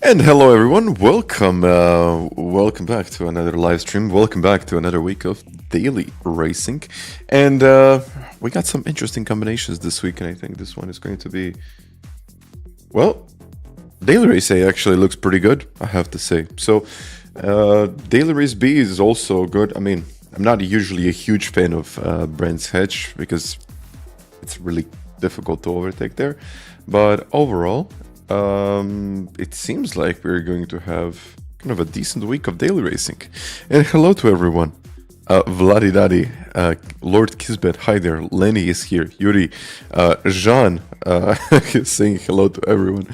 And hello everyone, welcome back to another live stream, welcome back to another week of daily racing. And we got some interesting combinations this week, and I think this one is going to be, well, daily race A actually looks pretty good, I have to say. So daily race B is also good. I mean, I'm not usually a huge fan of Brent's hedge because it's really difficult to overtake there, but overall it seems like we're going to have kind of a decent week of daily racing. And hello to everyone. Vladidadi, Lord Kisbet, hi there. Lenny is here. Yuri, Jean is saying hello to everyone.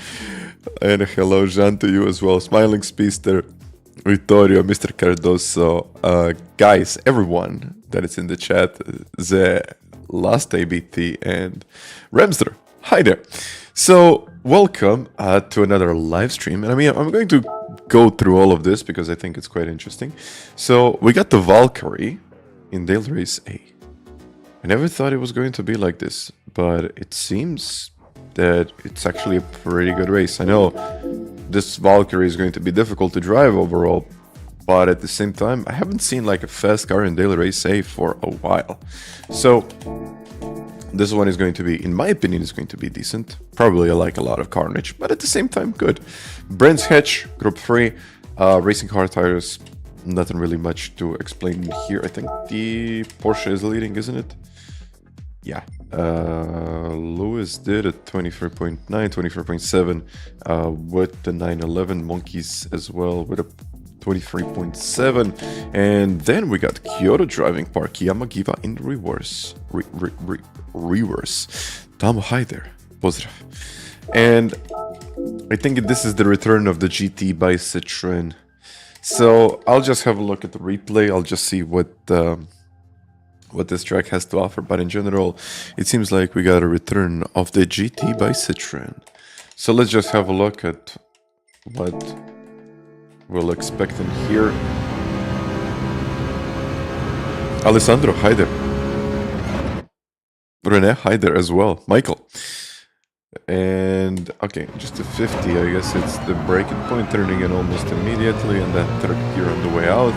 And hello, Jean, to you as well. Smiling Speedster, Vittorio, Mr. Cardoso, guys, everyone that is in the chat, the last ABT, and Remster, hi there. So, welcome to another live stream. And I mean, I'm going to go through all of this because I think it's quite interesting. So, we got the Valkyrie in Daily Race A. I never thought it was going to be like this, but it seems that it's actually a pretty good race. I know this Valkyrie is going to be difficult to drive overall, but at the same time, I haven't seen like a fast car in Daily Race A for a while. So, this one is going to be, in my opinion, is going to be decent. Probably like a lot of carnage, but at the same time, good. Brent's Hedge, Group 3, racing car tires. Nothing really much to explain here. I think the Porsche is leading, isn't it? Yeah. Lewis did a 23.9, 24.7 with the 911. Monkeys as well with a 23.7. And then we got Kyoto driving park, Yamagiva in reverse. Reverse. Tom, hi there. Pozdrav. And I think this is the return of the GT by Citroen. So I'll just have a look at the replay. I'll just see what this track has to offer. But in general, it seems like we got a return of the GT by Citroen. So let's just have a look at what we'll expect in here. Alessandro, hi there. Rene, hi there as well. Michael. And, okay, just a 50, I guess it's the braking point, turning in almost immediately, and then third gear on the way out.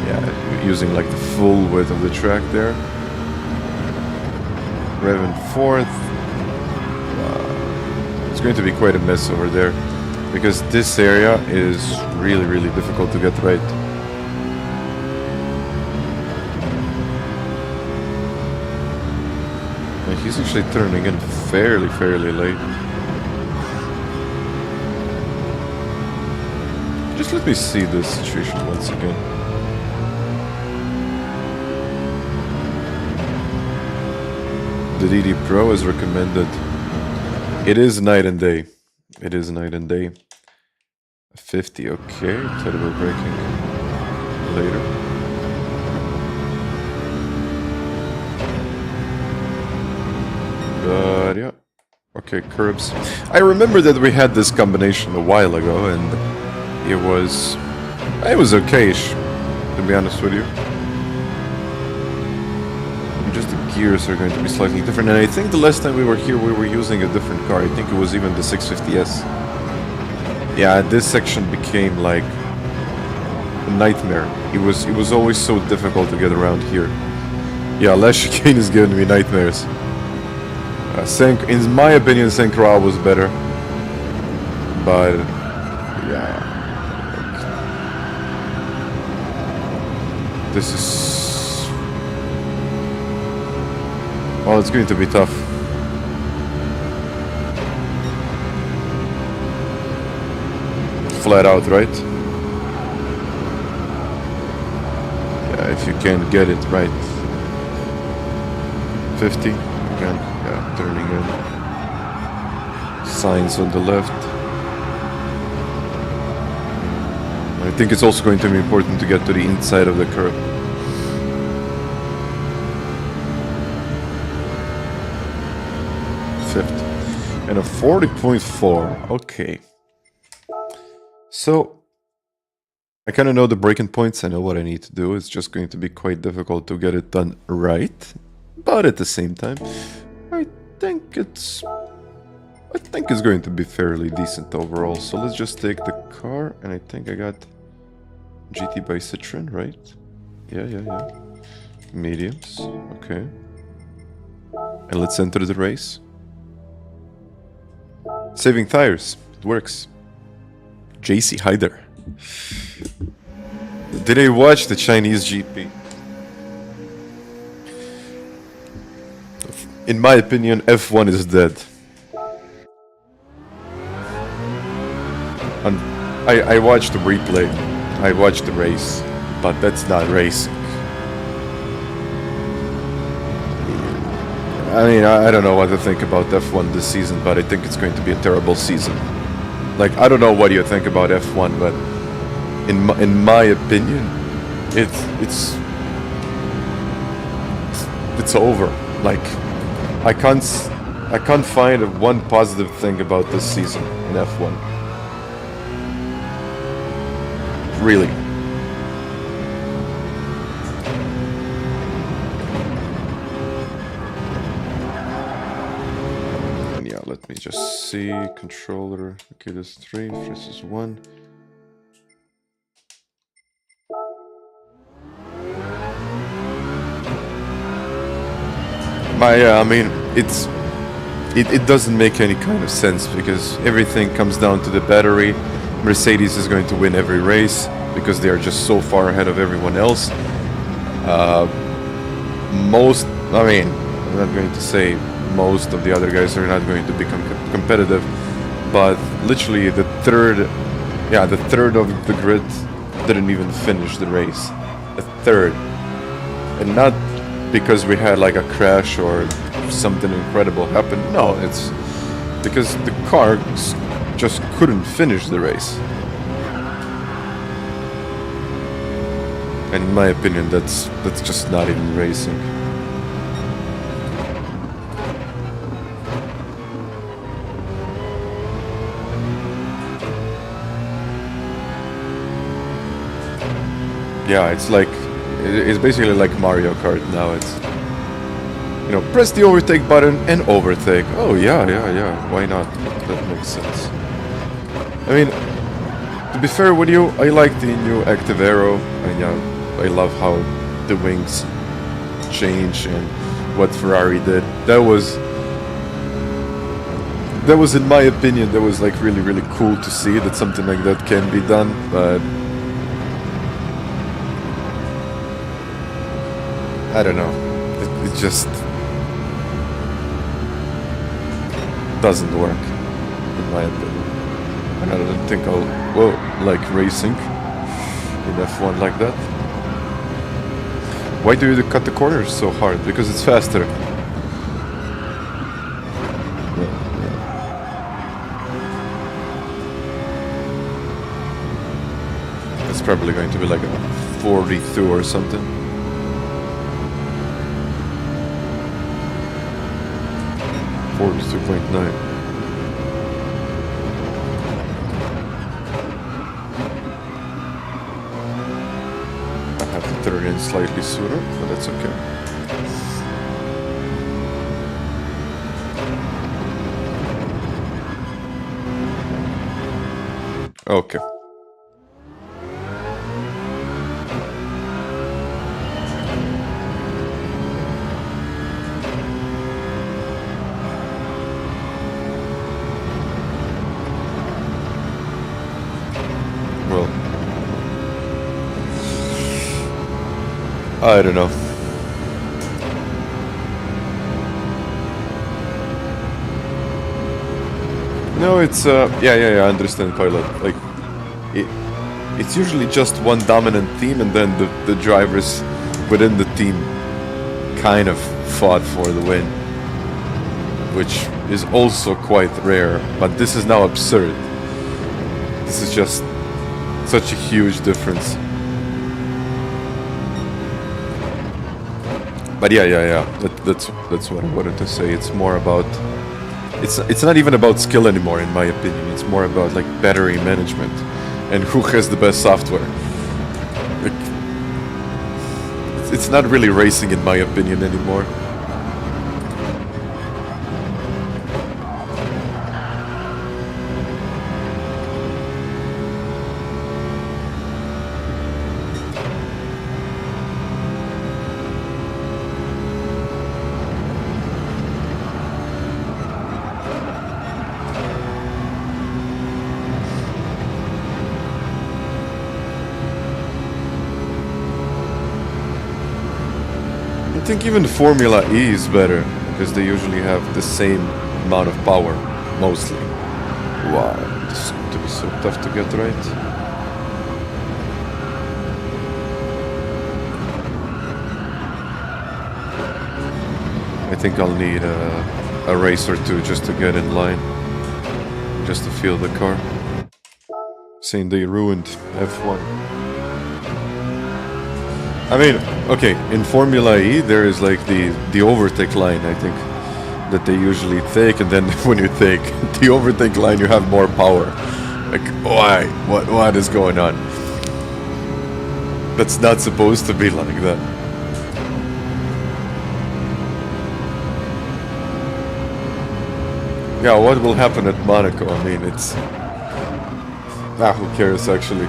Yeah, using like the full width of the track there. Revving fourth. It's going to be quite a mess over there, because this area is really, really difficult to get right. And he's actually turning in fairly late. Just let me see this situation once again. The DD Pro is recommended. It is night and day. It is night and day. 50, okay. Terrible braking later. But yeah. Okay, curbs. I remember that we had this combination a while ago, and it was okay-ish, to be honest with you. Just the gears are going to be slightly different, and I think the last time we were here we were using a different car. I think it was even the 650S. Yeah, this section became like a nightmare. It was always so difficult to get around here. Yeah, last chicane is giving me nightmares. In my opinion, Sankra was better, but yeah, this is, well, it's going to be tough. Flat out, right? Yeah, if you can get it right. 50, again. Yeah, turning in. Signs on the left. I think it's also going to be important to get to the inside of the curve. Fifth. And a 40.4. Okay. So, I kind of know the breaking points. I know what I need to do. It's just going to be quite difficult to get it done right. But at the same time, I think it's I think it's going to be fairly decent overall. So let's just take the car, and I think I got GT by Citroen, right? Yeah. Mediums, okay. And let's enter the race. Saving tires, it works. JC, hi there. Did I watch the Chinese GP? In my opinion, F1 is dead. And I watched the replay, I watched the race, but that's not racing. I mean, I don't know what to think about F1 this season, but I think it's going to be a terrible season. Like, I don't know what you think about F1, but in my opinion, it's over. Like, I can't find one positive thing about this season in F1. Really. And yeah, let me just see. Controller. Okay, there's 3 versus 1. I mean, it doesn't make any kind of sense because everything comes down to the battery. Mercedes is going to win every race because they are just so far ahead of everyone else. I'm not going to say most of the other guys are not going to become competitive, but literally the third of the grid didn't even finish the race. A third. And not because we had like a crash or something incredible happened. No, it's because the car just couldn't finish the race. And in my opinion, that's just not even racing. Yeah, it's basically like Mario Kart now. It's, you know, press the overtake button and overtake. Oh yeah, why not? That makes sense. I mean, to be fair with you, I like the new active aero. I love how the wings change and what Ferrari did. That was in my opinion, that was like really cool to see that something like that can be done, but I don't know. It just doesn't work, in my opinion. And I don't think I'll like racing in F1 like that. Why do you cut the corners so hard? Because it's faster. It's probably going to be like a 42 or something. 42.9. I have to turn in slightly sooner, but that's okay. Okay. I don't know. No, it's I understand, pilot. Like, it's usually just one dominant team, and then the drivers within the team kind of fought for the win, which is also quite rare. But this is now absurd. This is just such a huge difference. But yeah. That's what I wanted to say. It's more about, it's not even about skill anymore, in my opinion. It's more about like battery management and who has the best software. Like, it's not really racing, in my opinion, anymore. think even Formula E is better, because they usually have the same amount of power, mostly. Wow, this is going to be so tough to get right. I think I'll need a race or two just to get in line, just to feel the car. Saying they ruined F1. I mean, okay, in Formula E there is like the overtake line, I think, that they usually take, and then when you take the overtake line you have more power. Like, why? What is going on? That's not supposed to be like that. Yeah, what will happen at Monaco? I mean, it's... who cares, actually.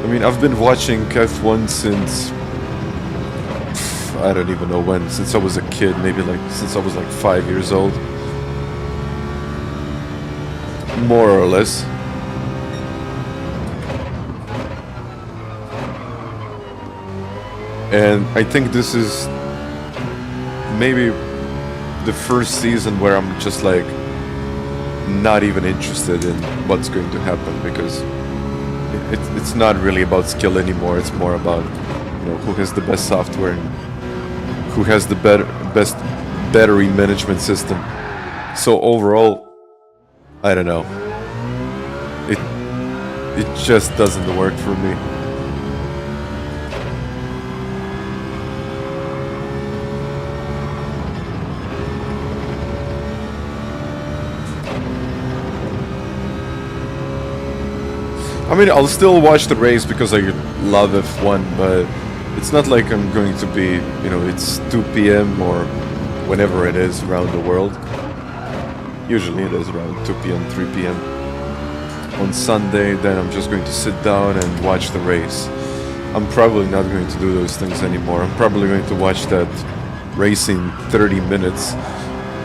I mean, I've been watching F1 since... I don't even know when. Since I was a kid, maybe like... since I was like 5 years old. More or less. And I think this is... maybe the first season where I'm just like not even interested in what's going to happen, because it's not really about skill anymore. It's more about, you know, who has the best software and who has the best battery management system. So overall, I don't know. It just doesn't work for me. I mean, I'll still watch the race because I love F1, but it's not like I'm going to be, you know, it's 2 p.m. or whenever it is around the world. Usually it is around 2 p.m., 3 p.m. on Sunday, then I'm just going to sit down and watch the race. I'm probably not going to do those things anymore. I'm probably going to watch that race in 30 minutes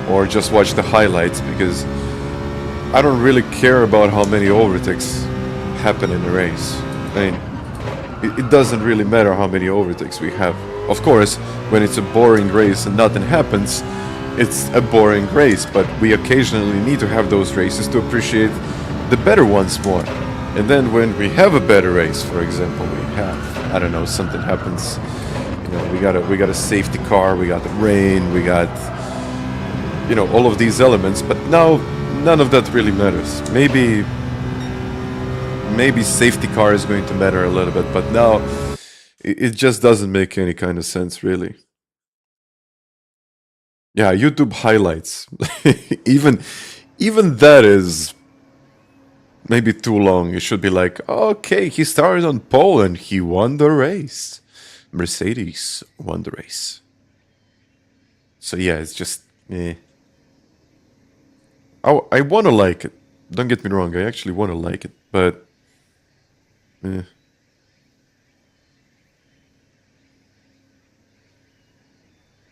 or just watch the highlights, because I don't really care about how many overtakes happen in a race. I mean, it doesn't really matter how many overtakes we have. Of course, when it's a boring race and nothing happens, it's a boring race, but we occasionally need to have those races to appreciate the better ones more. And then when we have a better race, for example, we have, I don't know, something happens, you know, we got a safety car, we got the rain, we got, you know, all of these elements, but now none of that really matters. Maybe safety car is going to matter a little bit, but now it just doesn't make any kind of sense, really. Yeah, YouTube highlights. even that is maybe too long. It should be like, okay, he started on pole and he won the race. Mercedes won the race. So yeah, it's just, eh. I want to like it. Don't get me wrong, I actually want to like it, but... eh.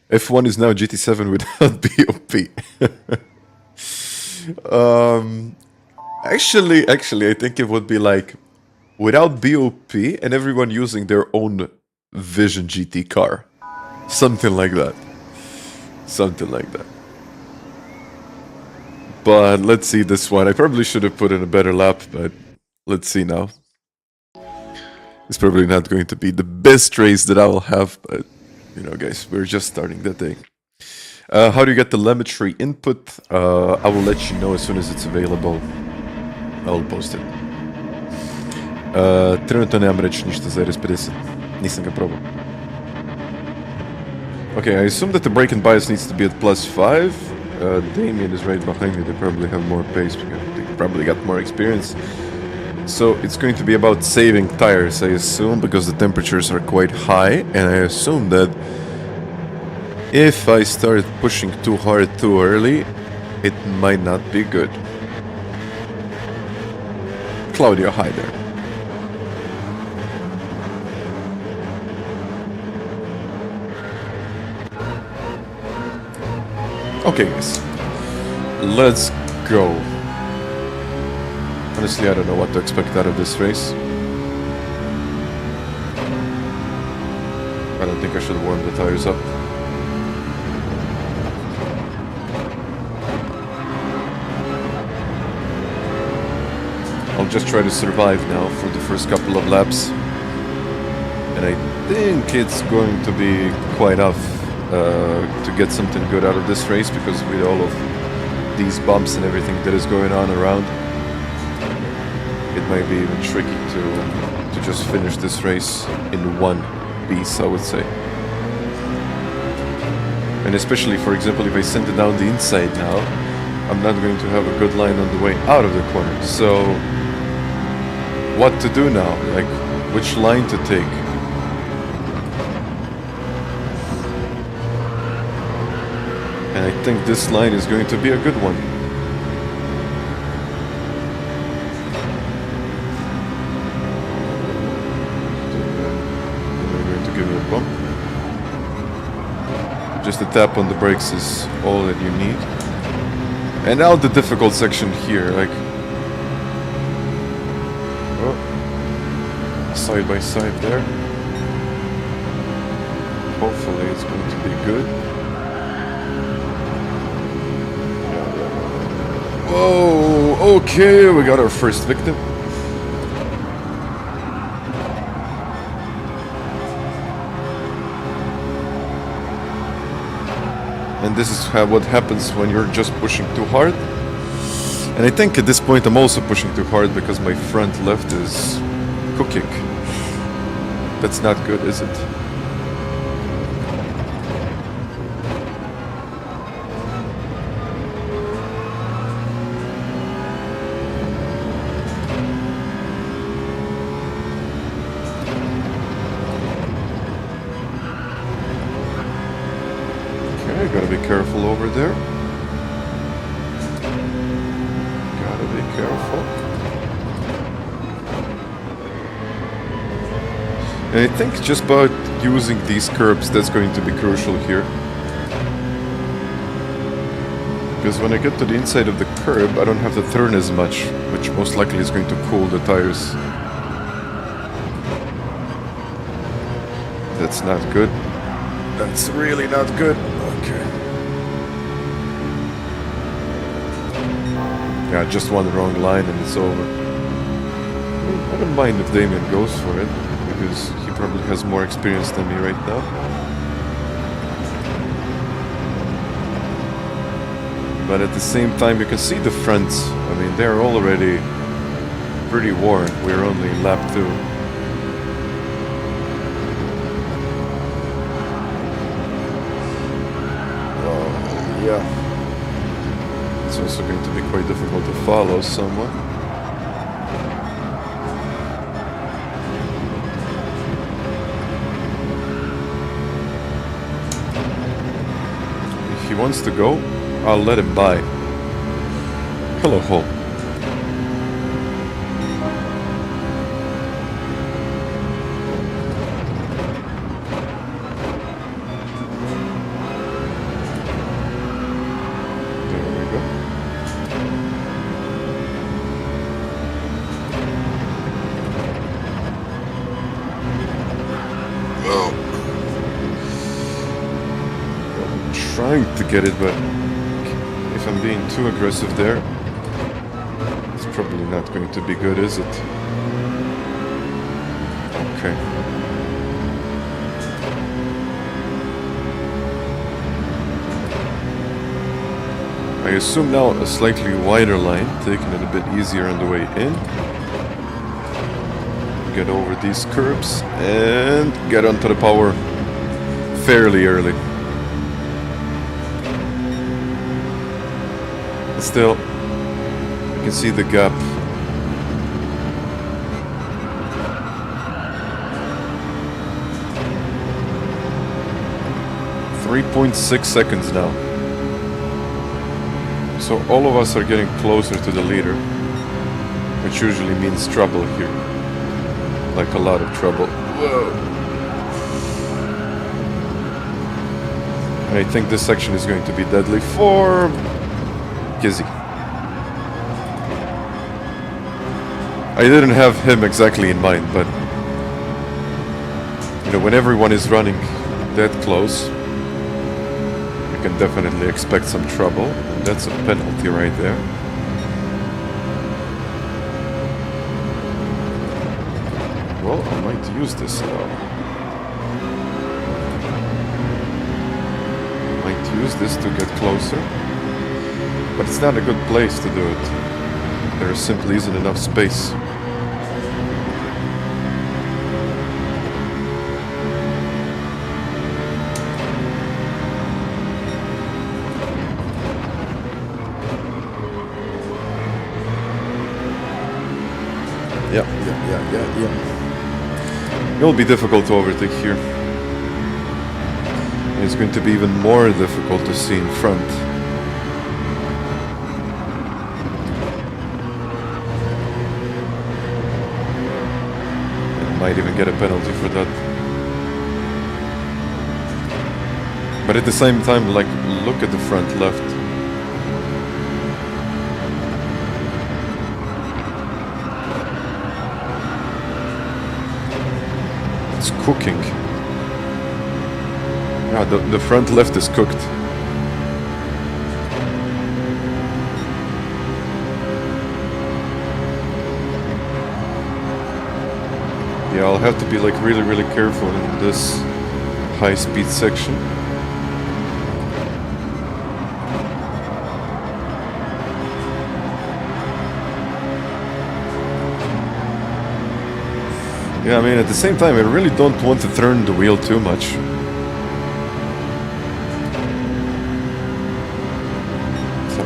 F1 is now GT7 without BOP. Actually, I think it would be like without BOP and everyone using their own Vision GT car. Something like that. Something like that. But let's see this one. I probably should have put in a better lap, but let's see now. It's probably not going to be the best race that I will have, but you know, guys, we're just starting that day. How do you get telemetry input? I will let you know as soon as it's available. I will post it. Trenutno nemam reći ništa za RS50. Nisam ga probao. Okay, I assume that the brake and bias needs to be at +5. Damien is right behind me. They probably have more pace because they probably got more experience. So it's going to be about saving tires, I assume, because the temperatures are quite high, and I assume that if I start pushing too hard too early, it might not be good. Claudio, hi there. Okay, guys, let's go. Honestly, I don't know what to expect out of this race. I don't think I should warm the tires up. I'll just try to survive now for the first couple of laps. And I think it's going to be quite tough to get something good out of this race, because with all of these bumps and everything that is going on around, it might be even tricky to just finish this race in one piece, I would say. And especially, for example, if I send it down the inside now, I'm not going to have a good line on the way out of the corner. So what to do now? Like, which line to take? And I think this line is going to be a good one. They're going to give me a bump. Just a tap on the brakes is all that you need. And now the difficult section here, like... Oh. Side by side there. Hopefully it's going to be good. Oh, okay, we got our first victim. And this is what happens when you're just pushing too hard. And I think at this point I'm also pushing too hard because my front left is cooking. That's not good, is it? Gotta be careful over there. Gotta be careful. And I think just about using these curbs, that's going to be crucial here. Because when I get to the inside of the curb, I don't have to turn as much, which most likely is going to cool the tires. That's not good. That's really not good. Okay. Yeah, just one wrong line and it's over. I don't mind if Damien goes for it, because he probably has more experience than me right now. But at the same time, you can see the fronts. I mean, they're already pretty worn. We're only lap 2. Yeah, it's also going to be quite difficult to follow someone. If he wants to go, I'll let him by. Hello, Hole. Trying to get it, but if I'm being too aggressive there, it's probably not going to be good, is it? Okay. I assume now a slightly wider line, taking it a bit easier on the way in. Get over these curbs and get onto the power fairly early. Still, you can see the gap. .6 seconds now. So all of us are getting closer to the leader, which usually means trouble here. Like a lot of trouble. Whoa. And I think this section is going to be deadly for Kizzi. I didn't have him exactly in mind, but You know, when everyone is running that close, you can definitely expect some trouble. And that's a penalty right there. Well, I might use this now. Might use this to get closer. But it's not a good place to do it. There simply isn't enough space. Yeah. It'll be difficult to overtake here. It's going to be even more difficult to see in front. And might even get a penalty for that. But at the same time, like, look at the front left. Cooking. Yeah, the front left is cooked. Yeah, I'll have to be like really careful in this high-speed section. Yeah, I mean, at the same time, I really don't want to turn the wheel too much. So,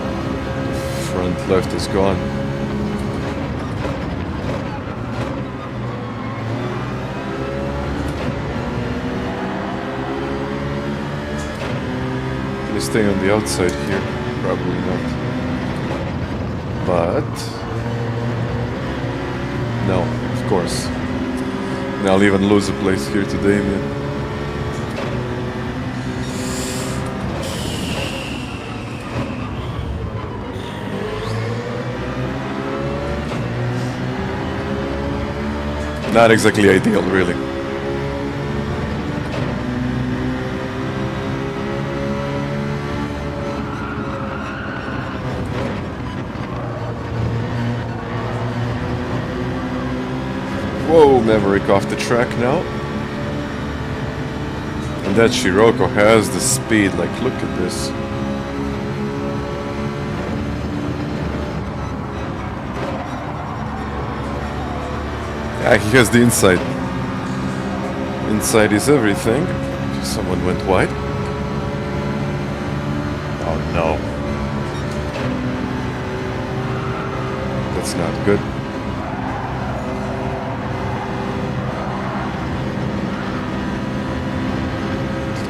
front left is gone. Can I stay on the outside here? Probably not. But... no, of course. And I'll even lose a place here to Damien. Not exactly ideal, really. Whoa, Maverick off the track now. And that Scirocco has the speed, like, look at this. Yeah, he has the inside. Inside is everything. Someone went wide. Oh no. That's not good.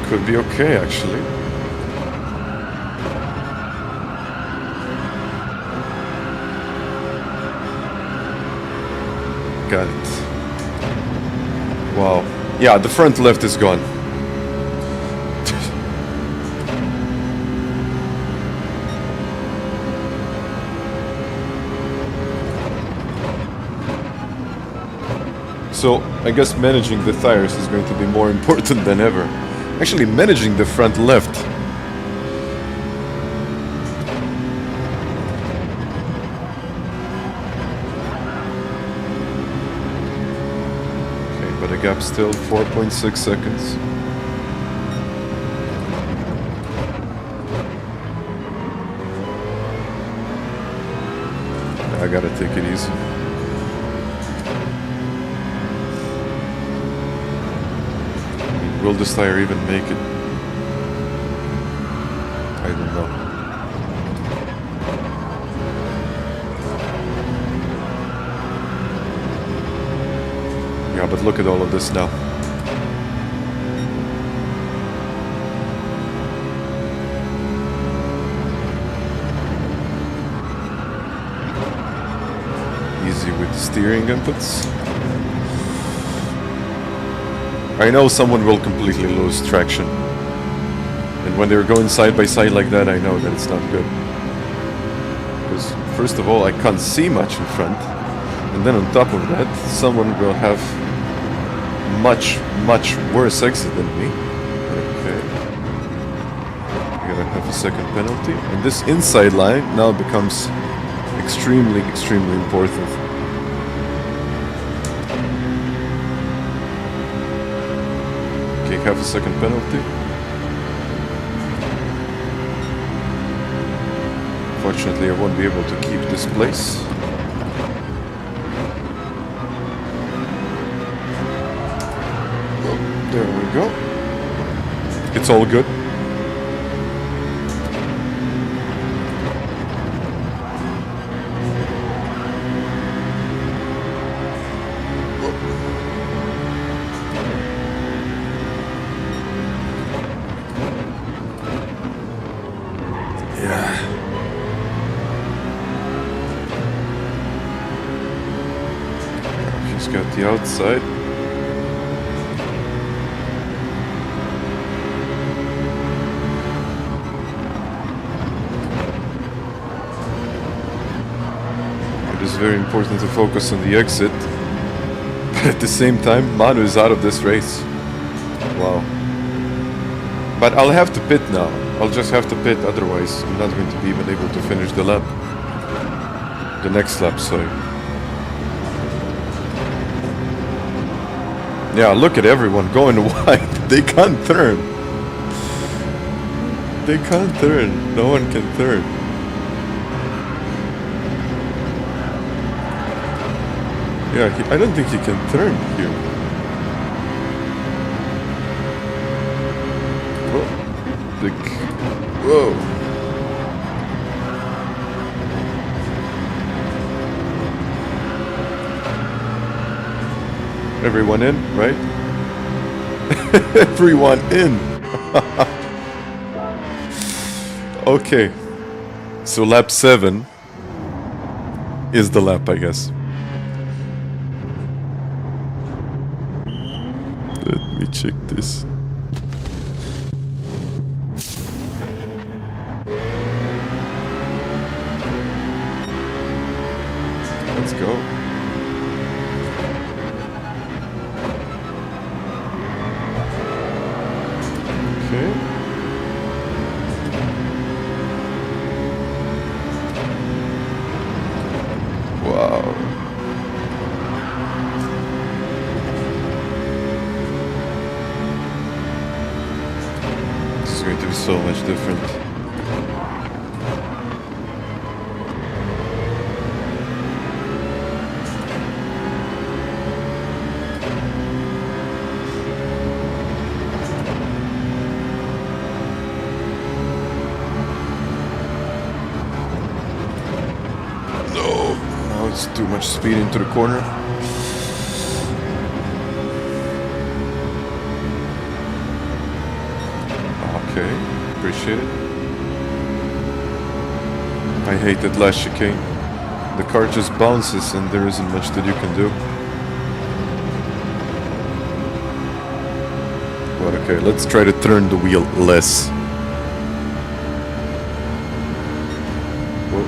Could be okay, actually. Got it. Wow. Yeah, the front left is gone. So, I guess managing the tires is going to be more important than ever. Actually, managing the front left. Okay, but a gap still 4.6 seconds. I gotta take it easy. Will this tire even make it? I don't know. Yeah, but look at all of this now. Easy with the steering inputs. I know someone will completely lose traction. And when they're going side by side like that, I know that it's not good. Because, first of all, I can't see much in front. And then on top of that, someone will have much worse exit than me. Okay. I gotta have a second penalty. And this inside line now becomes extremely important. Okay, have a second penalty. Fortunately, I won't be able to keep this place. There we go. It's all good. Yeah. He's got the outside. Very important to focus on the exit, but at the same time Manu is out of this race. Wow. But I'll have to pit now. I'll just have to pit, otherwise I'm not going to be even able to finish the lap. The next lap, sorry. Yeah, look at everyone going wide. They can't turn. They can't turn. No one can turn. Yeah, I don't think he can turn here. Whoa. Whoa. Everyone in, right? Everyone in. Okay. So lap 7 is the lap, I guess. Let me check this. Let's go. Okay. Wow. Going to be so much different. No, now it's too much speed into the corner. Okay, appreciate it. I hate that last chicane. The car just bounces and there isn't much that you can do. But okay, let's try to turn the wheel less. Whoa.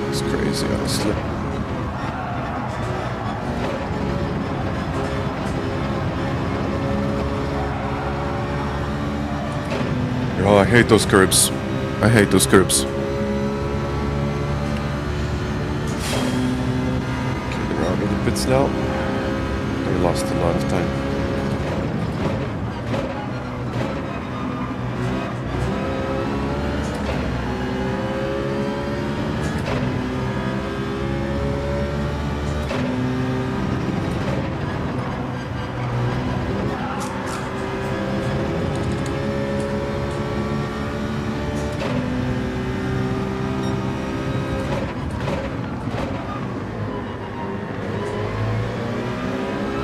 It's crazy, honestly. Oh, I hate those curbs. I hate those curbs. Get around in the pits now. I lost a lot of time.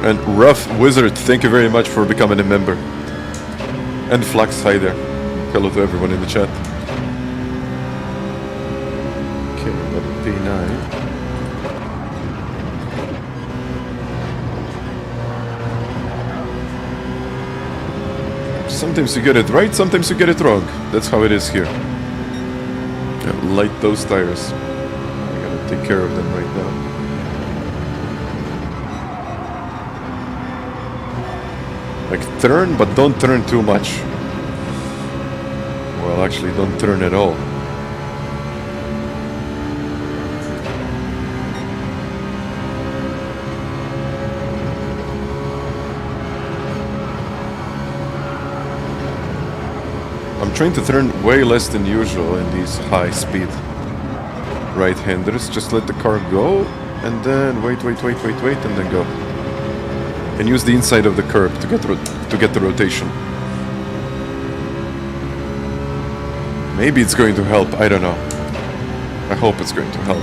And Rough Wizard, thank you very much for becoming a member. And Flux, hi there. Hello to everyone in the chat. Okay, level P9. Sometimes you get it right, sometimes you get it wrong. That's how it is here. Light those tires. I gotta take care of them right now. Like, turn, but don't turn too much. Well, actually, don't turn at all. I'm trying to turn way less than usual in these high-speed right-handers. Just let the car go, and then wait, and then go. And use the inside of the curb to get the rotation. Maybe it's going to help, I don't know. I hope it's going to help.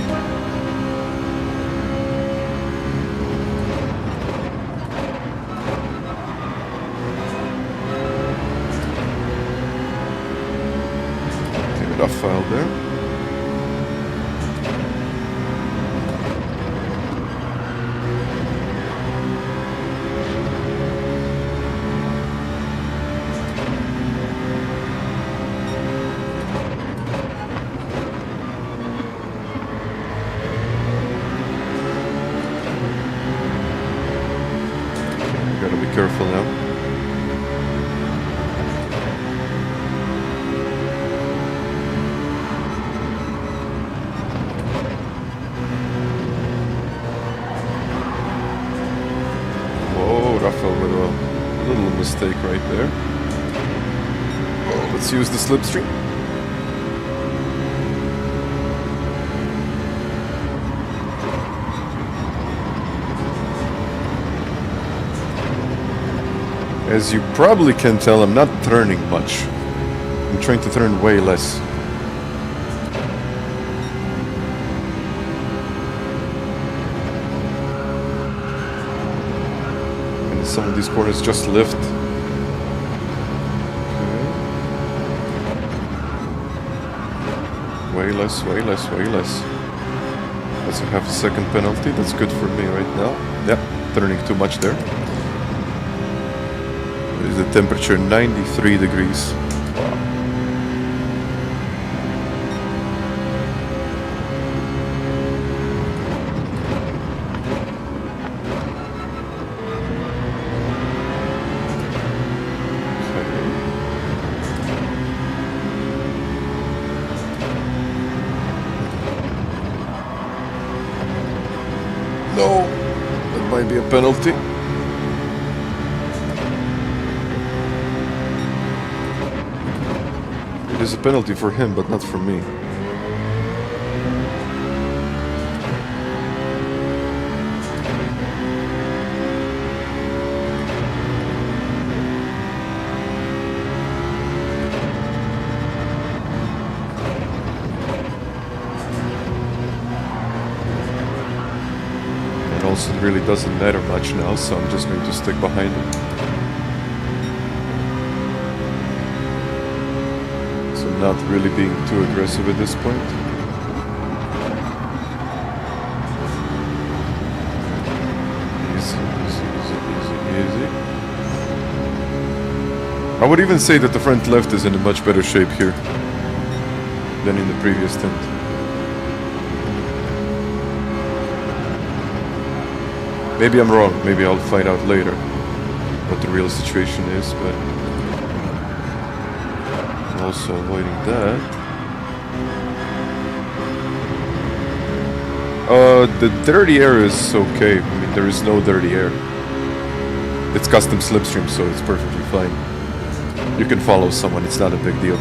Okay, rough file there. Careful now. Whoa, Rafael with a little mistake right there. Oh, let's use the slipstream. As you probably can tell, I'm not turning much. I'm trying to turn way less. And some of these corners just lift. Okay. Way less. That's a half a second penalty. That's good for me right now. Yeah, turning too much there. Is the temperature 93 degrees. Wow. No, that might be a penalty. It is a penalty for him, but not for me. It also really doesn't matter much now, so I'm just going to stick behind him. Not really being too aggressive at this point. Easy. I would even say that the front left is in a much better shape here than in the previous stint. Maybe I'm wrong. Maybe I'll find out later what the real situation is, but also avoiding that. The dirty air is okay. I mean, there is no dirty air. It's custom slipstream, so it's perfectly fine. You can follow someone, it's not a big deal.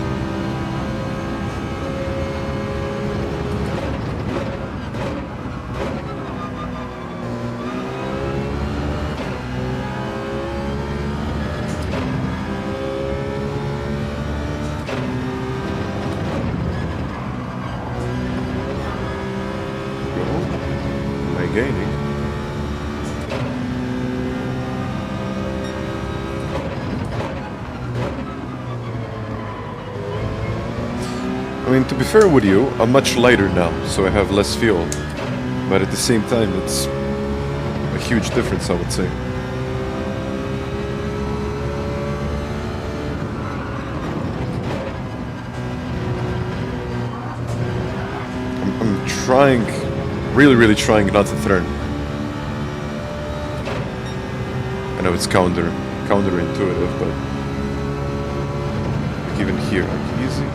Gaining. I mean, to be fair with you, I'm much lighter now, so I have less fuel. But at the same time, it's a huge difference, I would say. trying, really trying not to turn. I know it's counterintuitive, but like even here, like easy,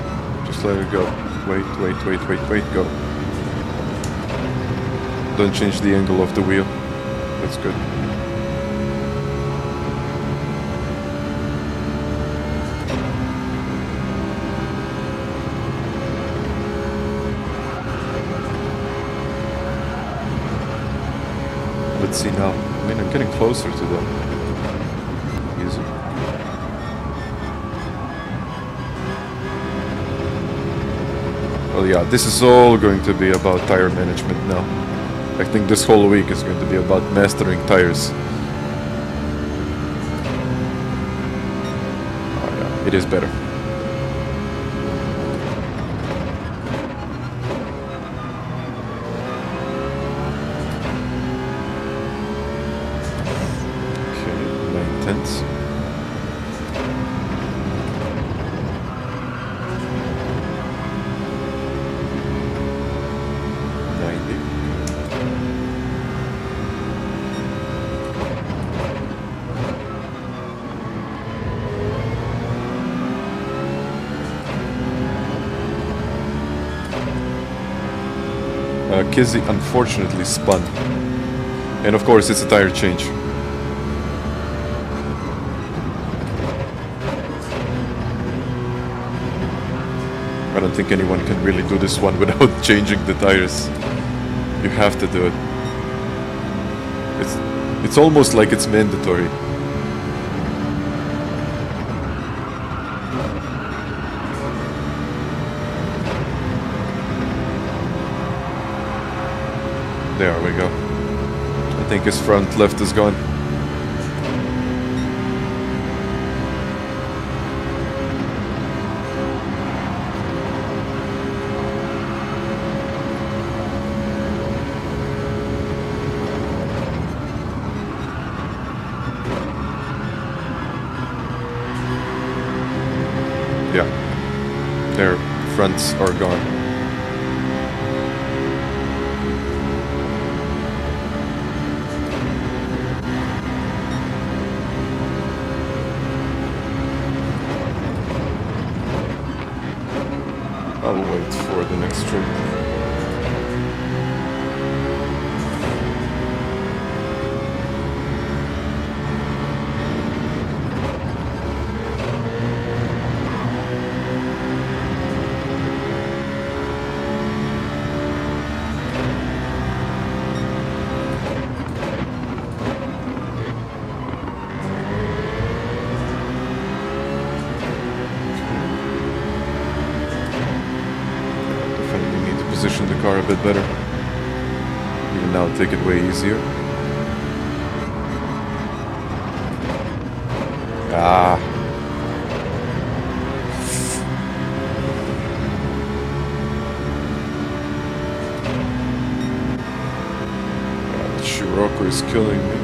just let it go. Wait, go. Don't change the angle of the wheel. That's good. Let's see now. I mean, I'm getting closer to them. Easy. Well, yeah, this is all going to be about tire management now. I think this whole week is going to be about mastering tires. Oh yeah, it is better. Tenths. 90. Kizzi unfortunately spun. And of course it's a tire change. I don't think anyone can really do this one without changing the tires. You have to do it. It's almost like it's mandatory. There we go. I think his front left is gone. Yeah, their fronts are gone. I'll wait for the next trip. Position the car a bit better. You can now take it way easier. Ah. God, Scirocco is killing me.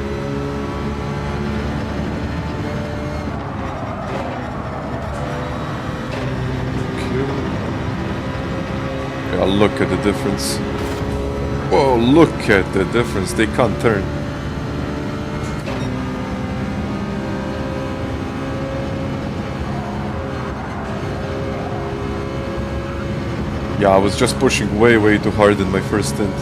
Look at the difference. Whoa, look at the difference. They can't turn. Yeah, I was just pushing way too hard in my first stint.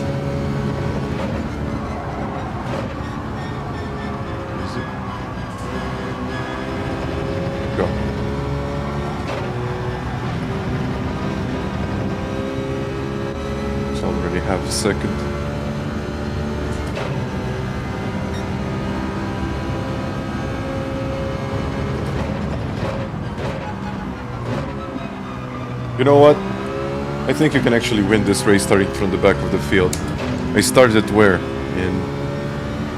Go. Already have a second. You know what? I think you can actually win this race starting from the back of the field. I started where? In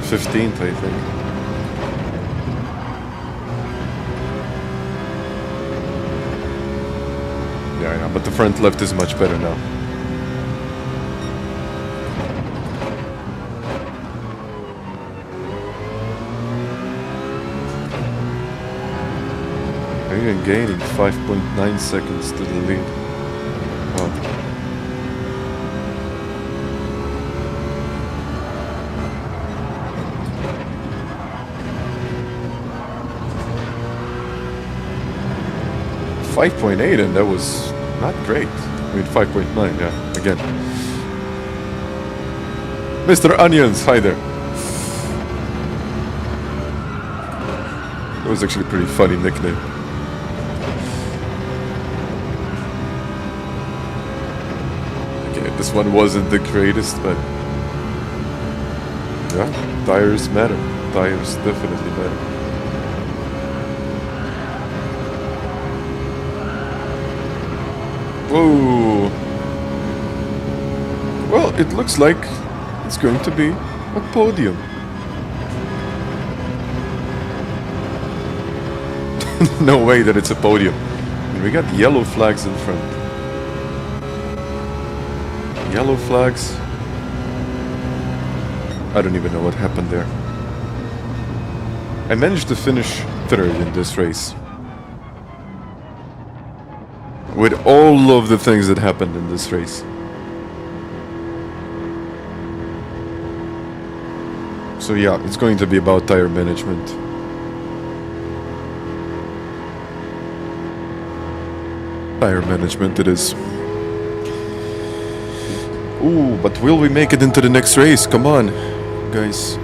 15th, I think. Yeah, I know, but the front left is much better now. Even gaining 5.9 seconds to the lead. Wow. 5.8, and that was not great. I mean, 5.9, yeah, again. Mr. Onions, hi there. That was actually a pretty funny nickname. Okay, this one wasn't the greatest, but yeah, tires matter. Tires definitely matter. Whoa! Well, it looks like it's going to be a podium. No way that it's a podium. And we got yellow flags in front. Yellow flags. I don't even know what happened there. I managed to finish third in this race. With all of the things that happened in this race. So yeah, it's going to be about tire management. Tire management it is. Ooh, but will we make it into the next race? Come on, guys.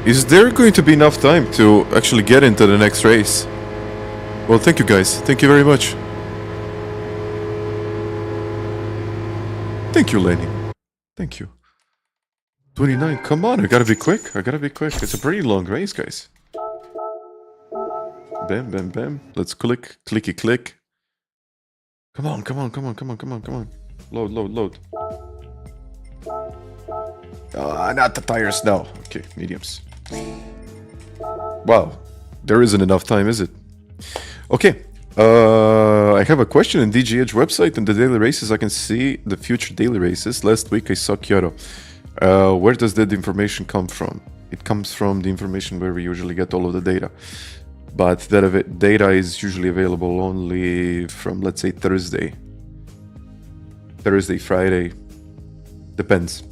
Is there going to be enough time to actually get into the next race? Well, thank you guys. Thank you very much. Thank you, Lenny. Thank you. 29, come on, I gotta be quick. I gotta be quick. It's a pretty long race, guys. Bam, bam, bam. Let's click, clicky, click. Come on, come on, come on, come on, come on, come on. Load, load, load. Not the tires, no. Okay, mediums. Wow, there isn't enough time, is it? Okay, I have a question in DGH website. In the daily races, I can see the future daily races. Last week I saw Kyoto. Where does that information come from? It comes from the information where we usually get all of the data. But that data is usually available only from, let's say, Thursday, Friday, depends.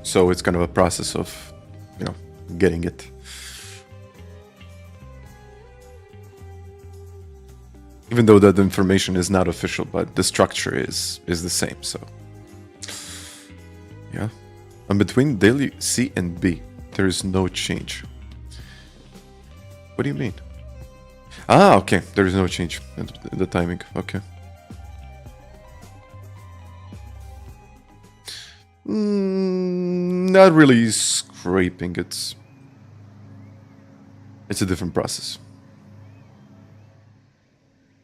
So it's kind of a process of, you know, getting it. Even though that information is not official, but the structure is the same, so. Yeah. And between daily C and B, there is no change. What do you mean? Ah, okay. There is no change in the timing. Okay. Not really scraping. It's a different process.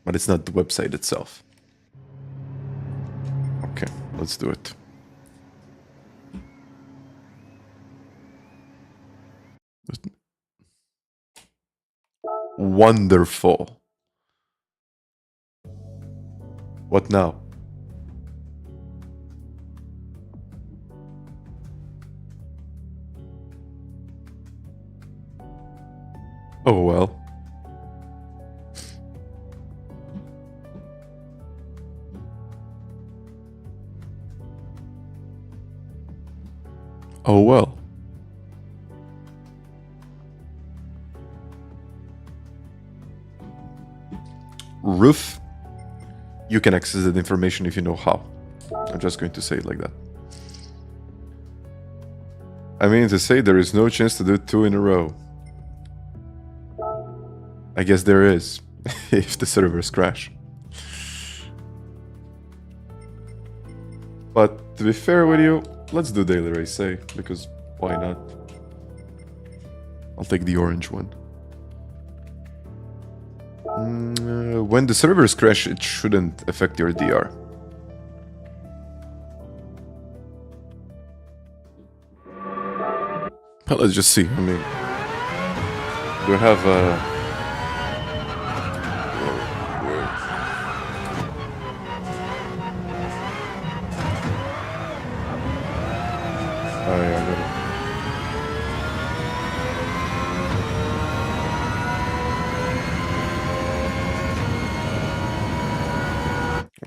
But it's not the website itself. Okay, let's do it. Wonderful. What now? Oh well. Oh well. Roof, you can access that information if you know how. I'm just going to say it like that. I mean to say there is no chance to do 2 in a row. I guess there is, if the servers crash. But to be fair with you, let's do daily race A, because why not? I'll take the orange one. When the servers crash, it shouldn't affect your DR. Well, let's just see. I mean, do I have a... Oh yeah, I got it.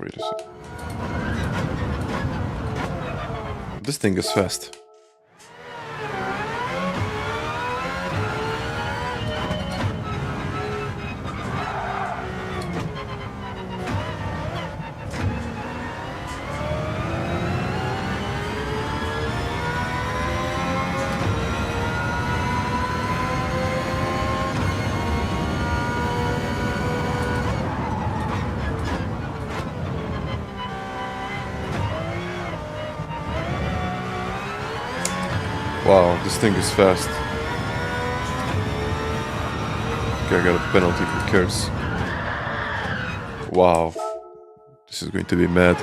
Wait a sec. This thing is fast. Wow, this thing is fast. Okay, I got a penalty for Kers. Wow. This is going to be mad.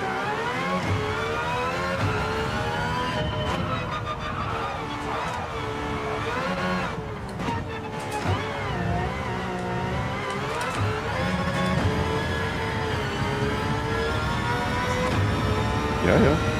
Yeah.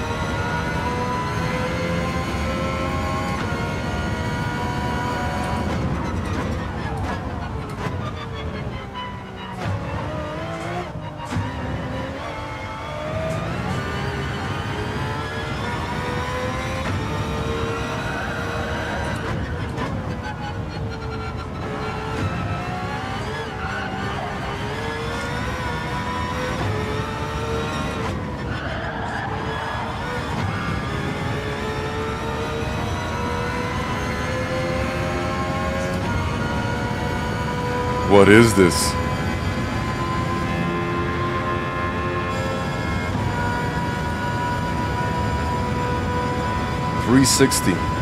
What is this? $360.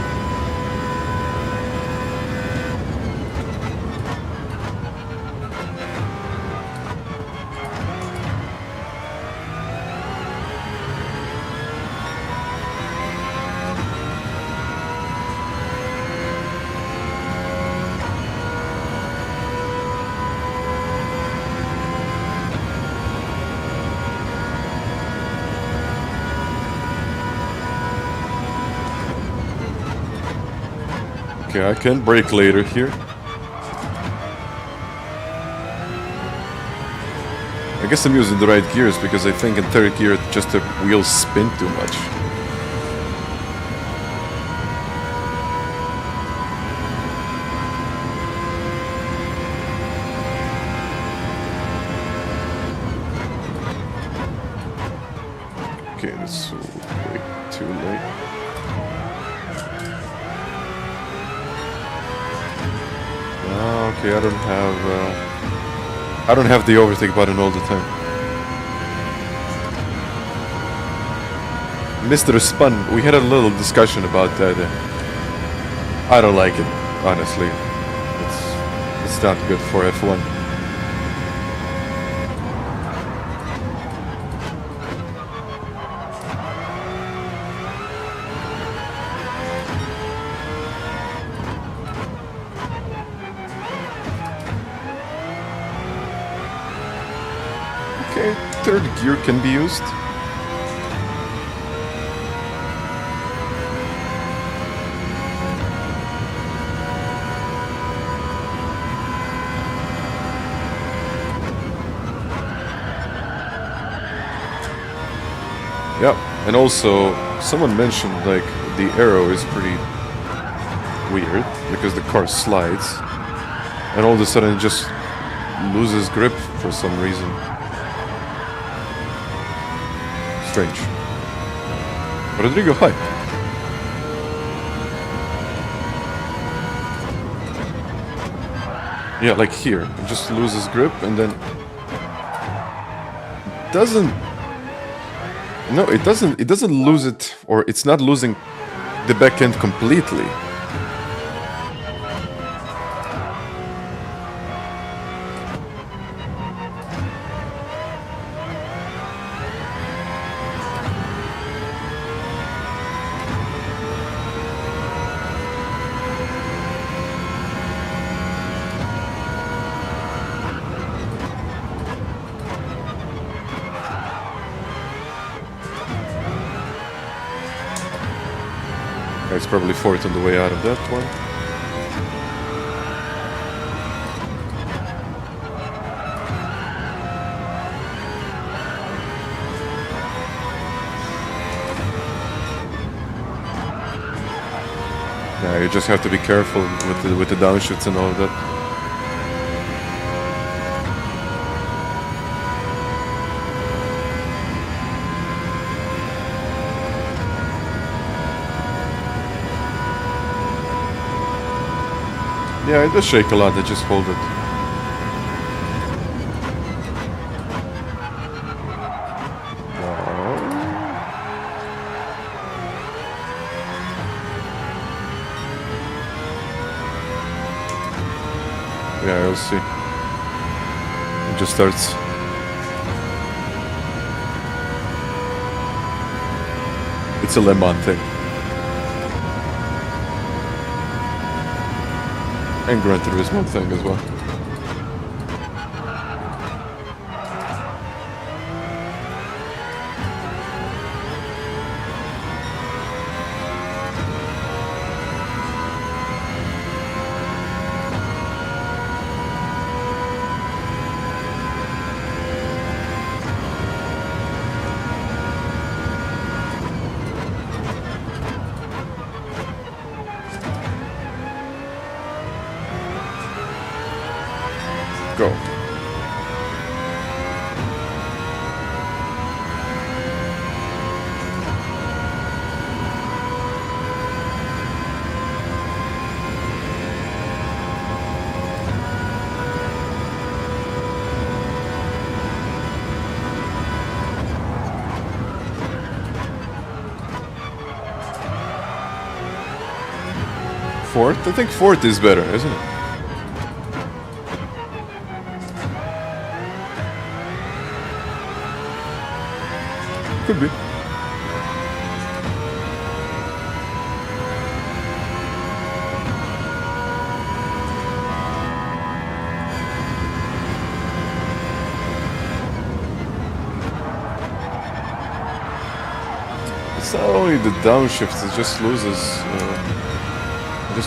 Okay, I can brake later here. I guess I'm using the right gears because I think in third gear just the wheels spin too much. Okay, this is way too late. Okay, I don't have the overtake button all the time. Mr. Spun, we had a little discussion about that. I don't like it, honestly. It's not good for F1. Okay, third gear can be used. Yep, and also someone mentioned like the arrow is pretty weird because the car slides and all of a sudden it just loses grip for some reason. Strange. Rodrigo, hi. Yeah, like here, it just loses grip and then doesn't. No, it doesn't. It doesn't lose it, or it's not losing the back end completely. It's probably fourth on the way out of that one. Yeah, you just have to be careful with the downshifts and all of that. Yeah, it does shake a lot, I just hold it. Yeah, you'll see. It just starts. It's a Le Mans thing. And Gran Turismo thing as well. Go. Fourth? I think fourth is better, isn't it? Could be. It's not only the downshifts; it just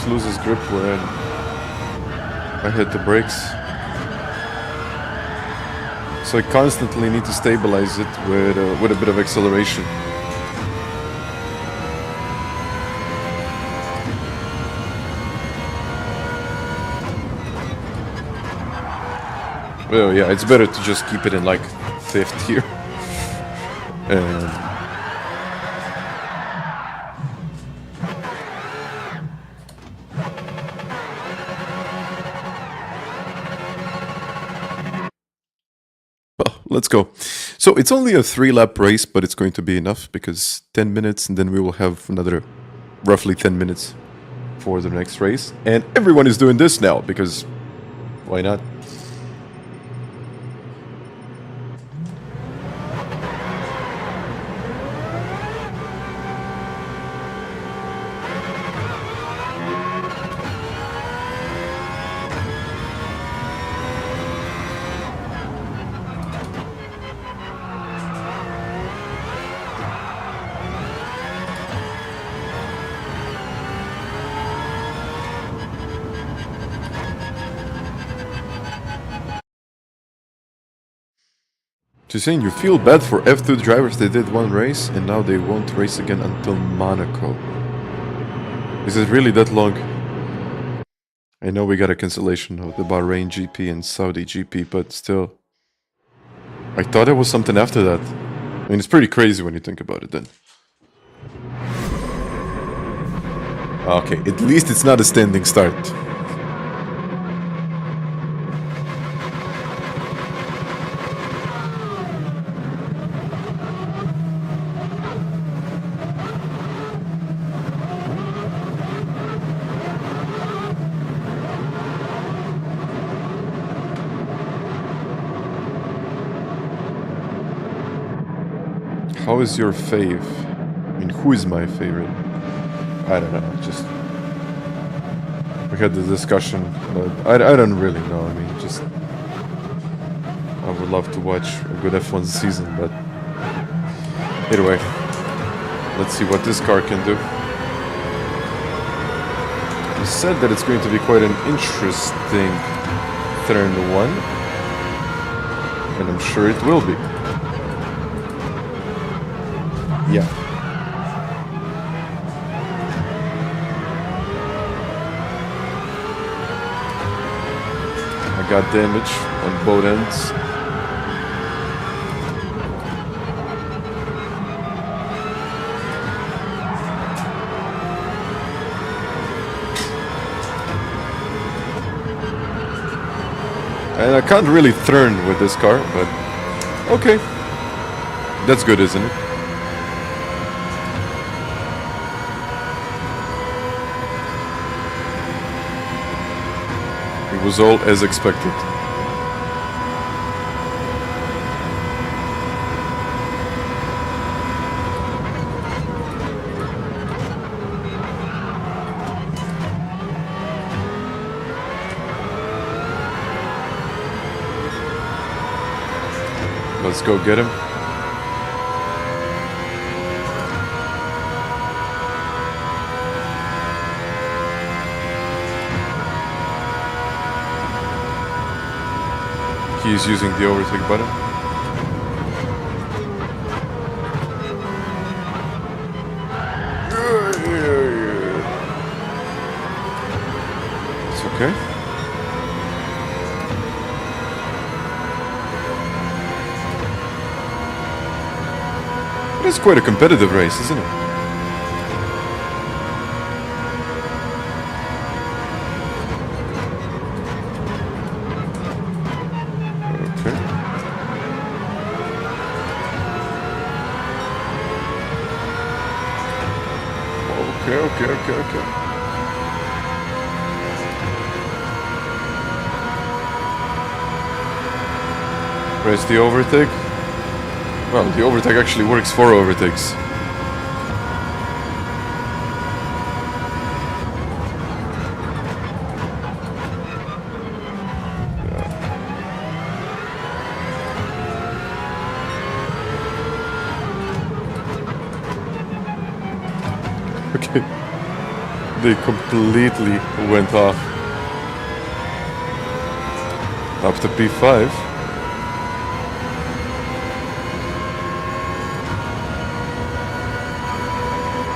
loses grip when I hit the brakes. So I constantly need to stabilize it with a bit of acceleration. Well, yeah, it's better to just keep it in like fifth here. And let's go. So it's only a 3-lap race, but it's going to be enough because 10 minutes and then we will have another roughly 10 minutes for the next race. And everyone is doing this now because why not? She's saying you feel bad for F2 drivers, they did one race and now they won't race again until Monaco. Is it really that long? I know we got a cancellation of the Bahrain GP and Saudi GP, but still. I thought there was something after that. I mean, it's pretty crazy when you think about it then. Okay, at least it's not a standing start. How is your fave? I mean, who is my favorite? I don't know, just... We had the discussion, but I don't really know, I mean, just... I would love to watch a good F1 season, but... Anyway, let's see what this car can do. You said that it's going to be quite an interesting turn 1, and I'm sure it will be. Yeah. I got damage on both ends. And I can't really turn with this car, but okay. That's good, isn't it? It was all as expected. Let's go get him. He's using the overtake button. It's okay. It is quite a competitive race, isn't it? Okay. Where's the overtake? Well, the overtake actually works for overtakes. Okay. They completely went off. Up to P5.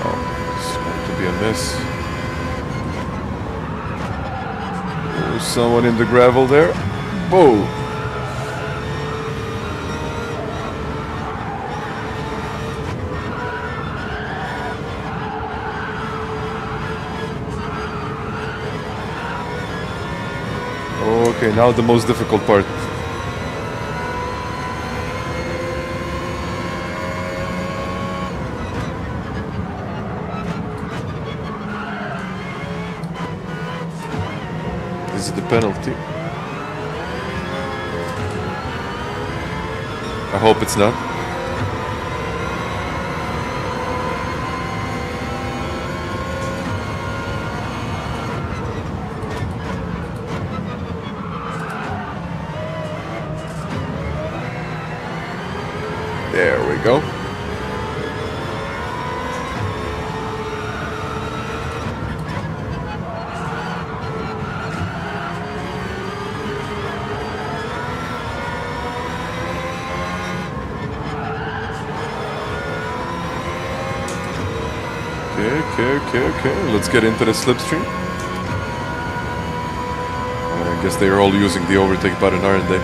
Oh, it's going to be a miss. There's someone in the gravel there. Whoa! Okay, now the most difficult part. This is the penalty. I hope it's not. There we go. Okay. Let's get into the slipstream. I guess they're all using the overtake button, aren't they?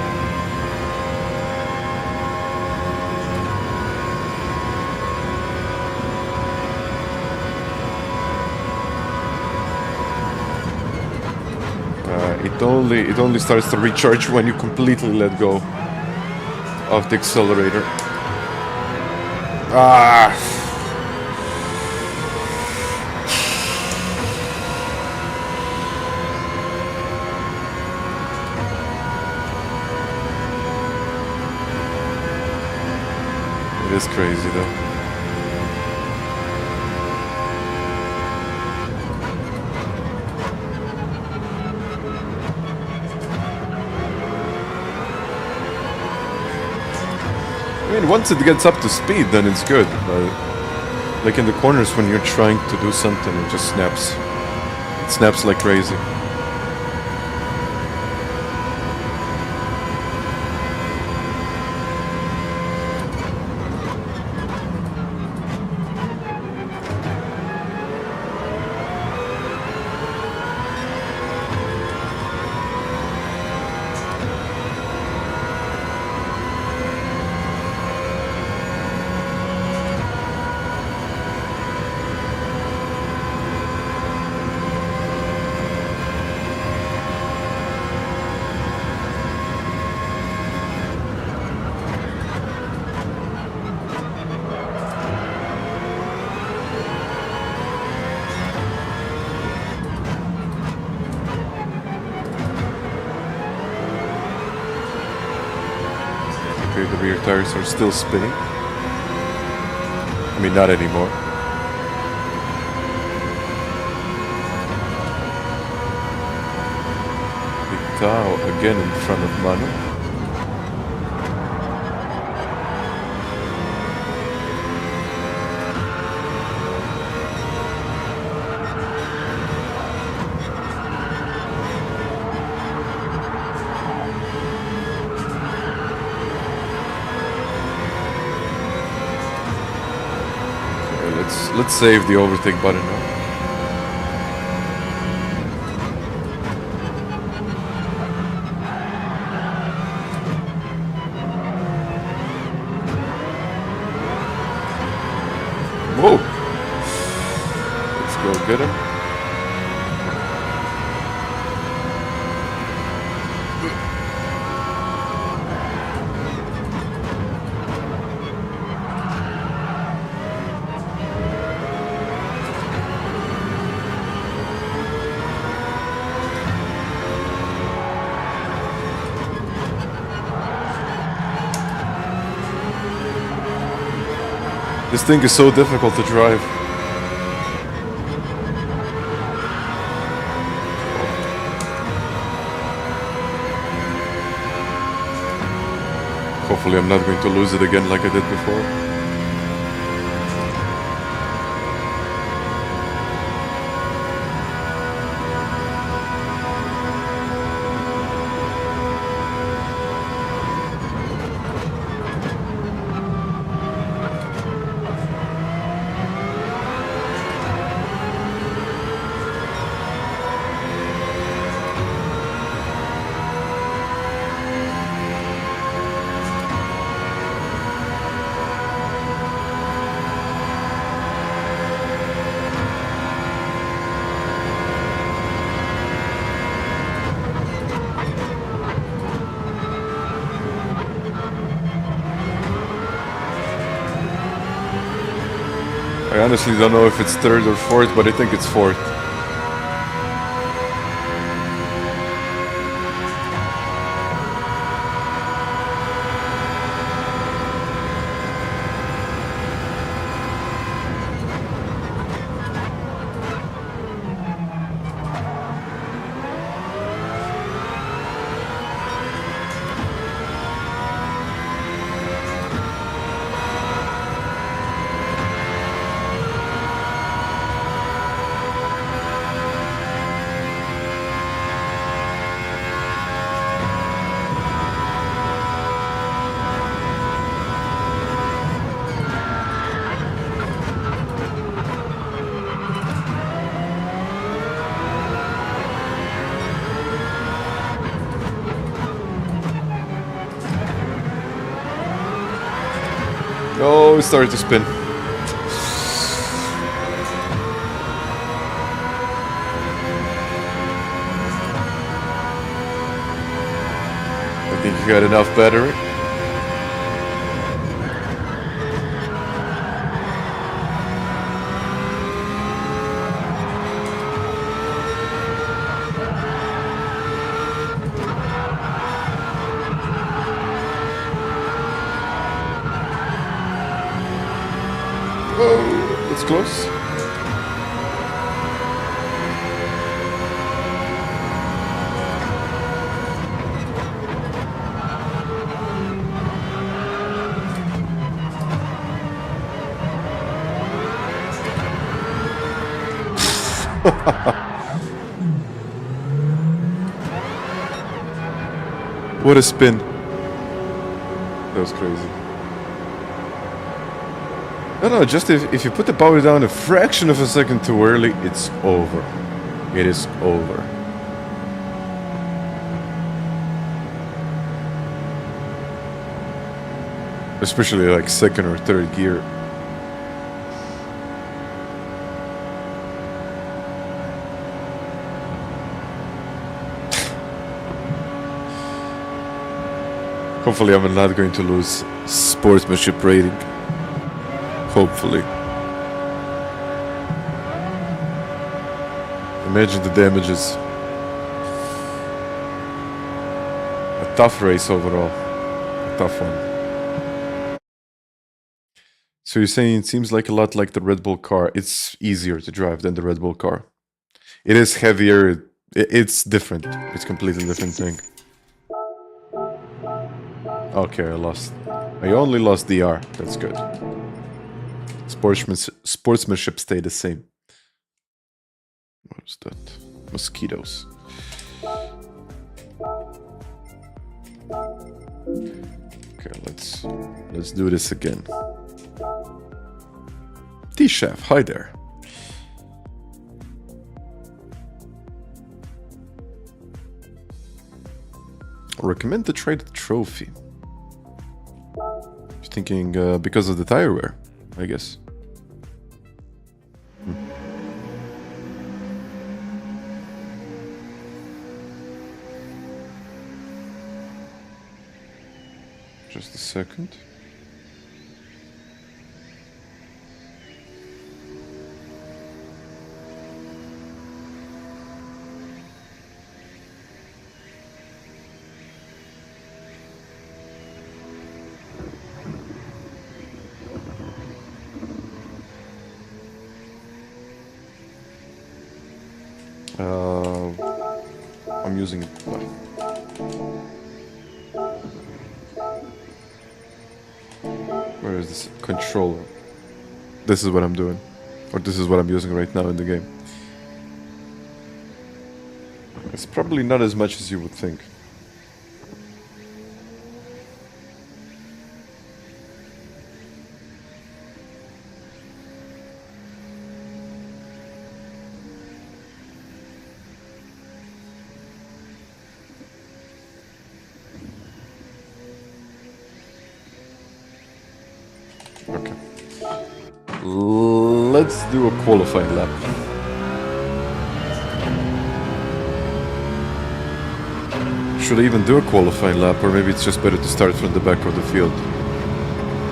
It only starts to recharge when you completely let go of the accelerator. Ah! It is crazy though. I mean, once it gets up to speed, then it's good. But like in the corners, when you're trying to do something, it just snaps. It snaps like crazy. tires are still spinning. I mean, not anymore. Tao again in front of Manu. Okay, let's save the overtake button now. Whoa! Let's go get him. This thing is so difficult to drive. Hopefully I'm not going to lose it again like I did before. I honestly don't know if it's third or fourth, but I think it's fourth. Oh, it started to spin. I think you got enough battery. Oh, it's close. What a spin. That was crazy. No, just if you put the power down a fraction of a second too early, it's over. It is over. Especially like second or third gear. Hopefully I'm not going to lose sportsmanship rating. Hopefully. Imagine the damages. A tough race overall. A tough one. So you're saying it seems like a lot like the Red Bull car. It's easier to drive than the Red Bull car. It is heavier. It's different. It's completely different thing. Okay, I lost. I only lost DR. That's good. Sportsmanship stayed the same. What was that? Mosquitoes. Okay, let's do this again. T-Chef, hi there. I recommend to try the trophy. You're thinking because of the tire wear, I guess. Just a second. I'm using it. Where is this controller? This is what I'm doing. Or this is what I'm using right now in the game. It's probably not as much as you would think. Okay. Let's do a qualifying lap. Should I even do a qualifying lap, or maybe it's just better to start from the back of the field?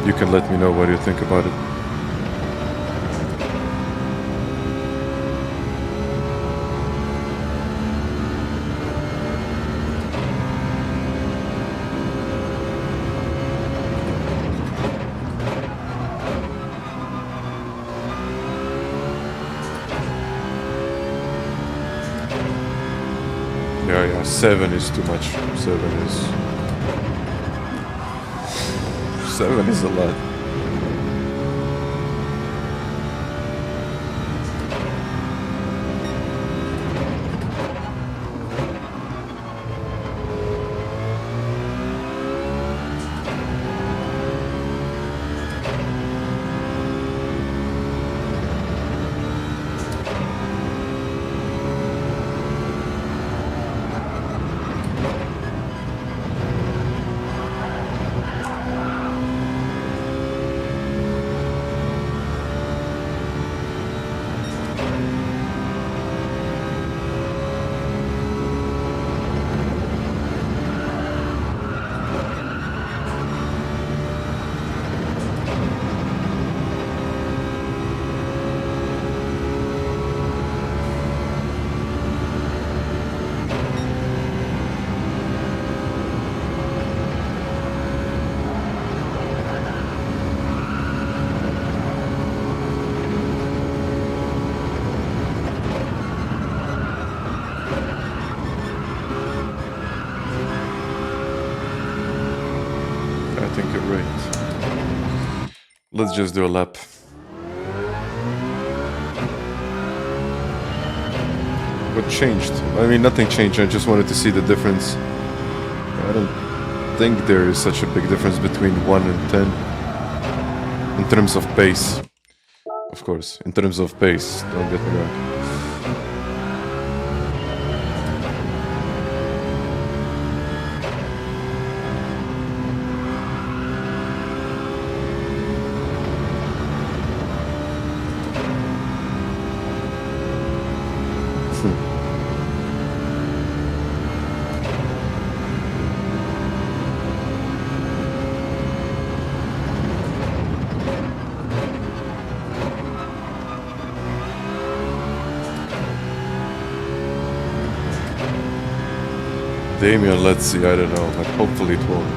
You can let me know what you think about it. Yeah, 7 is too much. 7 is a lot. Let's just do a lap. What changed? I mean, nothing changed. I just wanted to see the difference. I don't think there is such a big difference between 1 and 10. In terms of pace. Of course, in terms of pace, don't get me wrong. Damien, let's see, I don't know, but hopefully it won't. I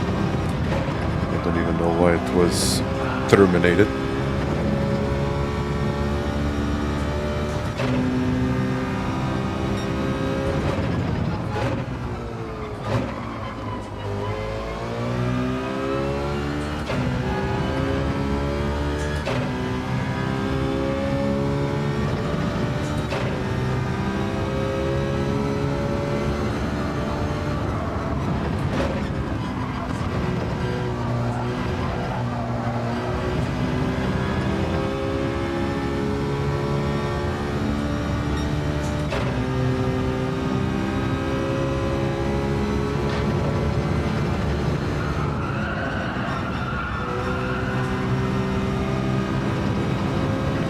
don't even know why it was terminated.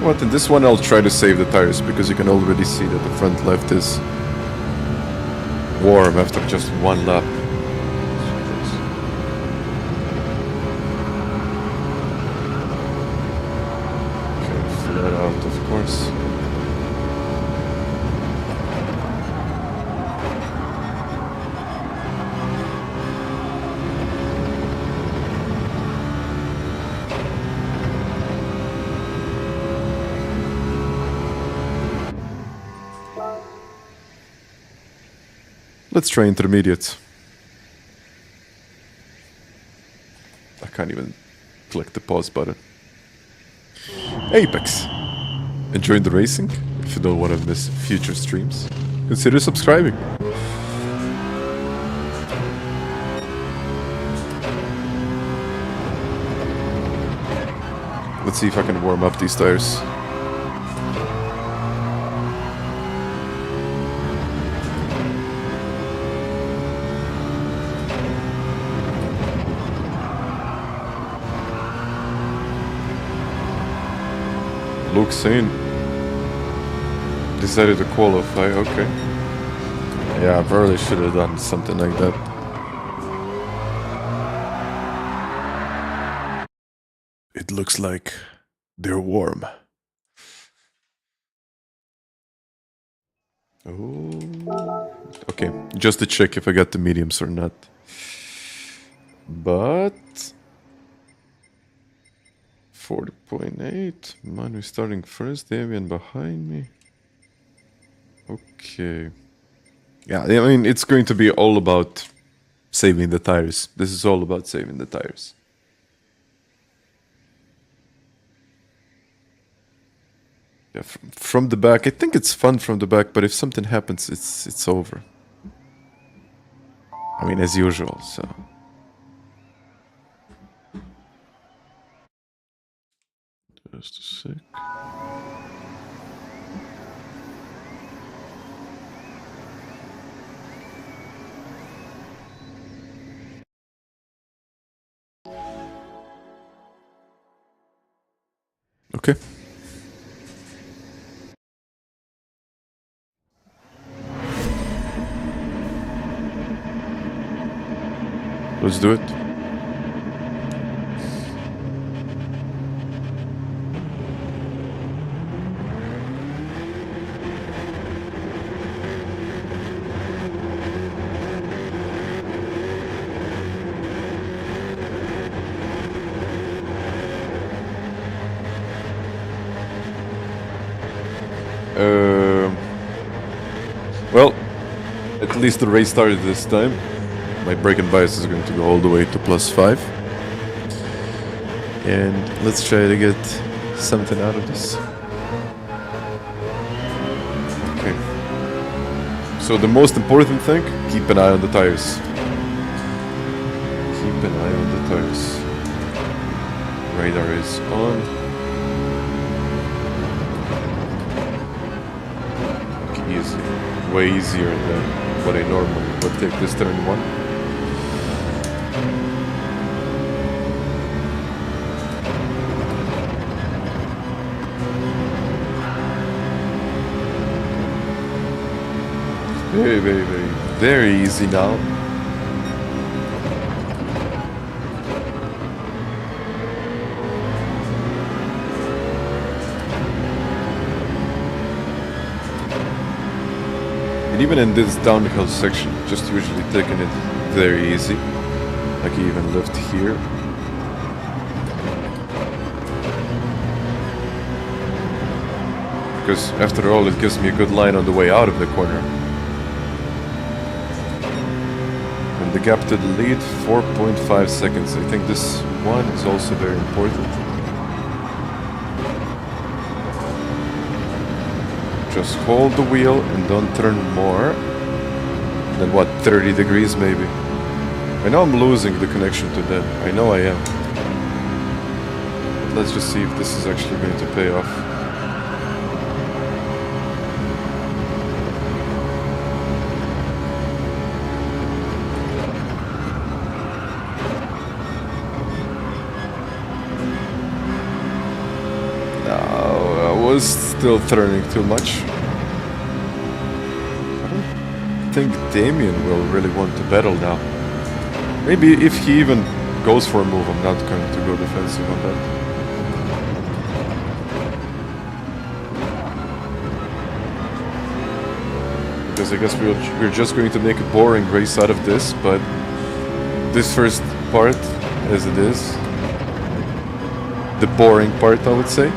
what? In this one I'll try to save the tires because you can already see that the front left is warm after just one lap. Okay, flat out of course. Let's try intermediate. I can't even click the pause button. Apex. Enjoying the racing? If you don't want to miss future streams, consider subscribing. Let's see if I can warm up these tires. Luke Sane decided to qualify, okay. Yeah, I probably should have done something like that. It looks like they're warm. Oh, okay, just to check if I got the mediums or not. But 40.8. Manu starting first, Davian behind me. Okay. Yeah, I mean, it's going to be all about saving the tires. This is all about saving the tires. Yeah, from the back, I think it's fun from the back, but if something happens, it's over. I mean, as usual, so... Just a sec. Okay. Let's do it. Well, at least the race started this time. My braking bias is going to go all the way to +5. And let's try to get something out of this. Okay. So the most important thing, keep an eye on the tires. Keep an eye on the tires. Radar is on. Easy. Way easier than what I normally would take this turn one. Very easy now. And even in this downhill section, just usually taking it very easy. I can even lift here. Because after all, it gives me a good line on the way out of the corner. And the gap to the lead, 4.5 seconds. I think this one is also very important. Just hold the wheel and don't turn more than what, 30 degrees maybe. I know I'm losing the connection to them. I know I am. But let's just see if this is actually going to pay off. was still turning too much. I don't think Damien will really want to battle now. Maybe if he even goes for a move, I'm not going to go defensive on that. Because I guess we're just going to make a boring race out of this, but this first part, as it is, the boring part, I would say,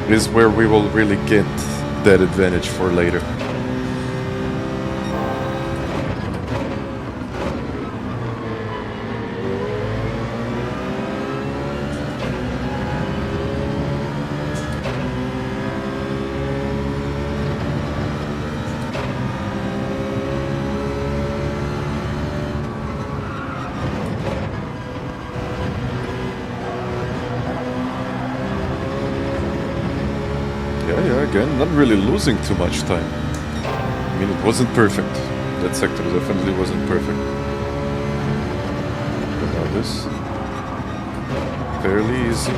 is where we will really get that advantage for later. Again, not really losing too much time. I mean, it wasn't perfect. That sector definitely wasn't perfect. But now this, fairly easy.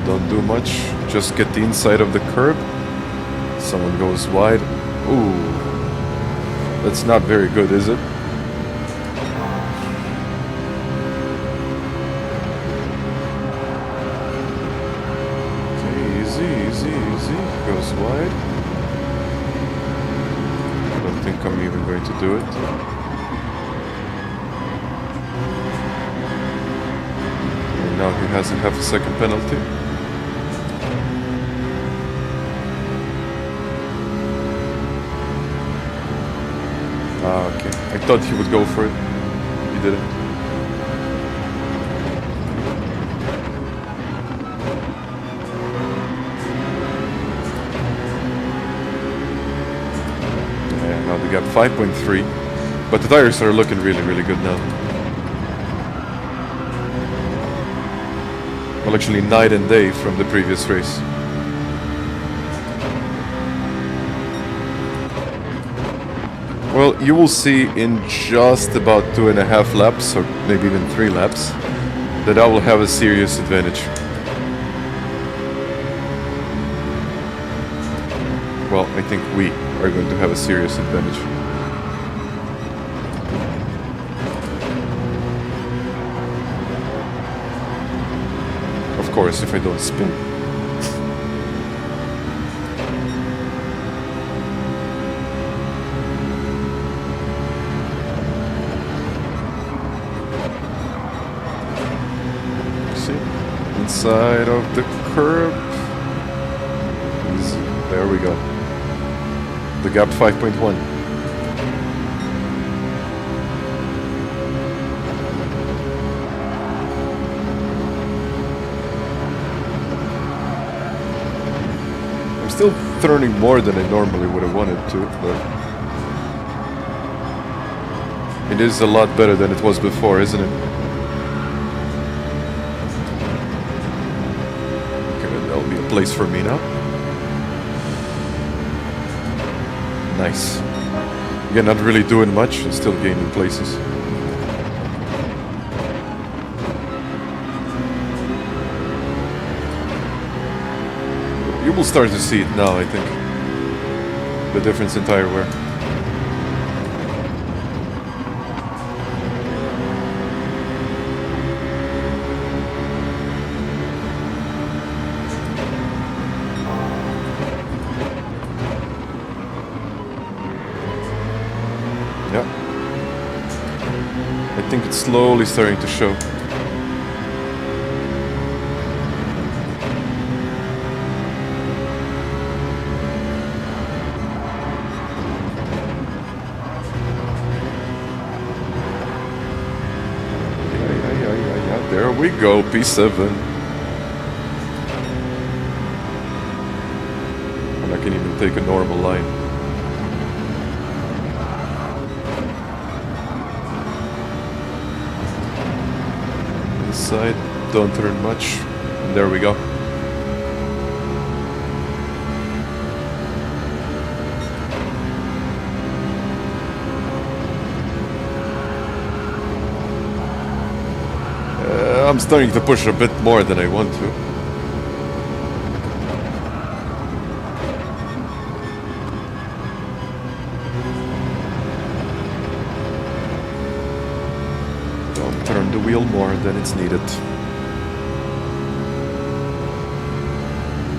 Don't do much. Just get the inside of the curb. Someone goes wide. Ooh, that's not very good, is it? Goes wide. I don't think I'm even going to do it. And now he has a half a second penalty. Ah, okay. I thought he would go for it. He didn't. We got 5.3, but the tires are looking really, really good now. Well, actually, night and day from the previous race. Well, you will see in just about 2.5 laps, or maybe even 3 laps, that I will have a serious advantage. Well, I think we are going to have a serious advantage. Of course, if I don't spin. See? Inside of the curb. Easy. There we go. The gap 5.1. I'm still turning more than I normally would have wanted to, but it is a lot better than it was before, isn't it? Okay, that'll be a place for me now. Nice. Again, not really doing much, and still gaining places. You will start to see it now, I think. The difference in tire wear. I think it's slowly starting to show. Yeah. There we go, P7. And I can even take a normal line. Side, don't turn much, and there we go. I'm starting to push a bit more than I want to. wheel more than it's needed.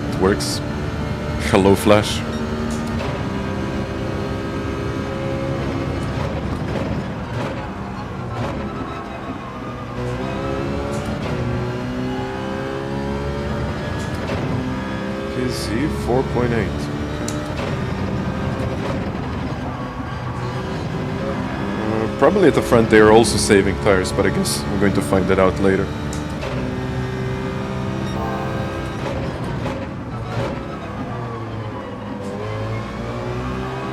It works. Hello, Flash. Kizzi, 4.8. Probably at the front they are also saving tires, but I guess we're going to find that out later.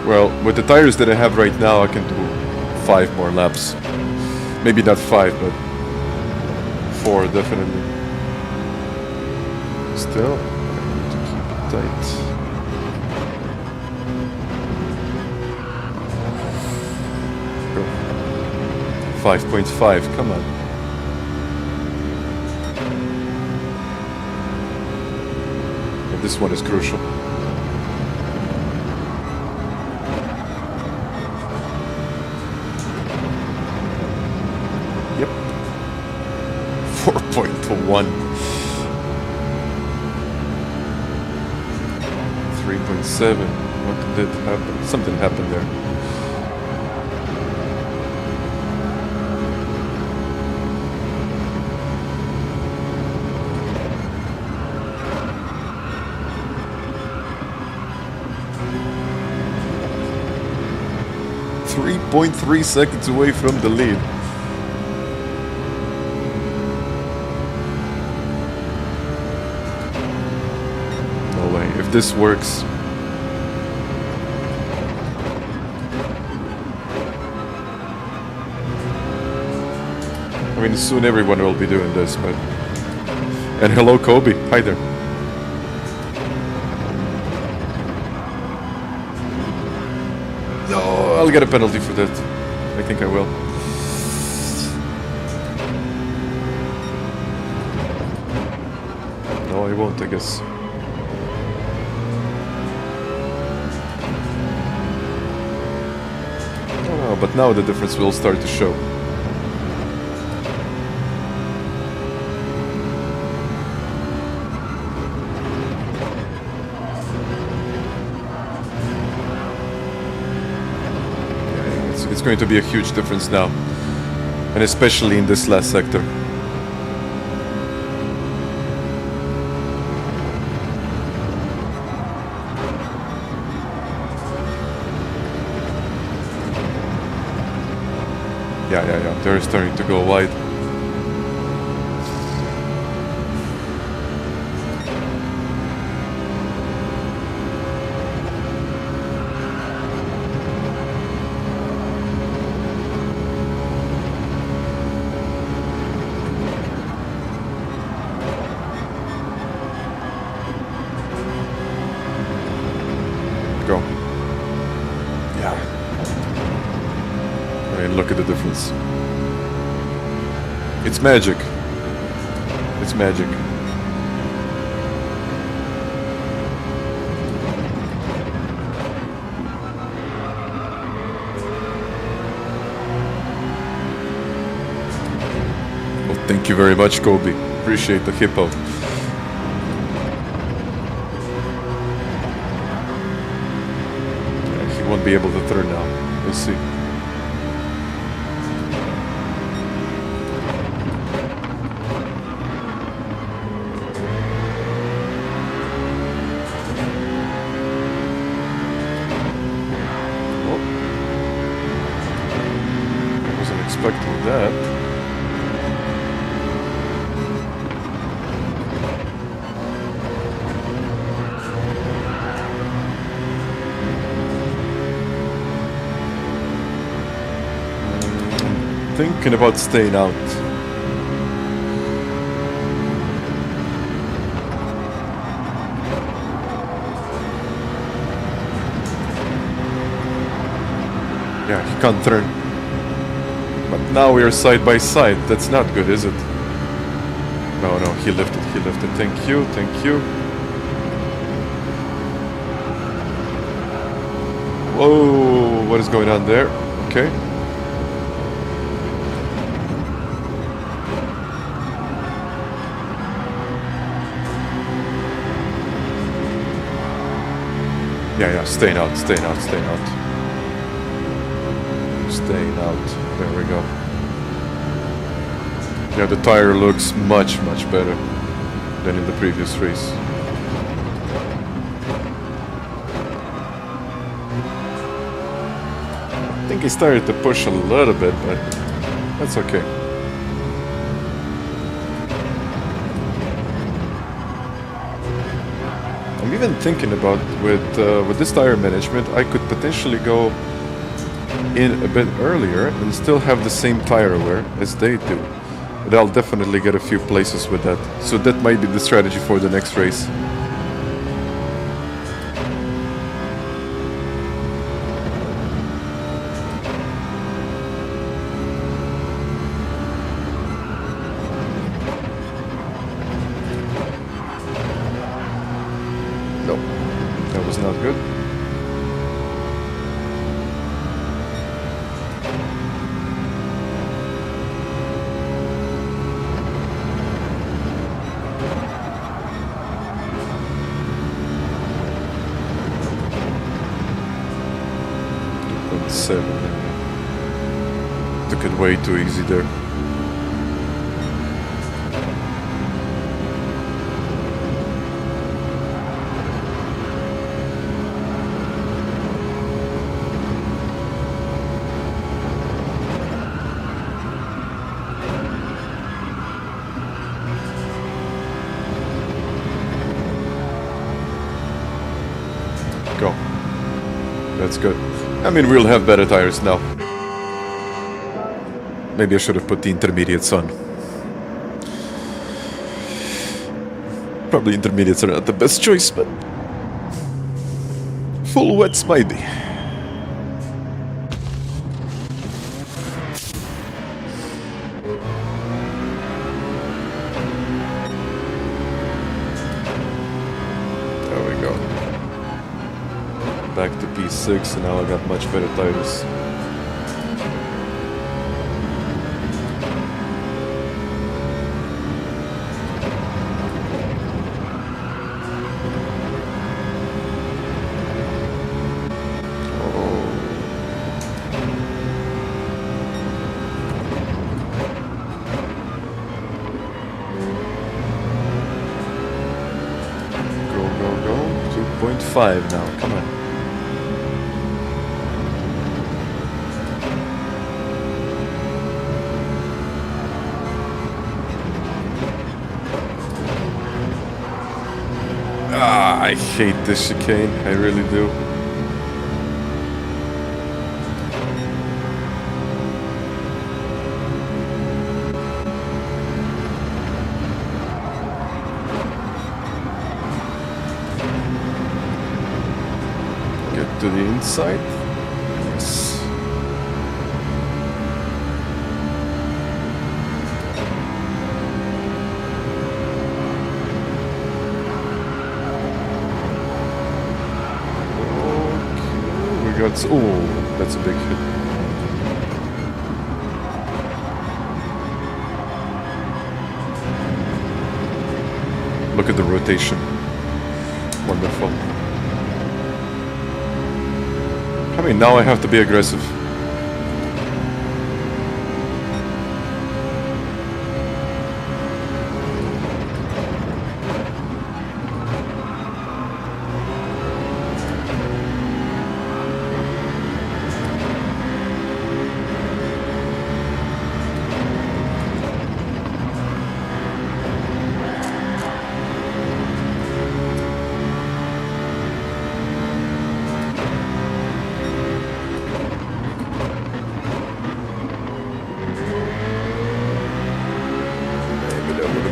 Well, with the tires that I have right now, I can do 5 more laps. Maybe not 5, but 4 definitely. Still, I need to keep it tight. Go. 5.5, come on. And this one is crucial. Yep. 4.1. 3.7. What did happen? Something happened there. .3 seconds away from the lead. No way. If this works. I mean, soon everyone will be doing this, but... And hello, Kobe. Hi there. I'll get a penalty for that. I think I will. No, I won't, I guess. Oh, but now the difference will start to show. It's going to be a huge difference now, and especially in this last sector. Yeah, they're starting to go wide. Look at the difference. It's magic. It's magic. Well, thank you very much, Kobe. Appreciate the hippo. Yeah, he won't be able to turn now. We'll see. Expecting that. Thinking about staying out. Yeah, he can't turn. But now we are side by side. That's not good, is it? No, he lifted. Thank you. Whoa, what is going on there? Okay. Yeah, staying out. Staying out. There we go. Yeah, the tire looks much better than in the previous race. I think he started to push a little bit, but that's okay. I'm even thinking about with this tire management, I could potentially go in a bit earlier and still have the same tire wear as they do. But I'll definitely get a few places with that. So that might be the strategy for the next race. No, that was not good. Took it way too easy there. Go. That's good. I mean, we'll have better tires now. Maybe I should have put the intermediates on. Probably intermediates are not the best choice, but full wets might be. There we go. Back to P6, and now I got much better tires. Go. 2.5 now, come on. I hate this chicane, I really do. Get to the inside. Yes. Oh, that's a big hit. Look at the rotation. Wonderful. I mean, now I have to be aggressive.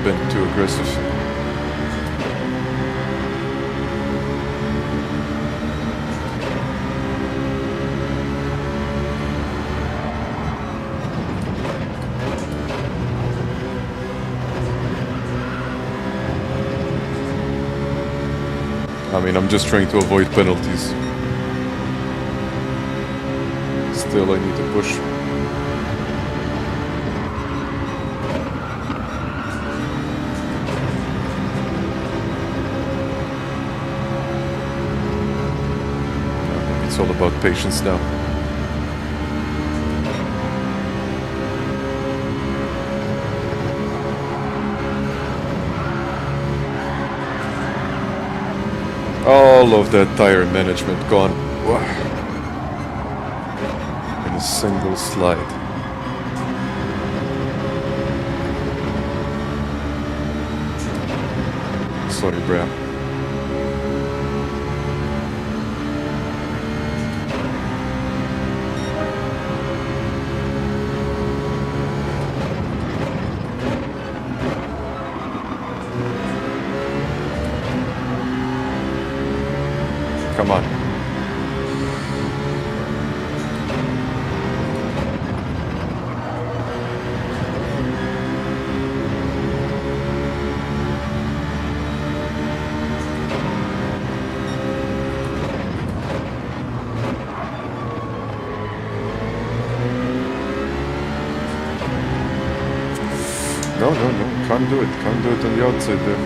Been too aggressive. I mean, I'm just trying to avoid penalties. Still, I need to push. all about patience now. All of that tire management gone in a single slide. Sorry, Brent. Come on. No, can't do it. Can't do it on the outside there.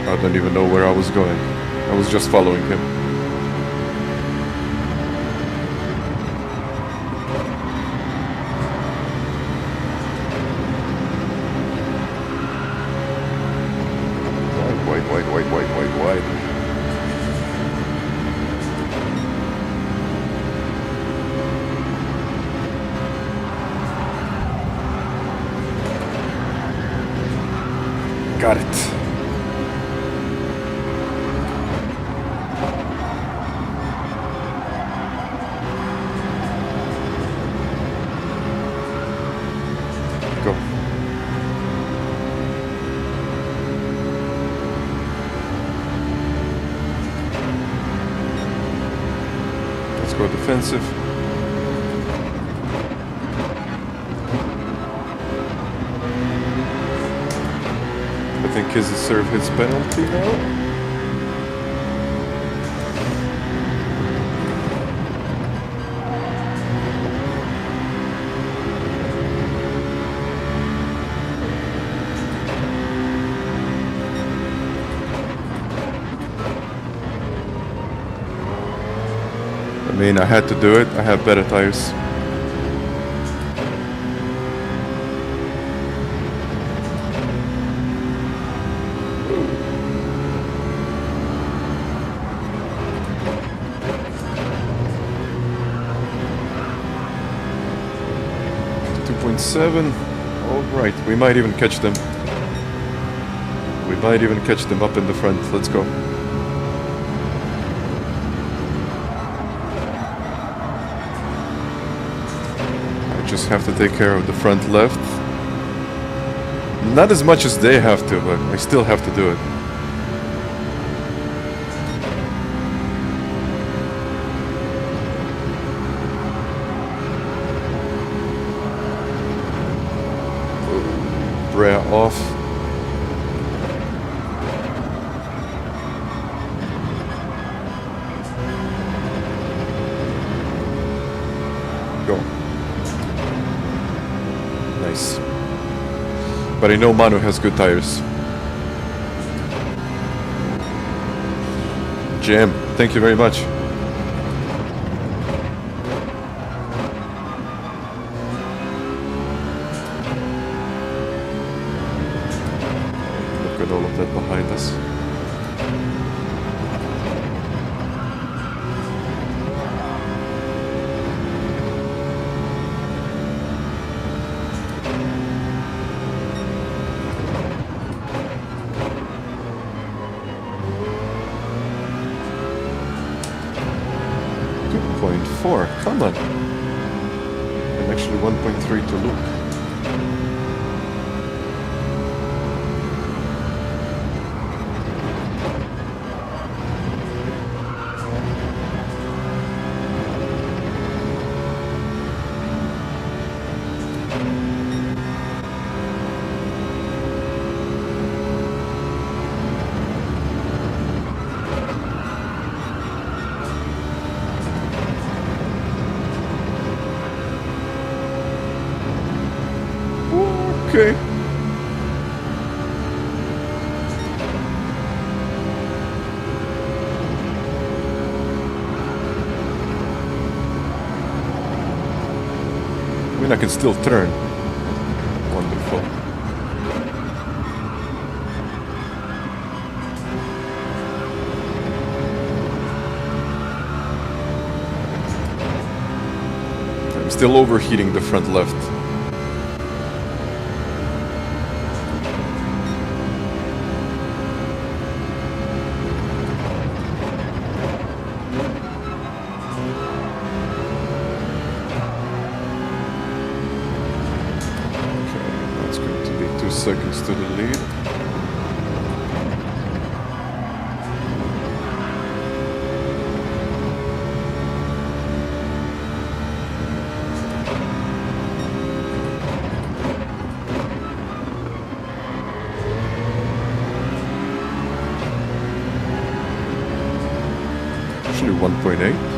I don't even know where I was going. I was just following him. Wide. Got it. Go defensive. I think Kizzi served his penalty now. I mean, I had to do it. I have better tires. .7. All right, we might even catch them. We might even catch them up in the front. Let's go. Just have to take care of the front left. Not as much as they have to, but I still have to do it. Brea off. Go. Nice. But I know Manu has good tires. Jam, thank you very much. Look at all of that behind us. Come on. I'm actually 1.3 to Luke. mean, I can still turn. Wonderful. I'm still overheating the front left. Seconds to the lead. Actually 1.8.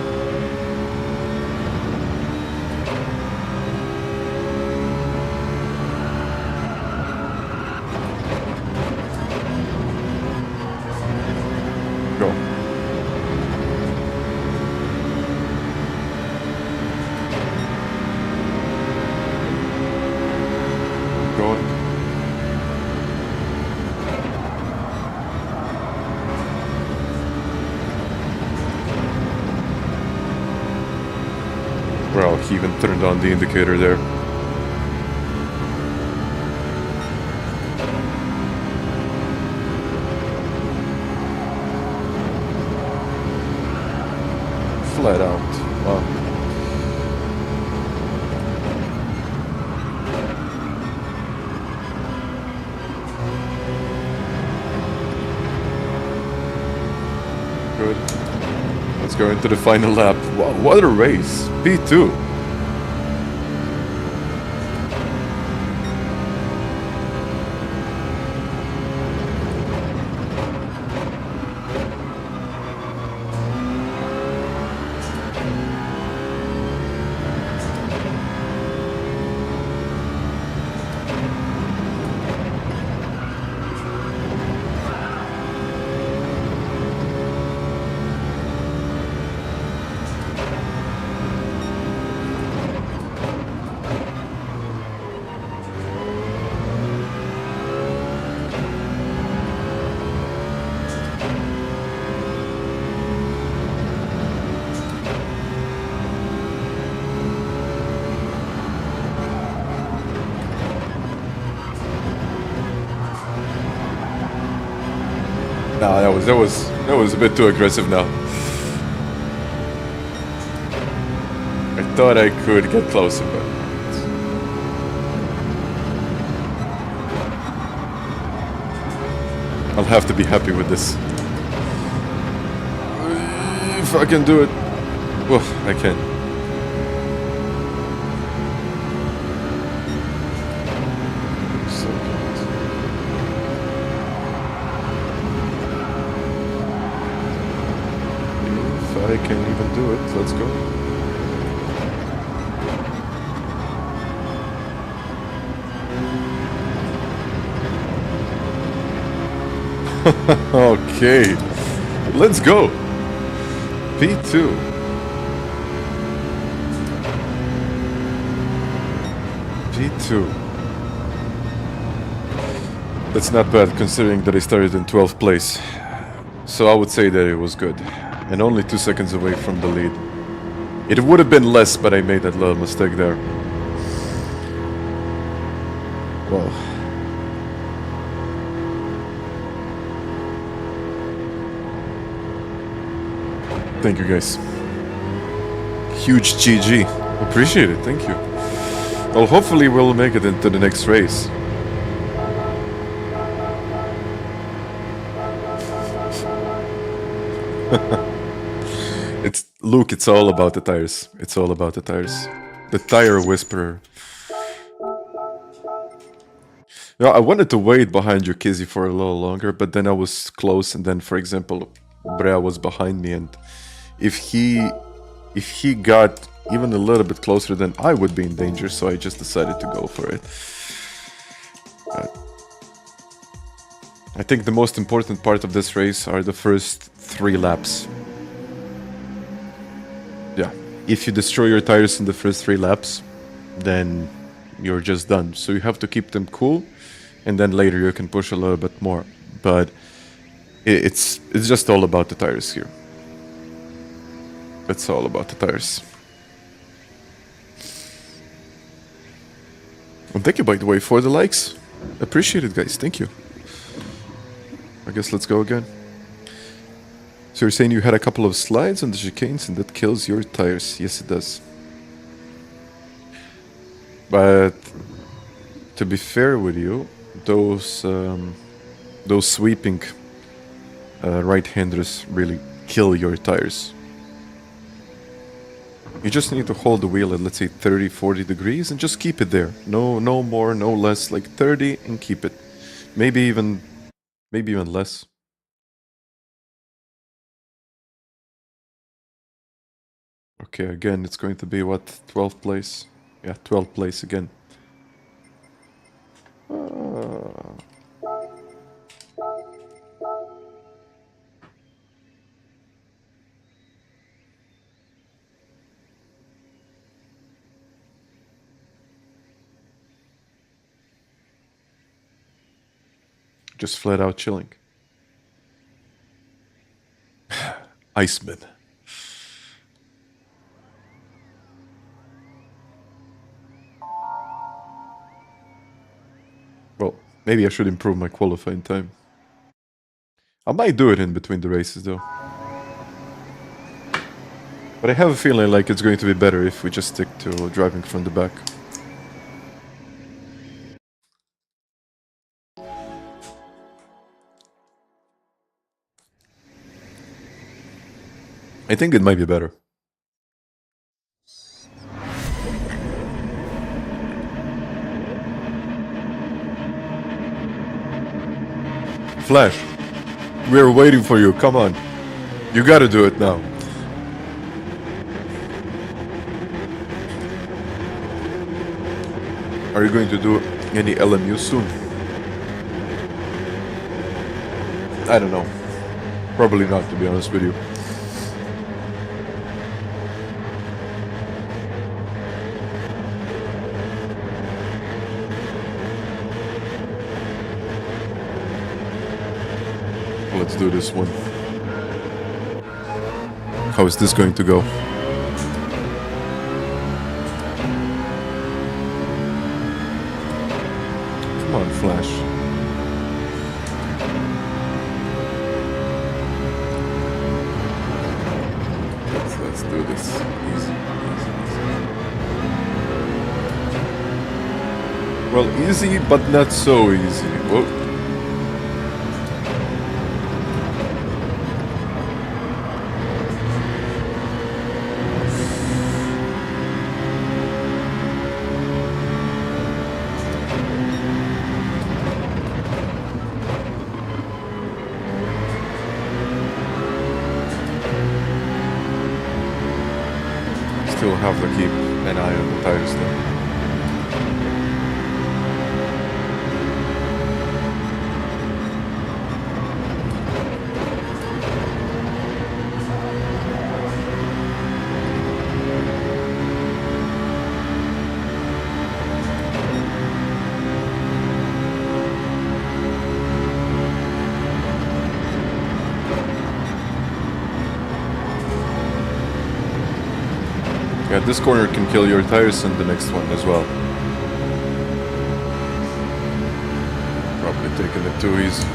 Well, he even turned on the indicator there. Flat out. Wow. Good. Let's go into the final lap. Wow, what a race. P2. Nah, that was a bit too aggressive now. I thought I could get closer, but I'll have to be happy with this. If I can do it. Oh, I can. I can even do it. Let's go. Okay. Let's go. P2. P2. That's not bad considering that I started in 12th place. So I would say that it was good. And only 2 seconds away from the lead. It would have been less, but I made that little mistake there. Well. Thank you guys. Huge GG. Appreciate it, thank you. Well, hopefully we'll make it into the next race. Luke, it's all about the tires. It's all about the tires. The tire whisperer. Yeah, I wanted to wait behind you, Kizzi, for a little longer, but then I was close, and then, for example, Brea was behind me, and if he got even a little bit closer, then I would be in danger, so I just decided to go for it. I think the most important part of this race are the first 3 laps. Yeah, if you destroy your tires in the first 3 laps, then you're just done. So you have to keep them cool, and then later you can push a little bit more. But it's just all about the tires here. It's all about the tires. And thank you, by the way, for the likes. Appreciate it, guys. Thank you. I guess let's go again. So you're saying you had a couple of slides on the chicanes and that kills your tires. Yes, it does. But to be fair with you, those sweeping right-handers really kill your tires. You just need to hold the wheel at, let's say, 30, 40 degrees and just keep it there. No more, no less, like 30 and keep it. Maybe even less. Okay, again, it's going to be what, 12th place? Yeah, 12th place again. Just flat out chilling. Iceman. Well, maybe I should improve my qualifying time. I might do it in between the races, though. But I have a feeling like it's going to be better if we just stick to driving from the back. I think it might be better. Flash, we're waiting for you. Come on. You gotta do it now. Are you going to do any LMU soon? I don't know. Probably not, to be honest with you. Let's do this one. How is this going to go? Come on, Flash. Let's do this. Easy. Well, easy, but not so easy. Whoa. Have to keep an eye on the tires though. Yeah, this corner can kill your tires and the next one as well. Probably taking it too easy.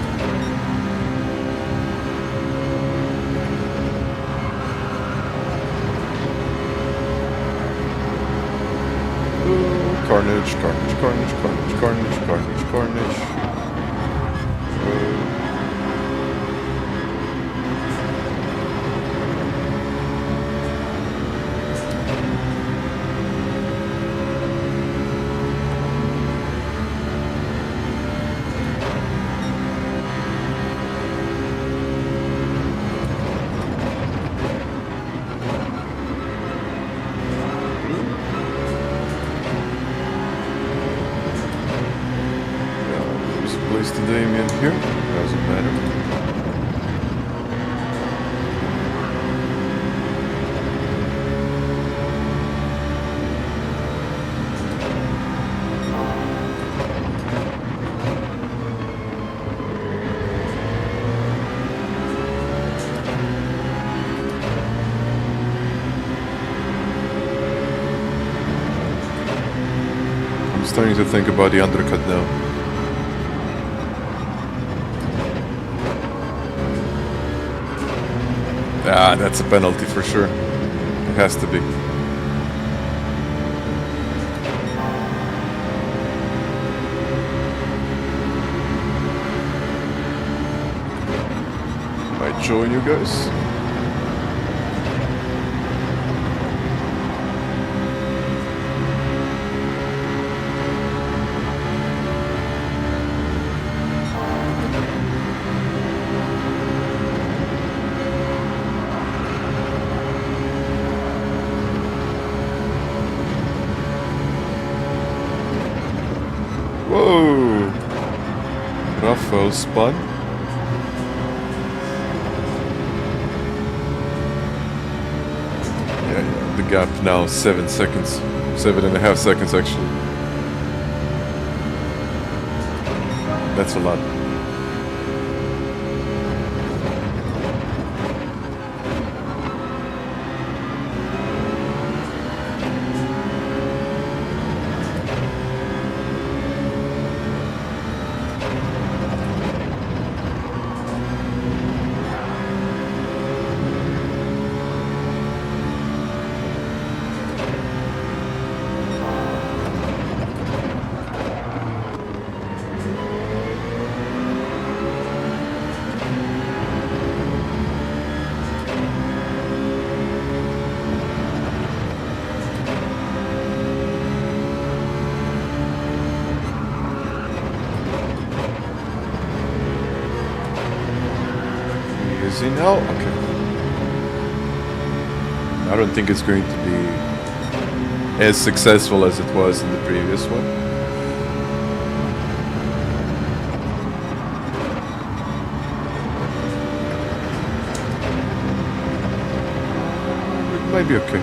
Ooh, carnage. Here, doesn't matter. starting to think about the undercut now. Ah, that's a penalty for sure. It has to be. Might join you guys. Whoa! Rafael spun. Yeah, the gap now 7 seconds. 7.5 seconds actually. That's a lot. Is he now? Okay. I don't think it's going to be as successful as it was in the previous one. It might be okay.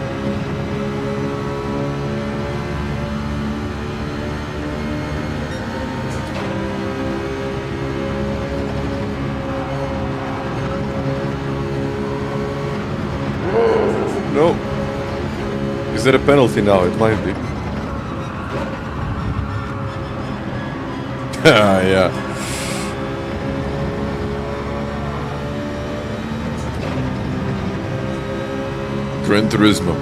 No. Is that a penalty now? It might be. Yeah. Gran Turismo.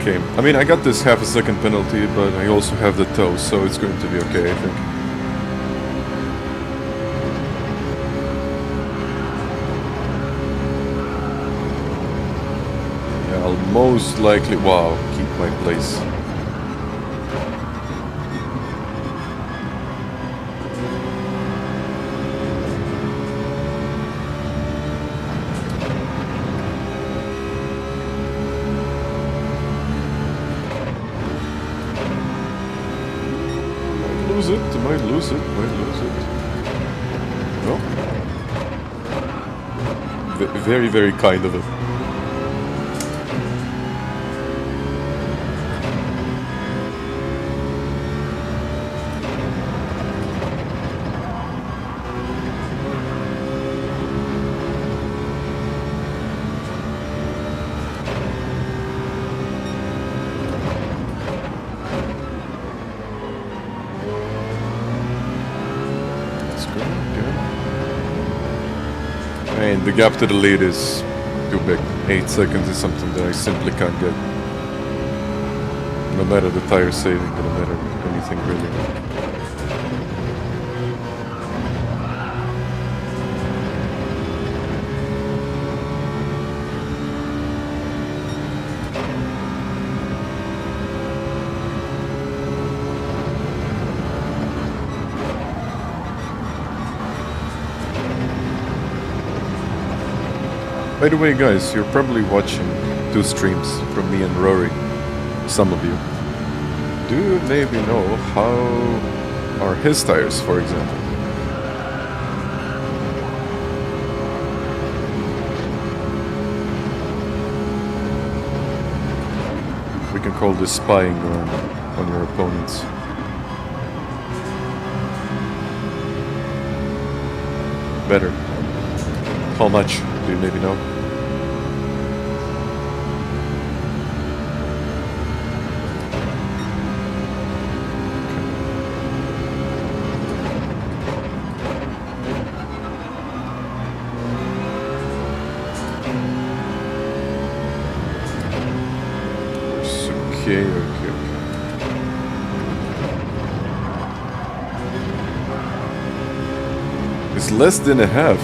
Okay, I mean, I got this half a second penalty, but I also have the toe, so it's going to be okay, I think. Yeah, I'll most likely, wow, keep my place. Might lose it. No? Very, very kind of it. mean, the gap to the lead is too big. 8 seconds is something that I simply can't get. No matter the tire saving, no matter anything really. By the way, guys, you're probably watching 2 streams from me and Rory. Some of you. Do you maybe know how are his tires, for example? We can call this spying on your opponents. Better. How much do you maybe know? Okay. It's less than a half.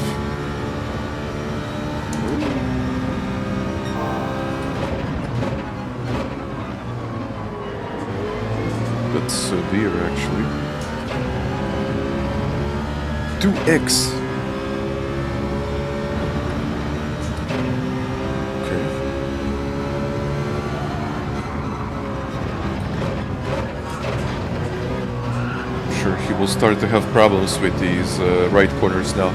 That's severe, actually. 2x. Will start to have problems with these right corners now.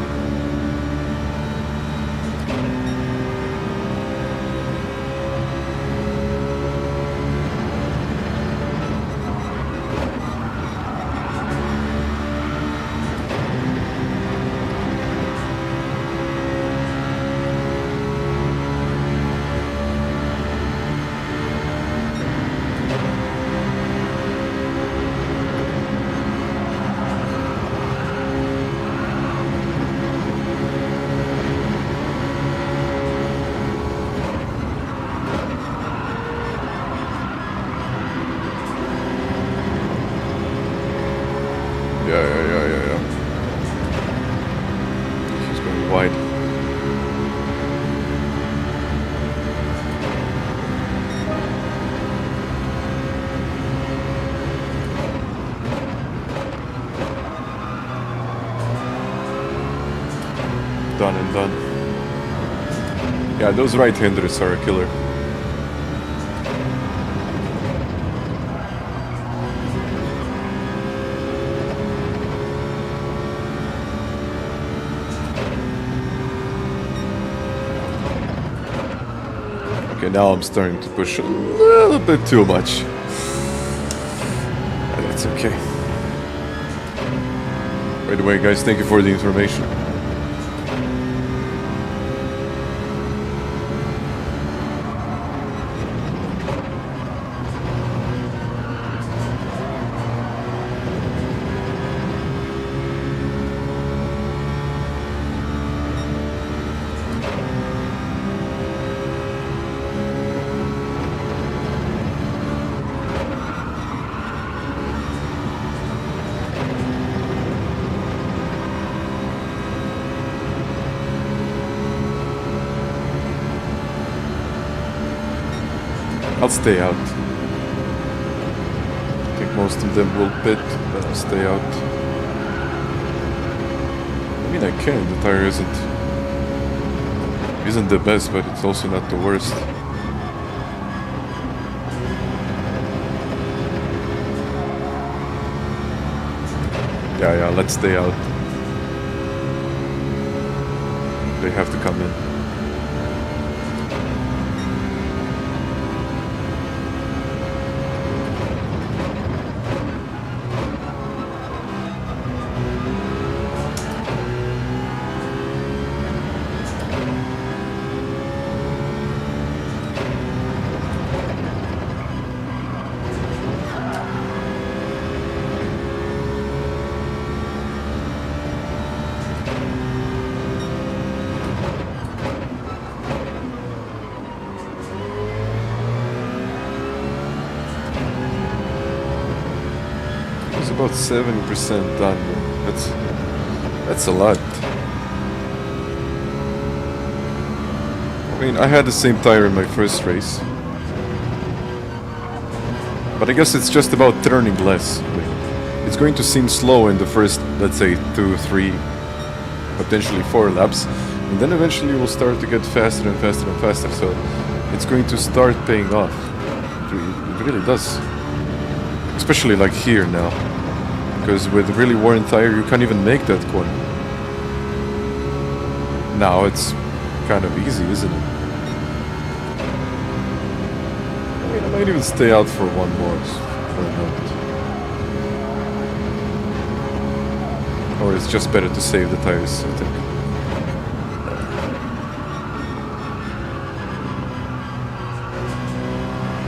Yeah. He's going wide. Done and done. Yeah, those right-handers are a killer. Okay, now I'm starting to push a little bit too much. And that's okay. By the way, guys, thank you for the information. I'll stay out. I think most of them will pit, but I'll stay out. I mean, I can. The tire isn't the best, but it's also not the worst. Yeah, let's stay out. They have to come in. about 70% done. That's a lot. I mean, I had the same tire in my first race. But I guess it's just about turning less. It's going to seem slow in the first, let's say, 2, 3, potentially 4 laps. And then eventually we'll start to get faster and faster and faster. So it's going to start paying off. It really does. Especially like here now. Because with a really worn tire, you can't even make that corner. Now it's kind of easy, isn't it? I mean, I might even stay out for one more. For a moment. Or it's just better to save the tires, I think.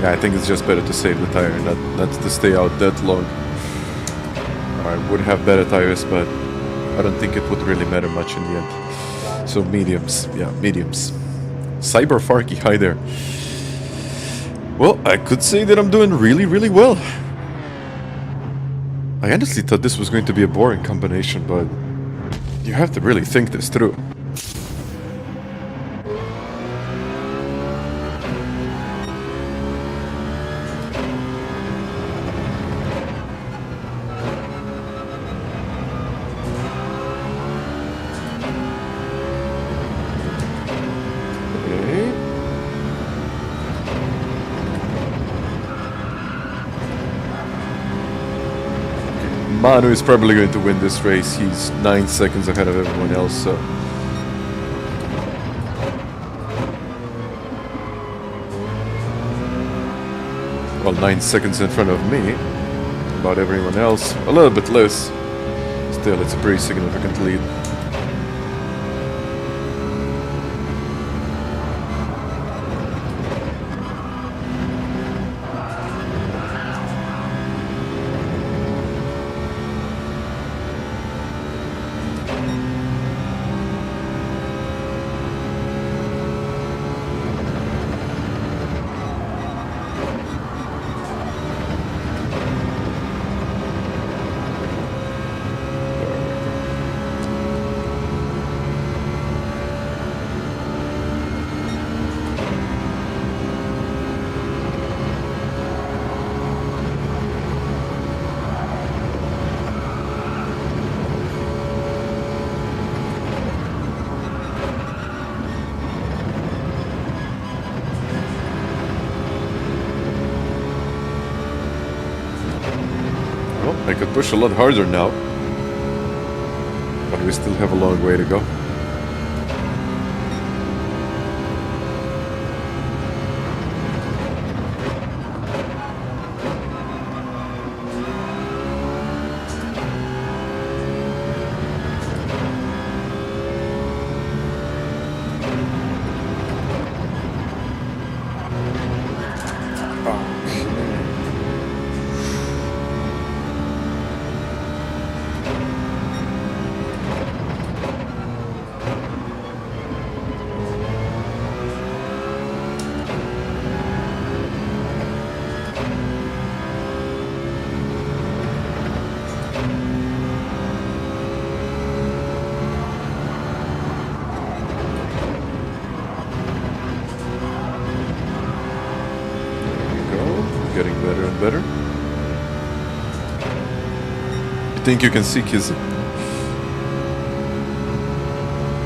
Yeah, I think it's just better to save the tire, not to stay out that long. I would have better tires, but I don't think it would really matter much in the end. So mediums, yeah, mediums. Cyber Farky, hi there. Well, I could say that I'm doing really, really well. I honestly thought this was going to be a boring combination, but you have to really think this through. Manu is probably going to win this race. He's 9 seconds ahead of everyone else, so... Well, 9 seconds in front of me. About everyone else. A little bit less. Still, it's a pretty significant lead. I could push a lot harder now, but we still have a long way to go. Getting better and better. You think you can see Kizzi?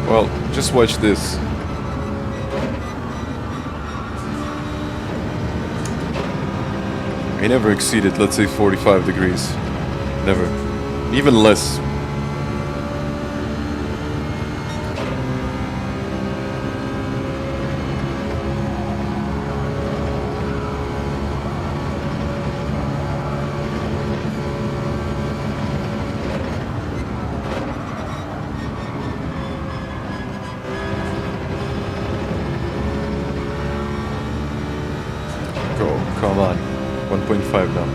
Well, just watch this. I never exceeded, let's say, 45 degrees. Never. Even less. Come on, 1.5 now.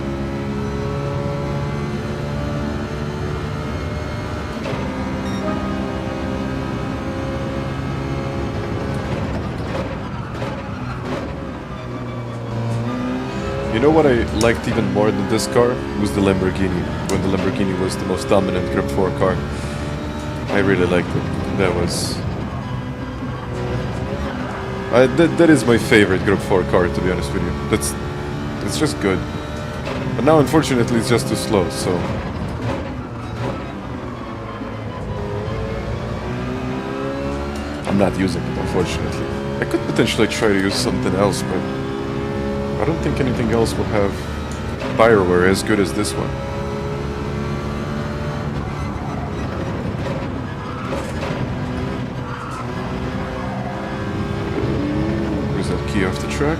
You know what I liked even more than this car was the Lamborghini. When the Lamborghini was the most dominant Group 4 car, I really liked it. That was. That is my favorite Group 4 car, to be honest with you. It's just good. But now, unfortunately, it's just too slow. So. I'm not using it, unfortunately. I could potentially try to use something else, but I don't think anything else will have tire wear as good as this one. Where's that key off the track?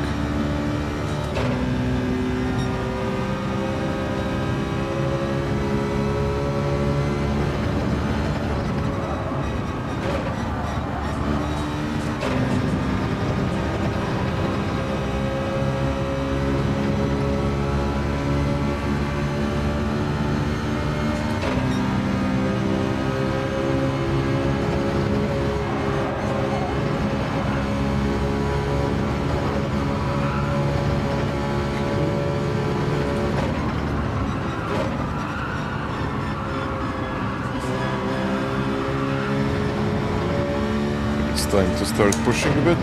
Time to start pushing a bit.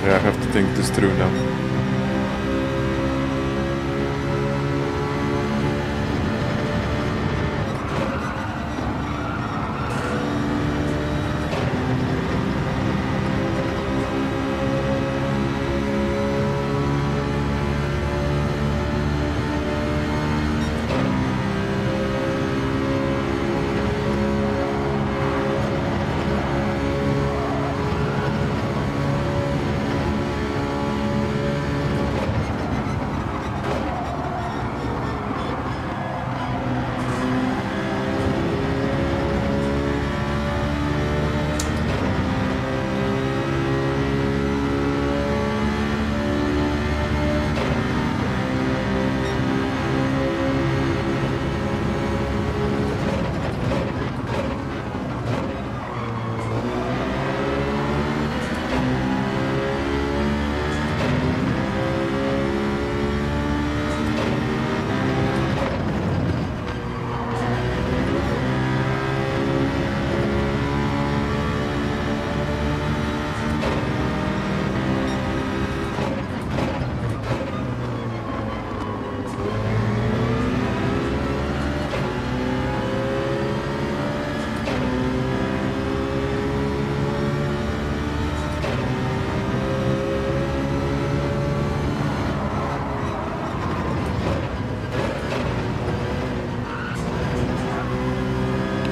Yeah, I have to think this through now.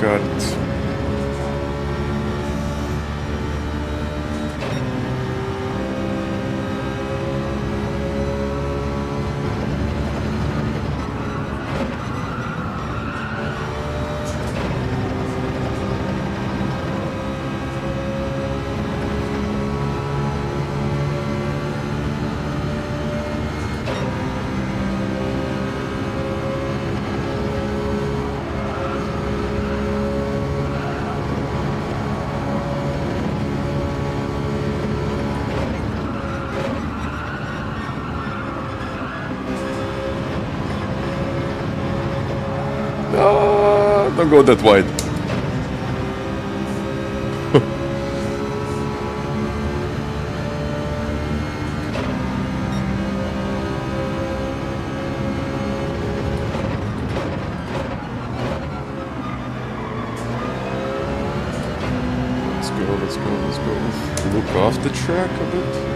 Got it. Don't go that wide. off the track a bit.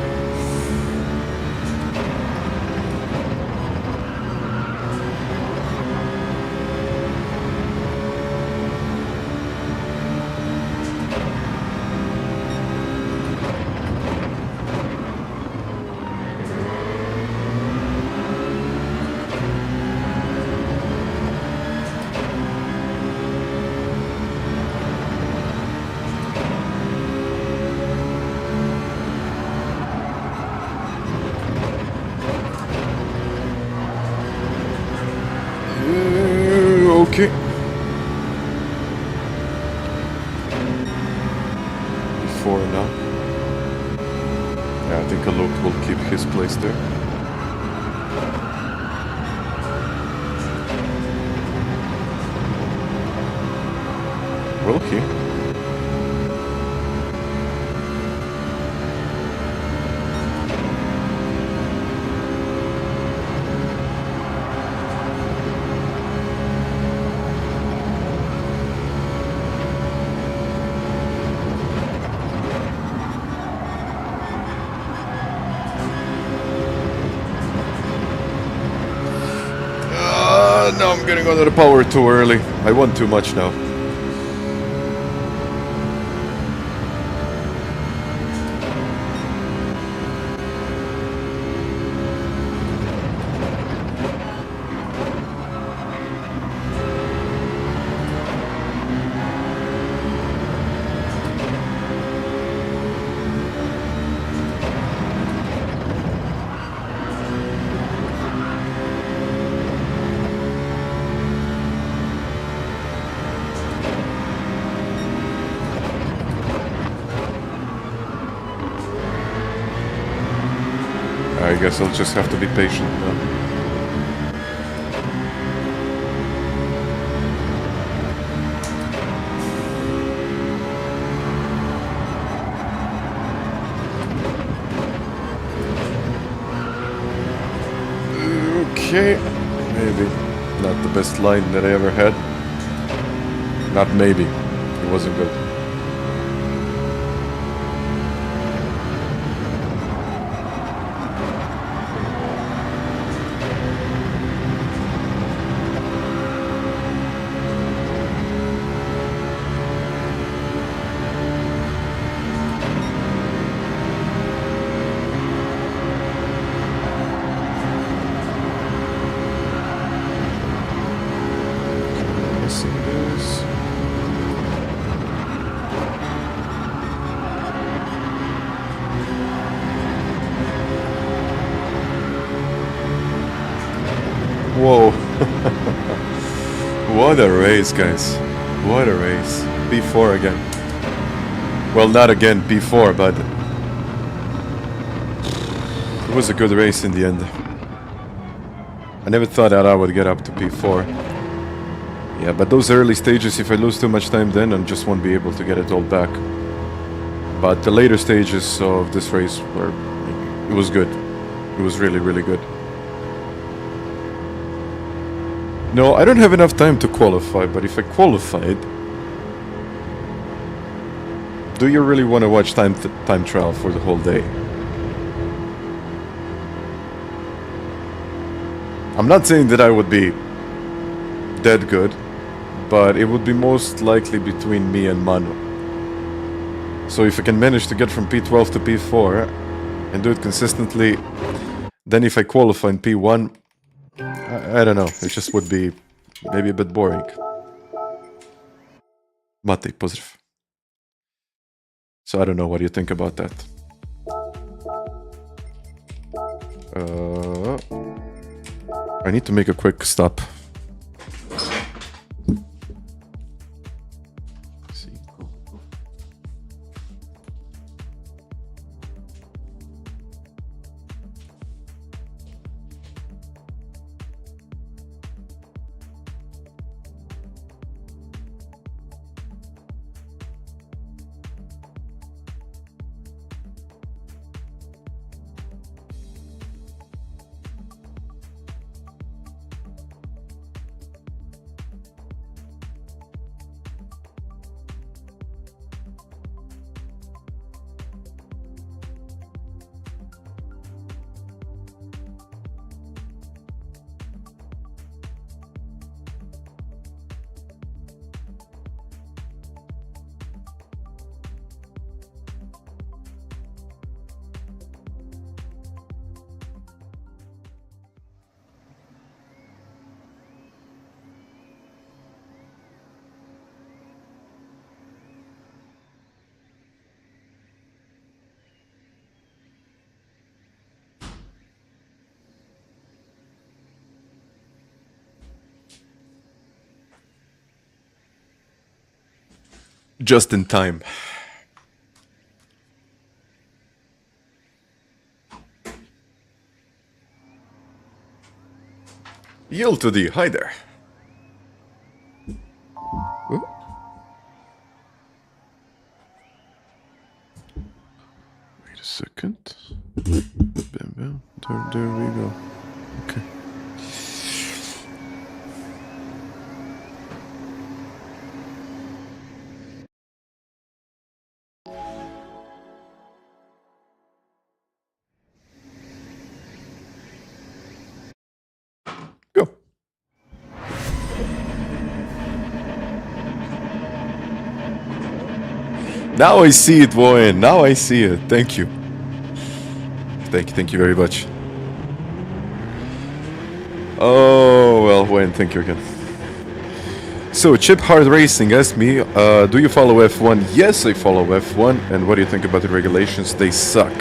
Okay. Before now. Yeah, I think Alok will keep his place there. Will he? No, I'm getting under the power too early. I want too much now. I guess I'll just have to be patient now. Okay, maybe not the best line that I ever had. Not maybe, it wasn't good. Whoa. What a race, guys. What a race. P4 again. Well, not again, P4, but it was a good race in the end. I never thought that I would get up to P4. Yeah, but those early stages, if I lose too much time then, I just won't be able to get it all back. But the later stages of this race were... it was good. It was really, really good. No, I don't have enough time to qualify, but if I qualified... Do you really want to watch time trial for the whole day? I'm not saying that I would be dead good, but it would be most likely between me and Manu. So if I can manage to get from P12 to P4 and do it consistently, then if I qualify in P1, I don't know, it just would be maybe a bit boring. Matti, pozdrav. So I don't know what you think about that. I need to make a quick stop. Just in time. Yield to thee. Hi there. Ooh. Wait a second. Bam, bam. There we go. Okay. Go. Now I see it, Warren. Now I see it. Thank you. Thank you very much. Oh, well, Wayne, thank you again. So, Chip Hard Racing asked me, do you follow F1? Yes, I follow F1. And what do you think about the regulations? They suck.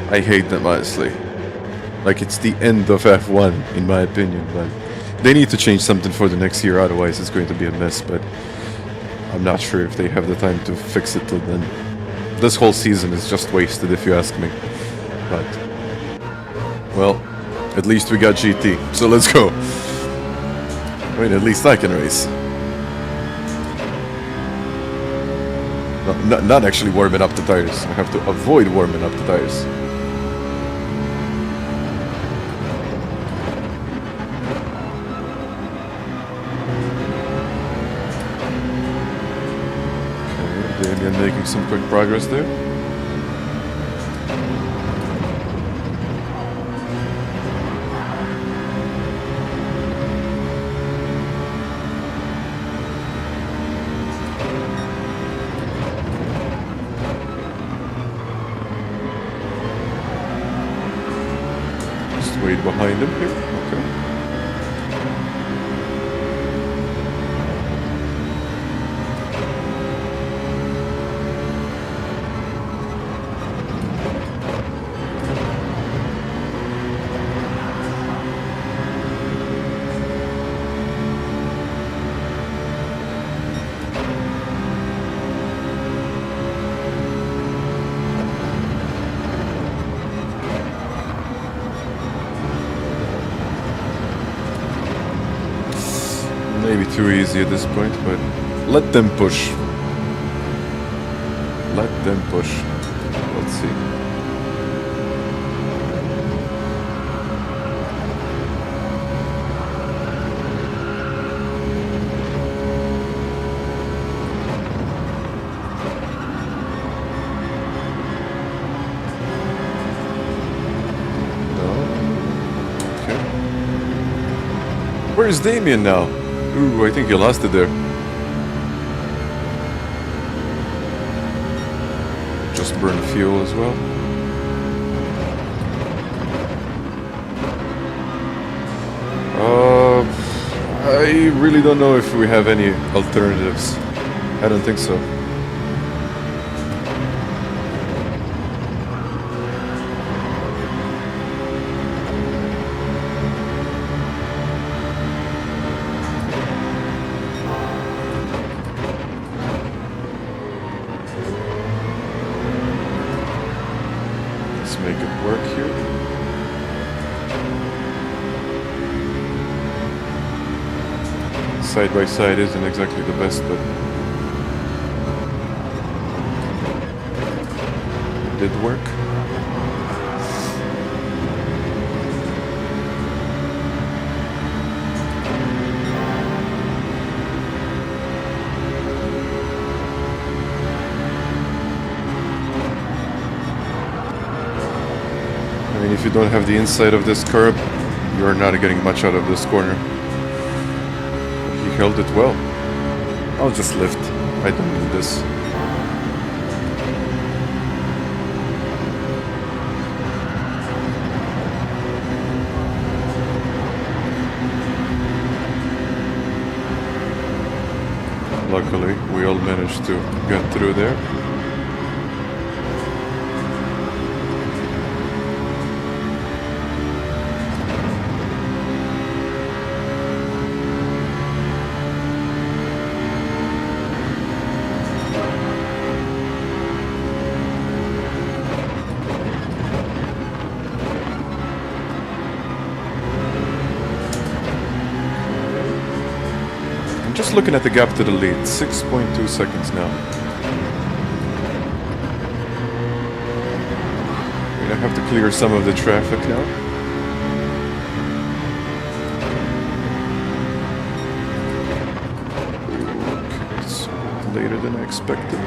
I hate them, honestly. Like, it's the end of F1, in my opinion. But they need to change something for the next year, otherwise it's going to be a mess. But I'm not sure if they have the time to fix it till then. This whole season is just wasted, if you ask me. But, well, at least we got GT, so let's go. I mean, at least I can race. No, not actually warming up the tires. I have to avoid warming up the tires. Okay, Damien making some quick progress there. Behind him here. Okay. Maybe too easy at this point, but let them push. Let them push. Let's see. No. Okay. Where's Damien now? Ooh, I think you lost it there. Just burn fuel as well. I really don't know if we have any alternatives. I don't think so. Make it work here. Side by side isn't exactly the best, but it did work. If you don't have the inside of this curb, you're not getting much out of this corner. He held it well. I'll just lift. I don't need this. Luckily, we all managed to get through there. just looking at the gap to the lead, 6.2 seconds now. I have to clear some of the traffic now. Okay, it's later than I expected.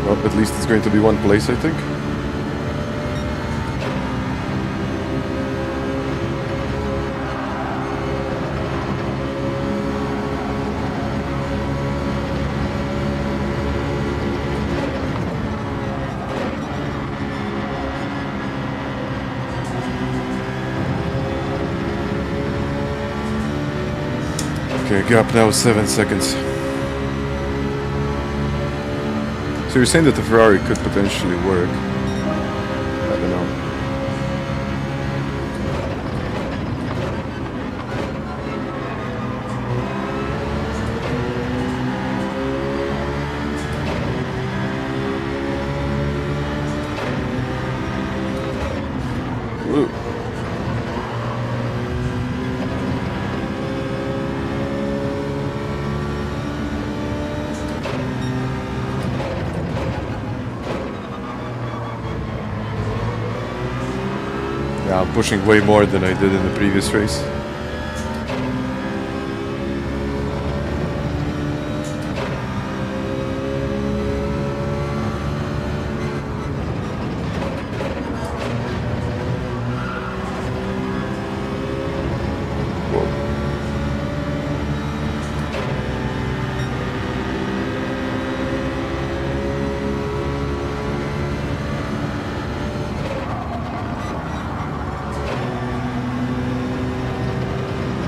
Well, at least it's going to be one place, I think. Okay, gap now 7 seconds. So you're saying that the Ferrari could potentially work? I don't know. Ooh. Yeah, I'm pushing way more than I did in the previous race.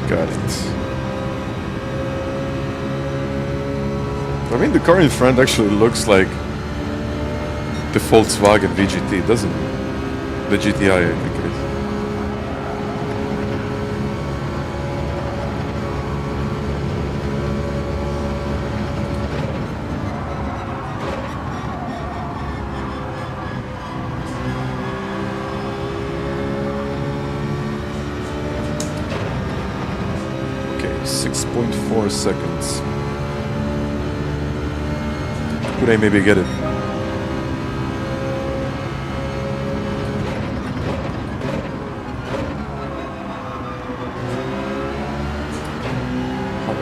Got it. I mean, the car in front actually looks like the Volkswagen VGT, doesn't it? The GTI, I think it is. Okay, 6.4 seconds. Could I maybe get it?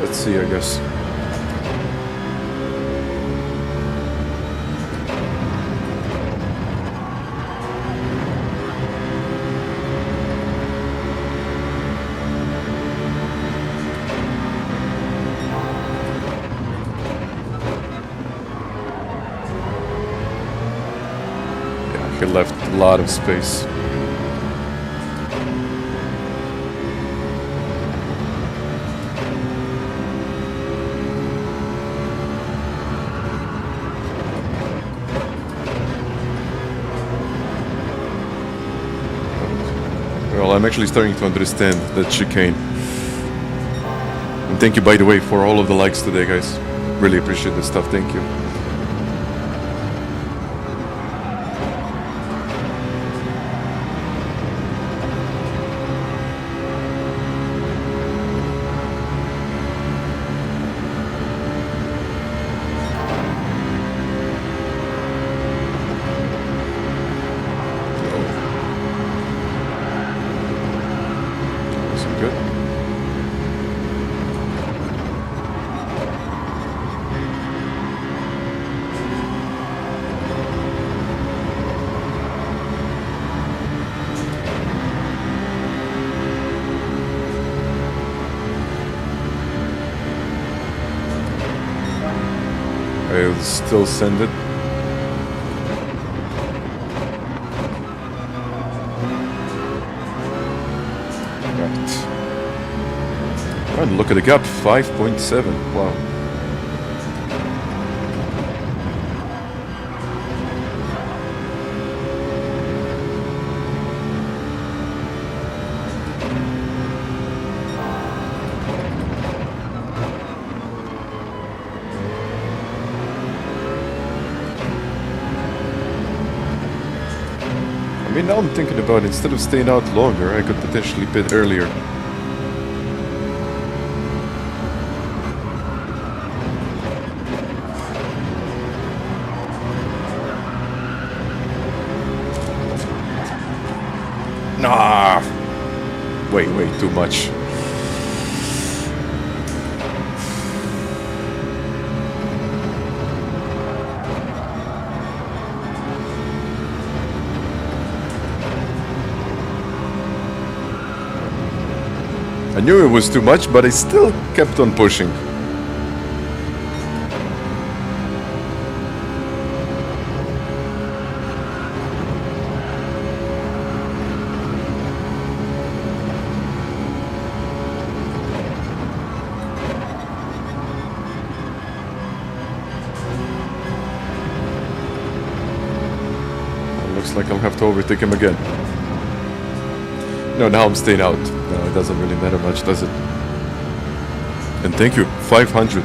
Let's see, I guess. Yeah, he left a lot of space. Well, I'm actually starting to understand that chicane. And thank you, by the way, for all of the likes today, guys. Really appreciate this stuff. Thank you. Good. I'll still send it. And look at the gap, 5.7. Wow. I mean, now I'm thinking about it, instead of staying out longer, I could potentially pit earlier. Nah! Way too much. I knew it was too much, but I still kept on pushing. Looks like I'll have to overtake him again. No, now I'm staying out. No, it doesn't really matter much, does it? And thank you, 500.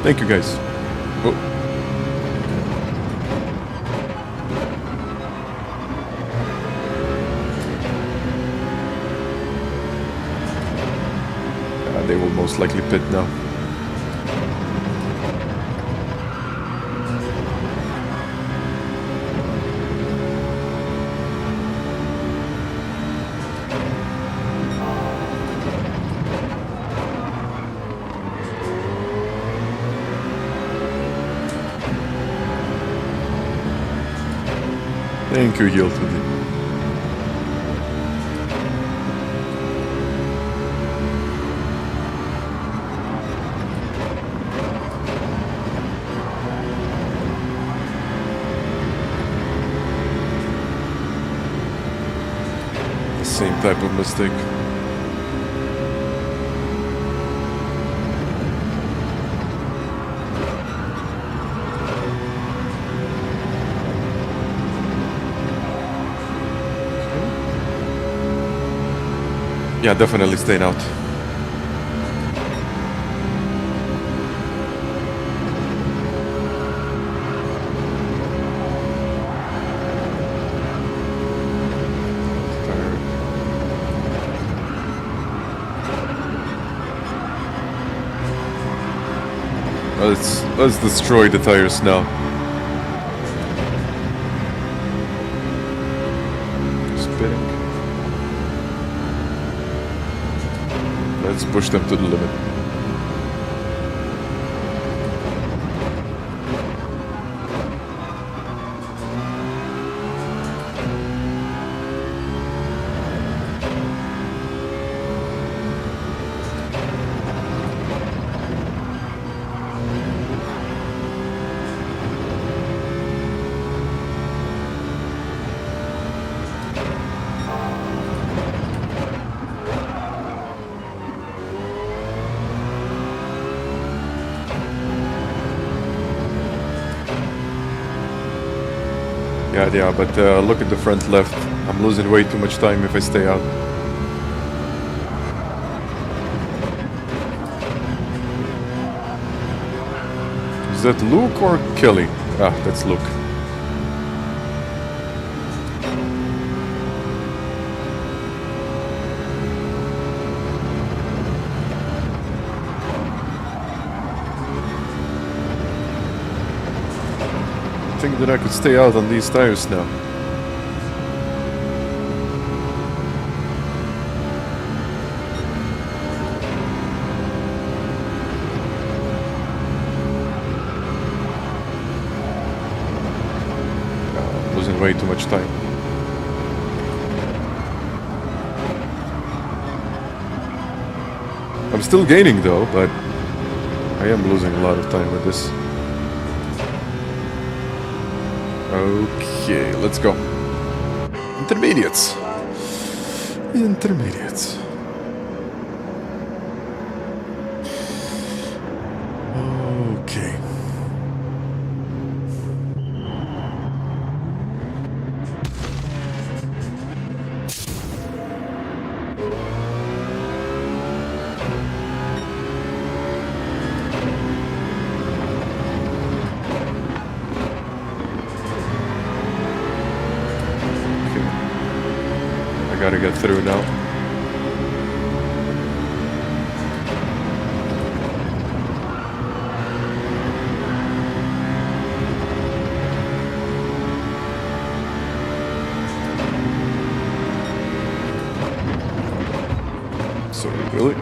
Thank you, guys. Oh. They will most likely pit now. Thank you, Yield. The same type of mistake. Yeah, definitely staying out. Let's destroy the tires now. Spinning. Let's push them to the limit. Yeah, but look at the front left. I'm losing way too much time if I stay out. Is that Luke or Kelly? Ah, that's Luke. I think that I could stay out on these tires now. I'm losing way too much time. I'm still gaining though, but I am losing a lot of time with this. Okay, let's go. Intermediates. Gotta get through now. So really?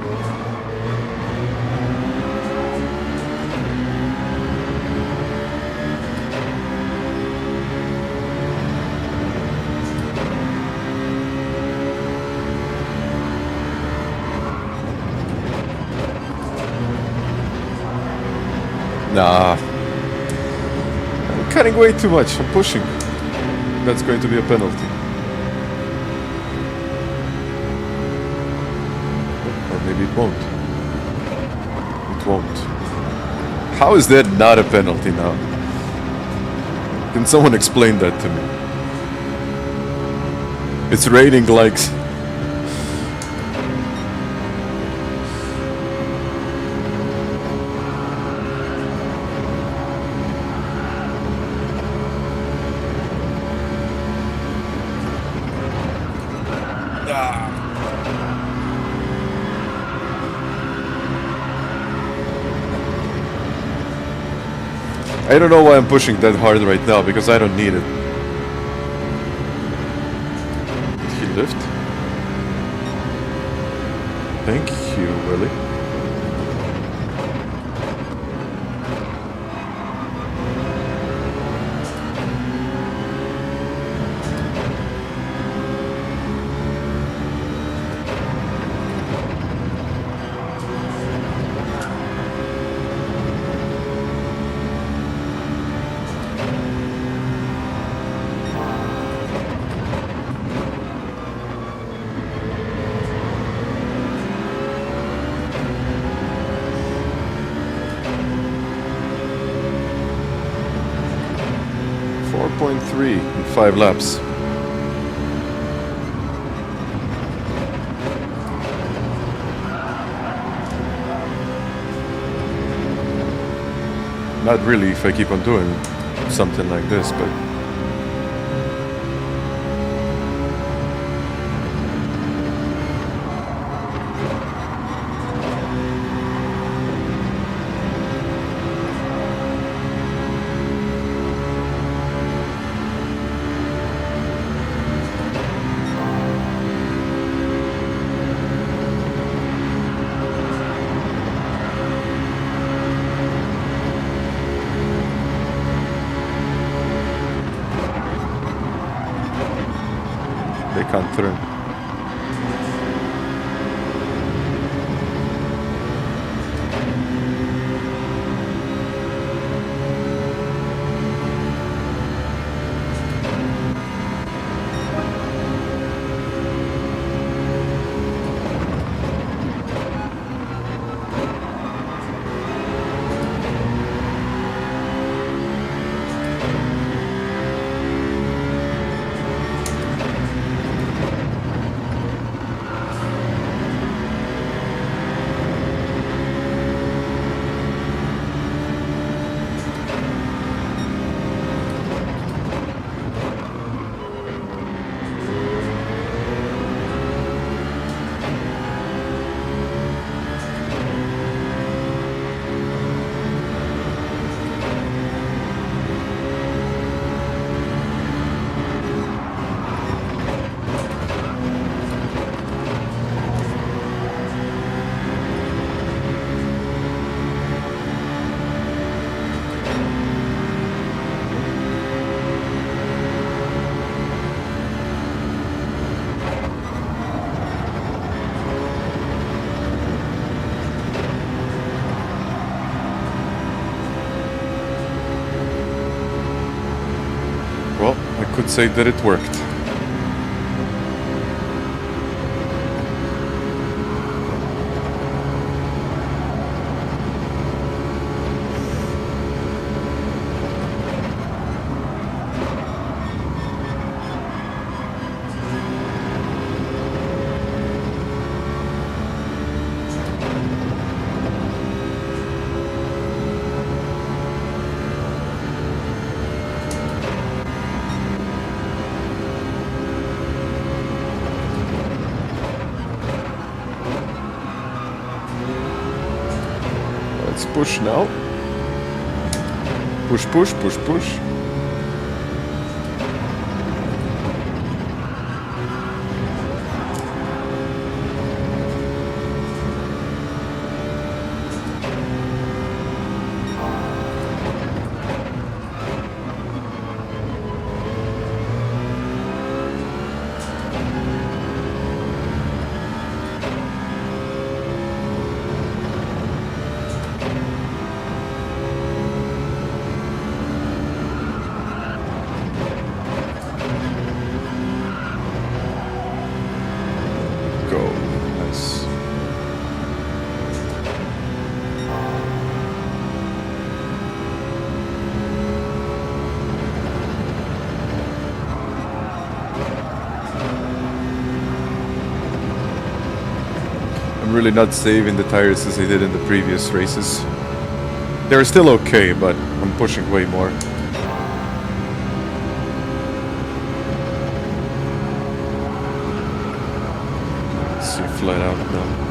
Nah. I'm cutting way too much. I'm pushing. That's going to be a penalty. Or maybe it won't. It won't. How is that not a penalty now? Can someone explain that to me? It's raining likes. I don't know why I'm pushing that hard right now, because I don't need it. Did he lift? Thank you, Willie. In 5 laps. Not really if I keep on doing something like this, but can't through. Could say that it worked. Let's push now. Push, push, push, push. Really not saving the tires as I did in the previous races. They're still okay, but I'm pushing way more. Let's see, flat out now.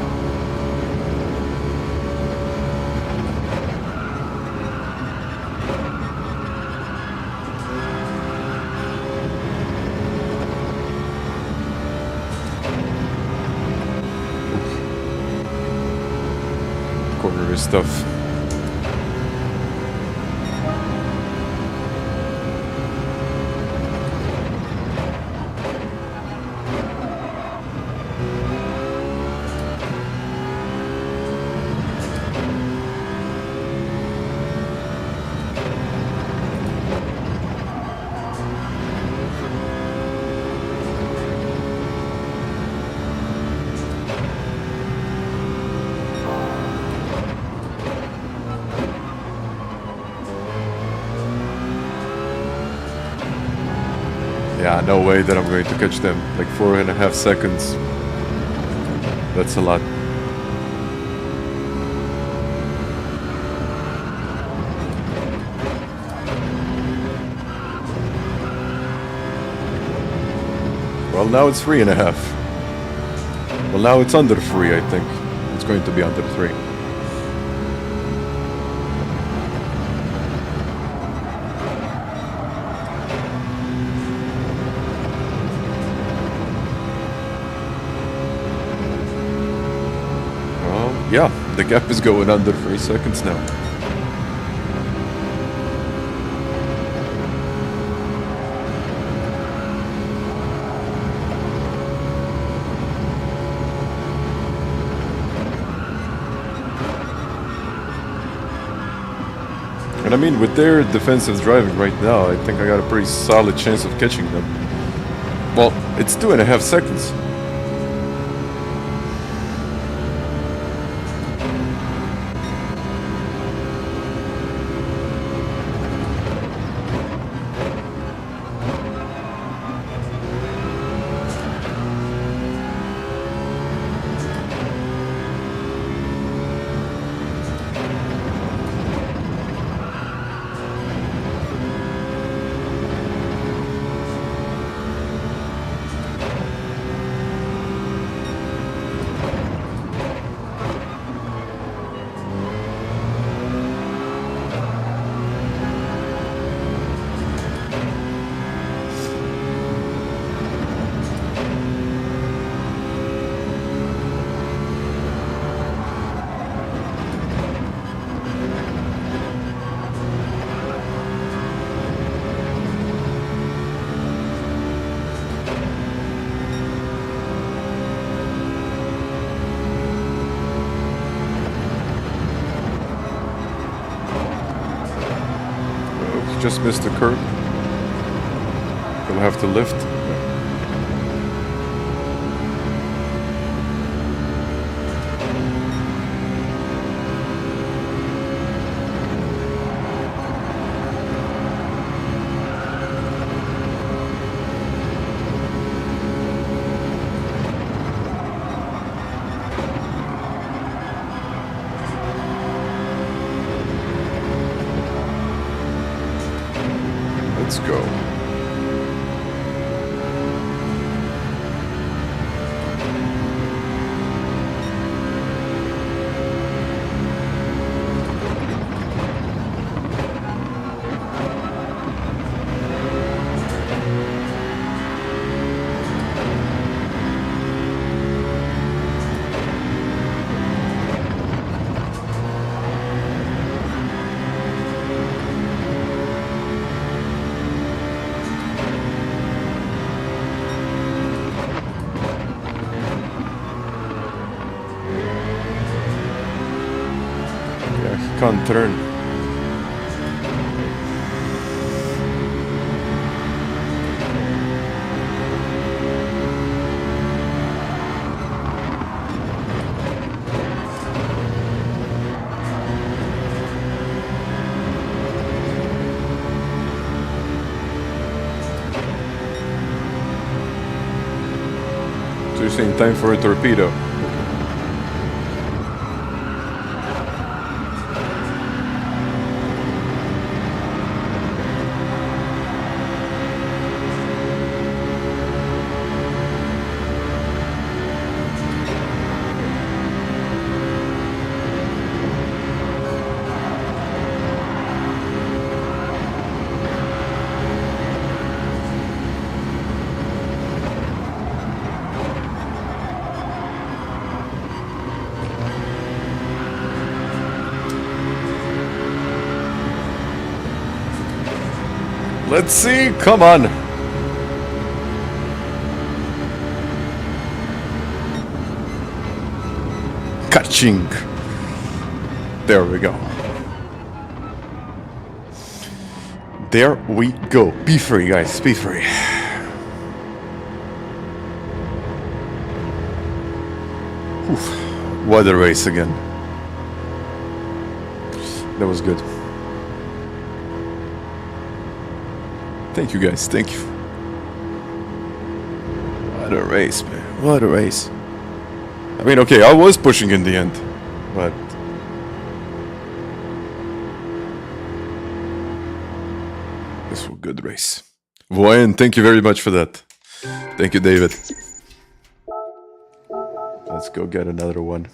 Stuff. Yeah, no way that I'm going to catch them. Like 4.5 seconds. That's a lot. Well, now it's 3.5. Well, now it's under 3, I think. It's going to be under 3. Yeah, the gap is going under 3 seconds now. And I mean, with their defensive driving right now, I think I got a pretty solid chance of catching them. Well, it's 2.5 seconds. Just missed the curb. We'll have to lift. Let's go. Can't turn. So you're saying time for a torpedo? Let's see, come on! Kaching! There we go. There we go. Be free, guys, be free. Oof. What a race again. That was good. Thank you guys, thank you. What a race, man. What a race. I mean, okay, I was pushing in the end, but... this was a good race. Voyen, thank you very much for that. Thank you, David. Let's go get another one.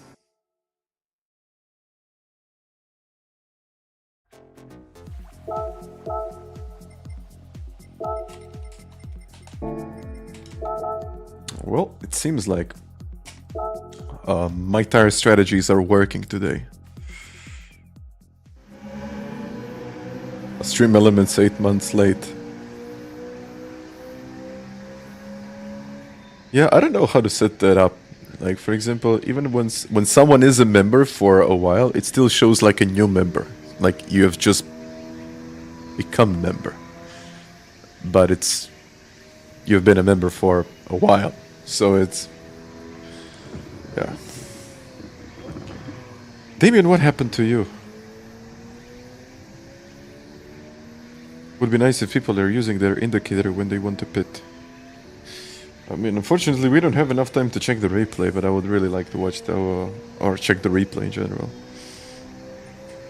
Well, it seems like my tire strategies are working today. Stream elements 8 months late. Yeah, I don't know how to set that up. Like, for example, even when someone is a member for a while, it still shows like a new member. Like you have just become a member. But it's... you've been a member for a while. So it's... yeah. Damien, what happened to you? Would be nice if people are using their indicator when they want to pit. I mean, unfortunately, we don't have enough time to check the replay, but I would really like to watch the... or check the replay in general.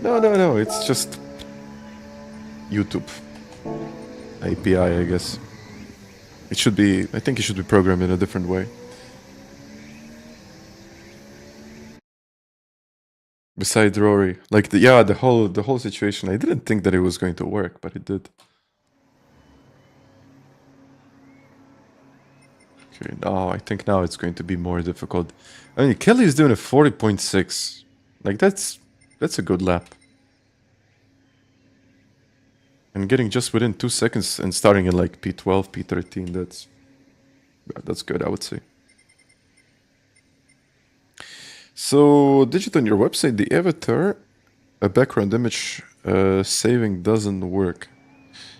No, it's just... YouTube. API, I guess. It should be... I think it should be programmed in a different way. Besides Rory. Like, the whole situation. I didn't think that it was going to work, but it did. Okay, now I think now it's going to be more difficult. I mean, Kelly's doing a 40.6. Like, that's a good lap. And getting just within 2 seconds and starting in like P12, P13, that's good, I would say. So, Digit on your website, the avatar, a background image saving doesn't work.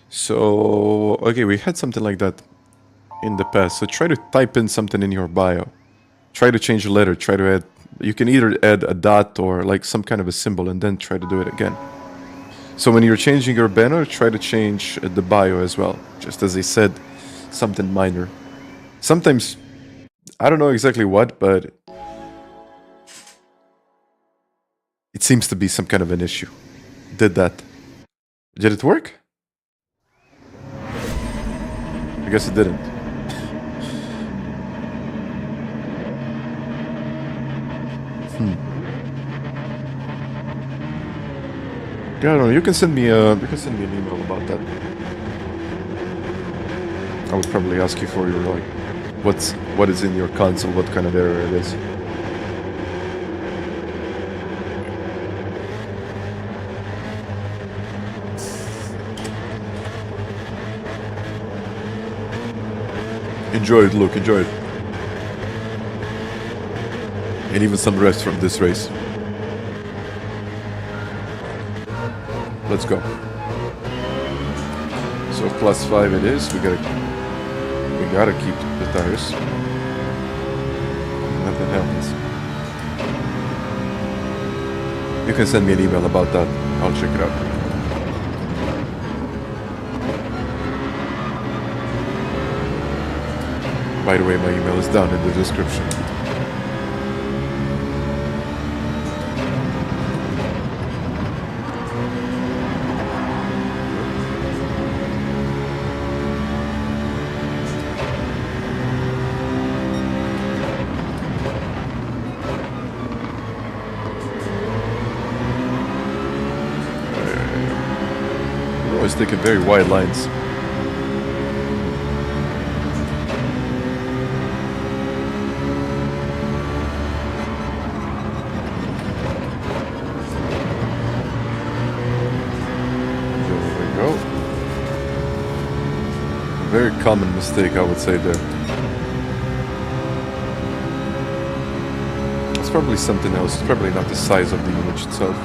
So, okay, we had something like that in the past. So try to type in something in your bio. Try to change a letter, try to add, you can either add a dot or like some kind of a symbol and then try to do it again. So when you're changing your banner, try to change the bio as well. Just as I said, something minor. Sometimes, I don't know exactly what, but it seems to be some kind of an issue. Did that. Did it work? I guess it didn't. Yeah, I don't know. You can send me an email about that. I would probably ask you for your like, what is in your console, what kind of error it is. Enjoy it, Luke. Enjoy it. And even some rest from this race. Let's go. So +5 it is. We gotta keep the tires. Nothing happens. You can send me an email about that. I'll check it out. By the way, my email is down in the description. Always taking very wide lines. Very common mistake, I would say, there. It's probably something else. It's probably not the size of the image itself.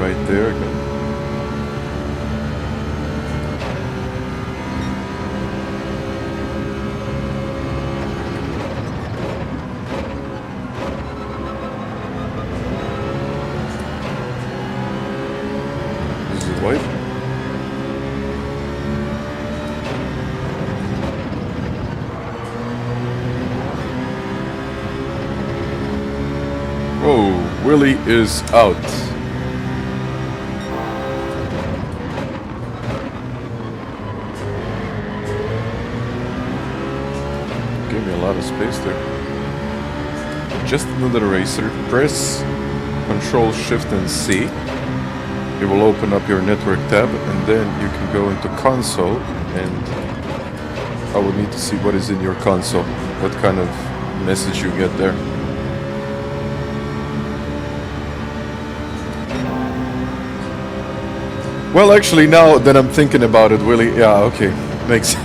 Right there again. This is white. Whoa, Willie is out. Lot of space there. Just another racer. Press Control Shift and C. It will open up your network tab, and then you can go into console, and I will need to see what is in your console, what kind of message you get there. Well, actually, now that I'm thinking about it, Willie, yeah, okay, makes sense.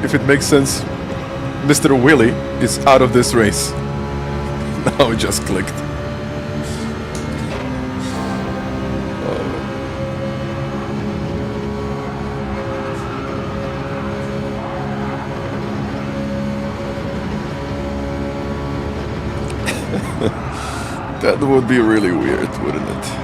If it makes sense, Mr. Willie is out of this race. Now it just clicked. That would be really weird, wouldn't it?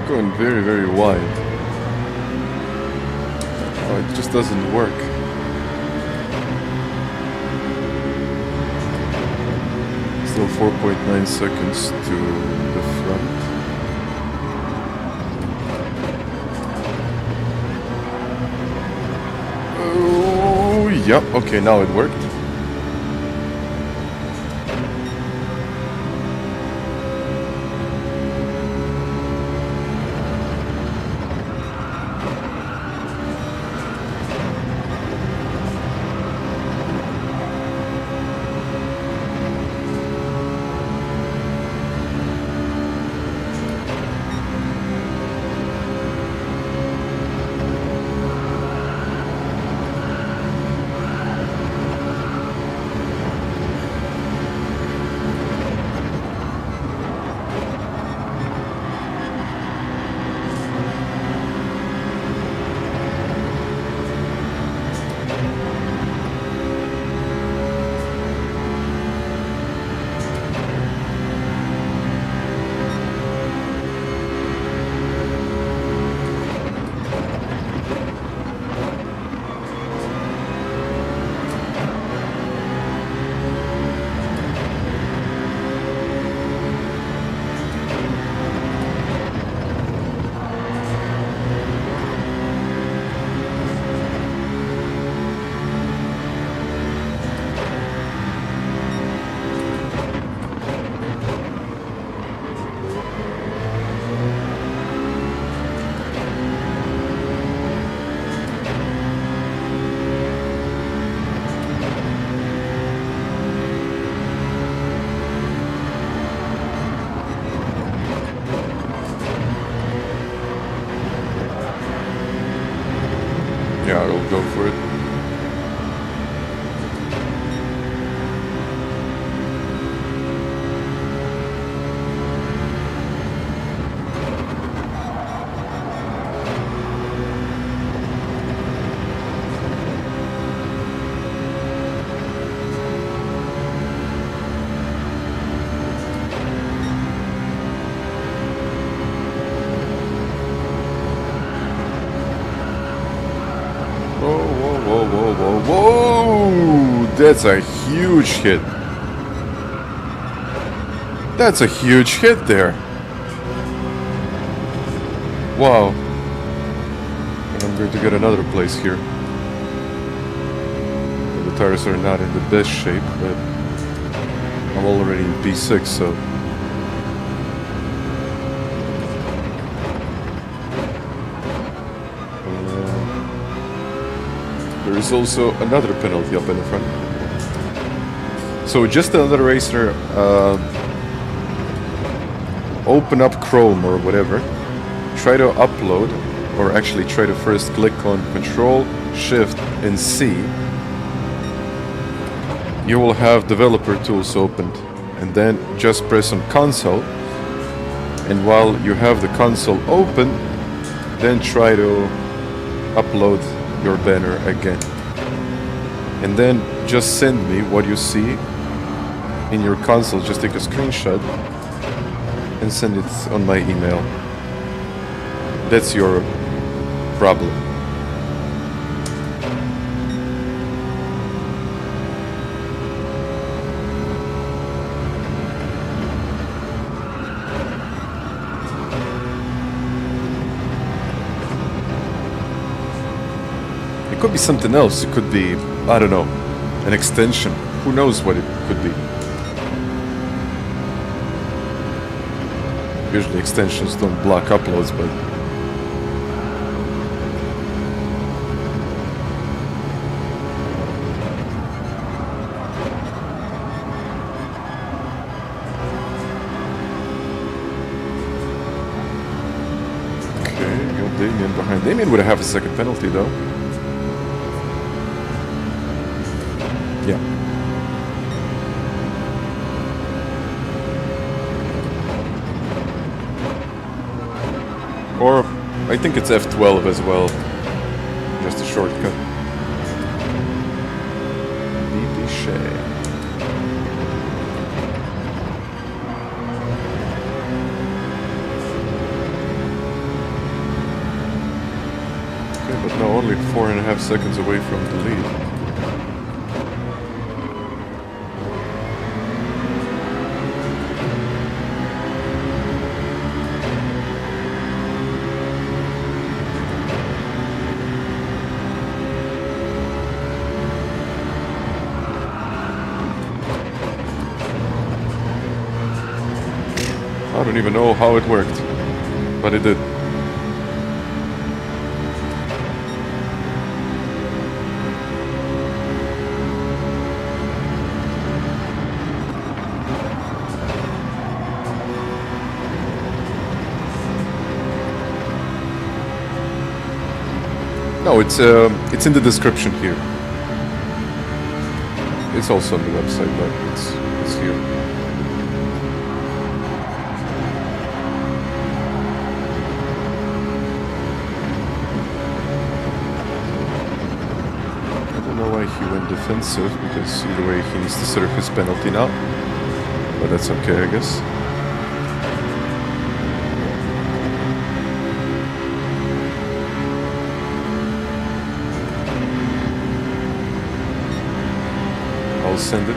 Going very, very wide. Oh, it just doesn't work. Still 4.9 seconds to the front. Oh, yep. Okay, now it worked. go for it. Whoa! That's a huge hit. That's a huge hit there. Wow. I'm going to get another place here. The tires are not in the best shape, but I'm already in P6, so... There is also another penalty up in the front. So just another racer, open up Chrome or whatever, try to upload, or actually try to first click on Control, Shift, and C. You will have developer tools opened, and then just press on console, and while you have the console open, then try to upload your banner again, and then just send me what you see in your console. Just take a screenshot and send it on my email. That's your problem. It could be something else. It could be, I don't know, an extension. Who knows what it could be. Usually extensions don't block uploads, but... Okay, you got Damien behind. Damien would have a second penalty, though. Yeah. Or I think it's F12 as well. Just a shortcut. BB Shea. Okay, but now only 4.5 seconds away from the lead. I don't even know how it worked, but it did. No, it's in the description here. It's also on the website, but it's here. He went defensive because either way he needs to serve his penalty now, but that's okay, I guess. I'll send it.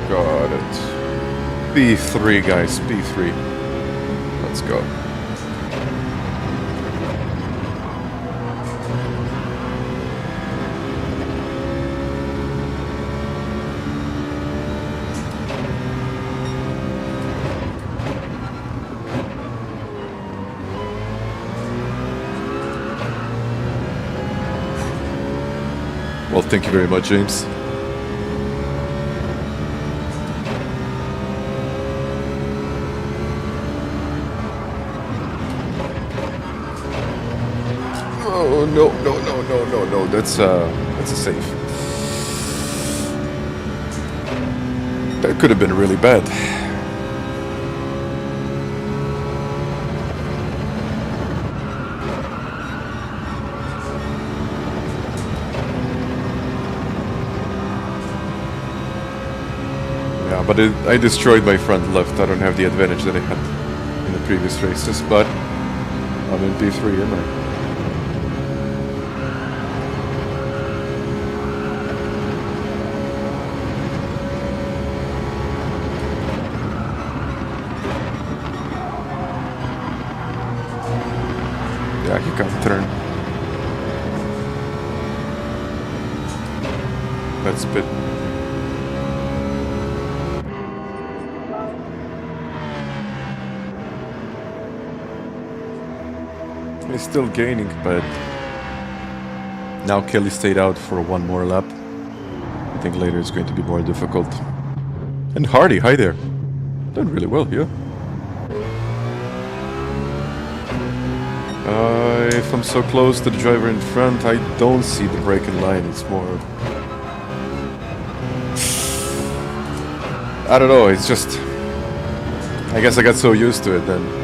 Got it. P3, guys, P3. Let's go. Well, thank you very much, James. no. That's a save. That could have been really bad. Yeah, but I destroyed my front left. I don't have the advantage that I had in the previous races, but I'm in P3, am I? Yeah, he can't turn. That's bit. He's still gaining, but now Kelly stayed out for one more lap. I think later it's going to be more difficult. And Hardy, hi there. Doing really well here. If I'm so close to the driver in front, I don't see the braking line. It's more... I don't know, it's just... I guess I got so used to it then.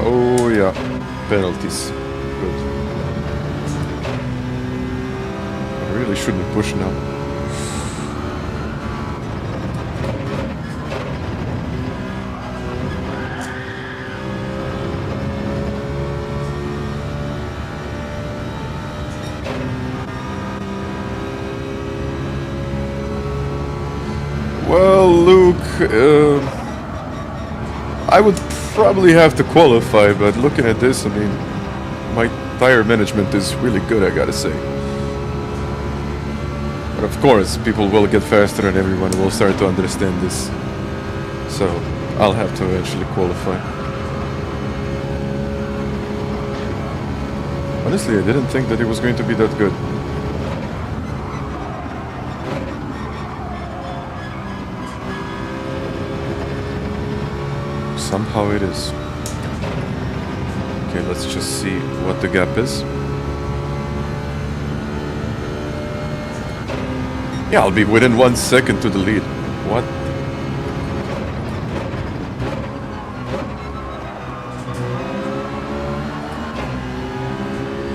Oh yeah, penalties. Good. I really shouldn't push now. Well, Luke, I would probably have to qualify, but looking at this, I mean, my tire management is really good, I gotta say. But of course, people will get faster and everyone will start to understand this. So, I'll have to eventually qualify. Honestly, I didn't think that it was going to be that good. Somehow it is. Okay, let's just see what the gap is. Yeah, I'll be within 1 second to the lead. What?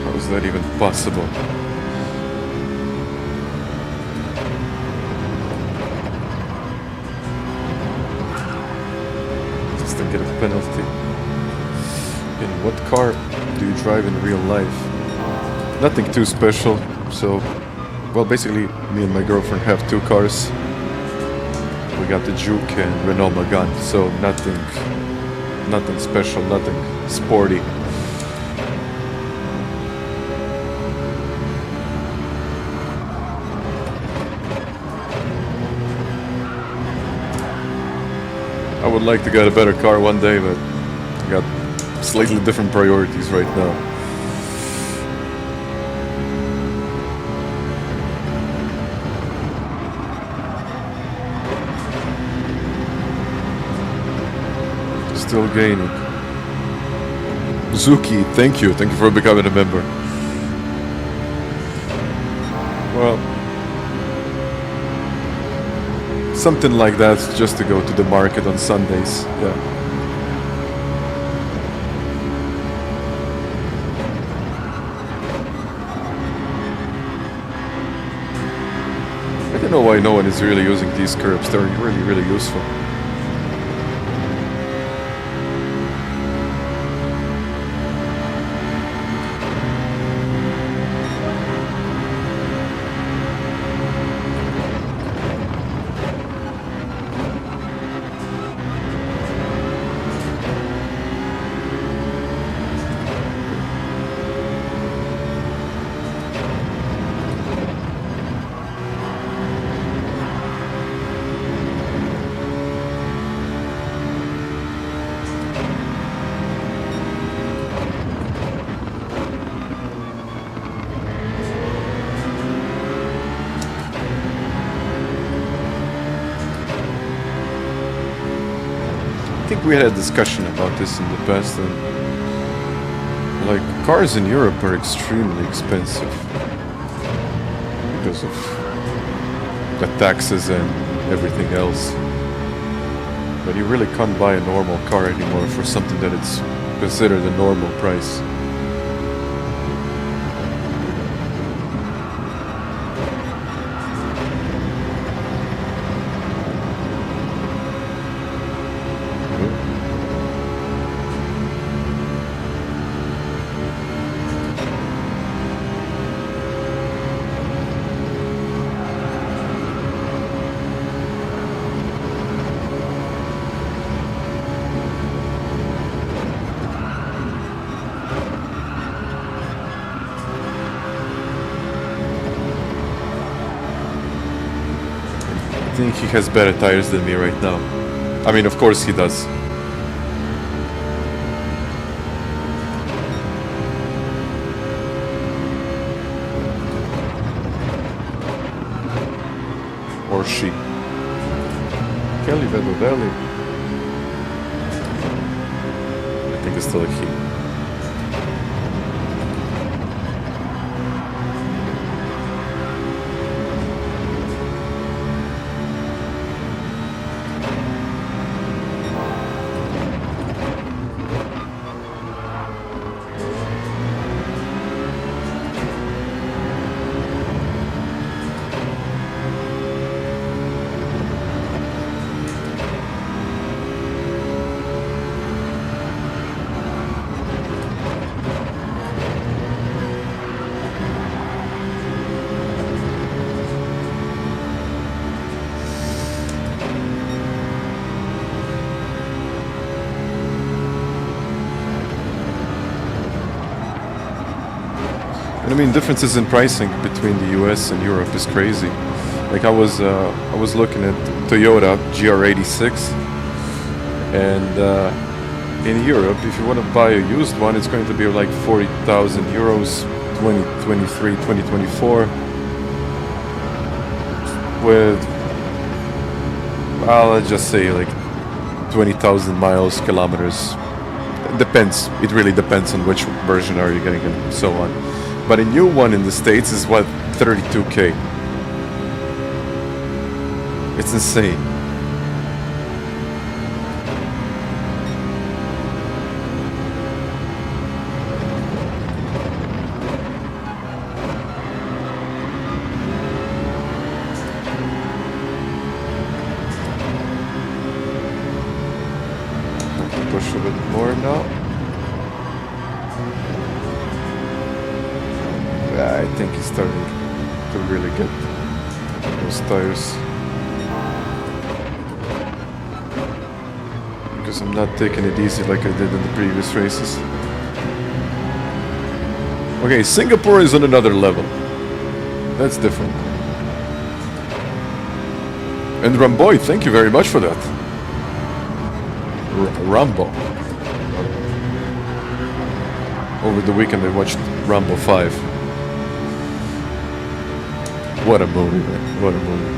How is that even possible? Get a penalty. In what car do you drive in real life? Nothing too special. So, well, basically, me and my girlfriend have two cars. We got the Juke and Renault Megane. So nothing special, nothing sporty. I would like to get a better car one day, but I got slightly different priorities right now. Still gaining. Zuki, thank you for becoming a member. Well, something like that, just to go to the market on Sundays, yeah. I don't know why no one is really using these curbs. They're really useful. think we had a discussion about this in the past, and like cars in Europe are extremely expensive because of the taxes and everything else. But you really can't buy a normal car anymore for something that it's considered a normal price. I think he has better tires than me right now. I mean, of course he does. Or she. Kelly Vedovelli. I think it's still a he. And I mean, differences in pricing between the US and Europe is crazy. Like I was looking at Toyota GR86, and in Europe, if you want to buy a used one, it's going to be like 40,000 euros, 2023, 2024, with, well, let's just say like 20,000 miles, kilometers. Depends. It really depends on which version are you getting and so on. But a new one in the States is what, 32K. It's insane. Push a bit more now. I think he's starting to really get those tires. Because I'm not taking it easy like I did in the previous races. Okay, Singapore is on another level. That's different. And Ramboy, thank you very much for that. Rambo. Over the weekend I watched Rambo 5. What a movie, man. What a movie.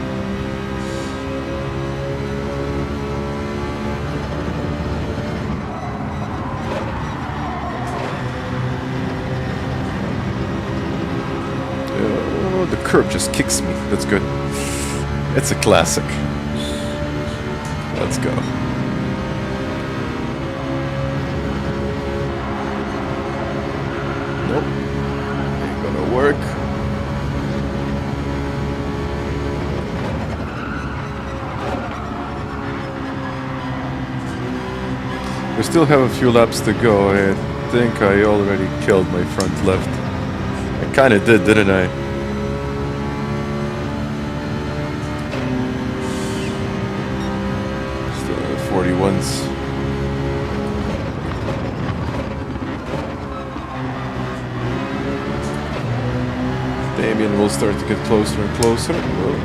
Oh, the curb just kicks me. That's good. It's a classic. Let's go. Nope. Ain't gonna work. We still have a few laps to go. I think I already killed my front left. I kinda did, didn't I? Still have 41s. Damien will start to get closer and closer. Whoa.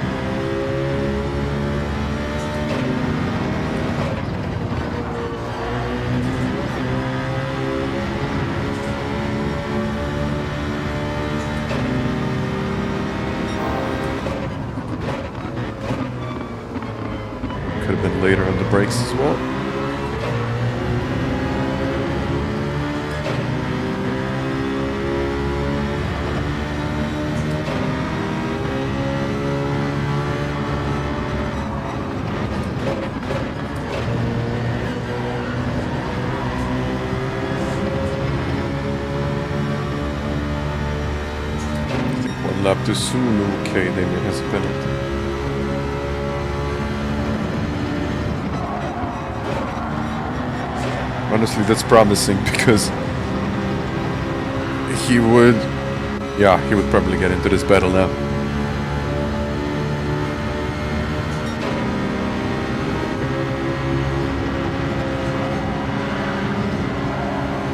Later on the brakes as well. stop too soon. Okay, Damien has a penalty. Honestly, that's promising because he would probably get into this battle now.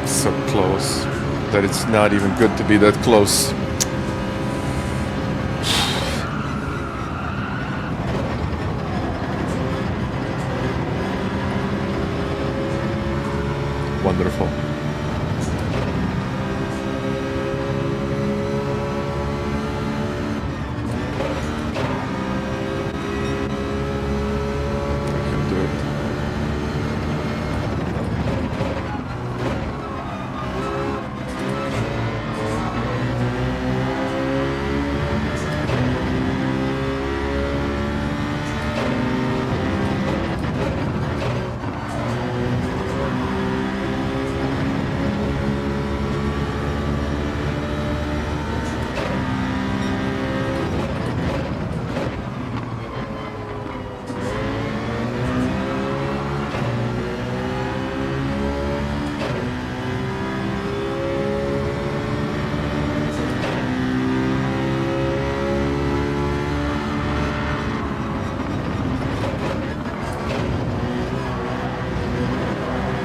So close that it's not even good to be that close. Wonderful.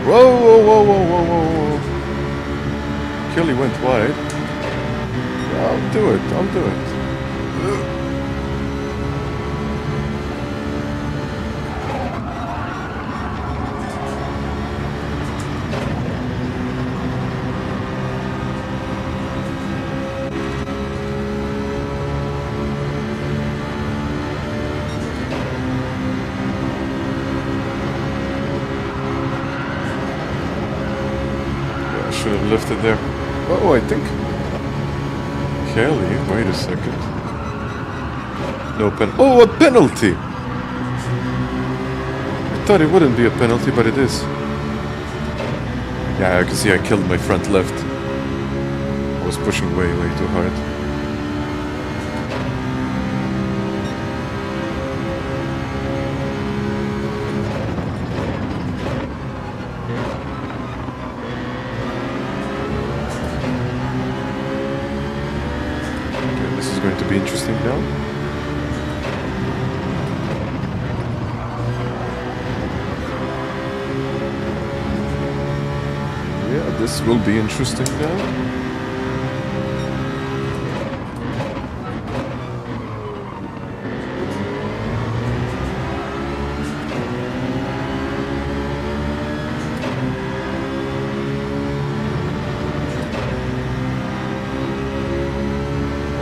Whoa. Kelly went wide. I'll do it. Should have lifted there. Oh, I think Kelly, wait a second. No pen. Oh, a penalty! I thought it wouldn't be a penalty, but it is. Yeah, I can see I killed my front left. I was pushing way too hard. Going to be interesting now. Yeah, this will be interesting now.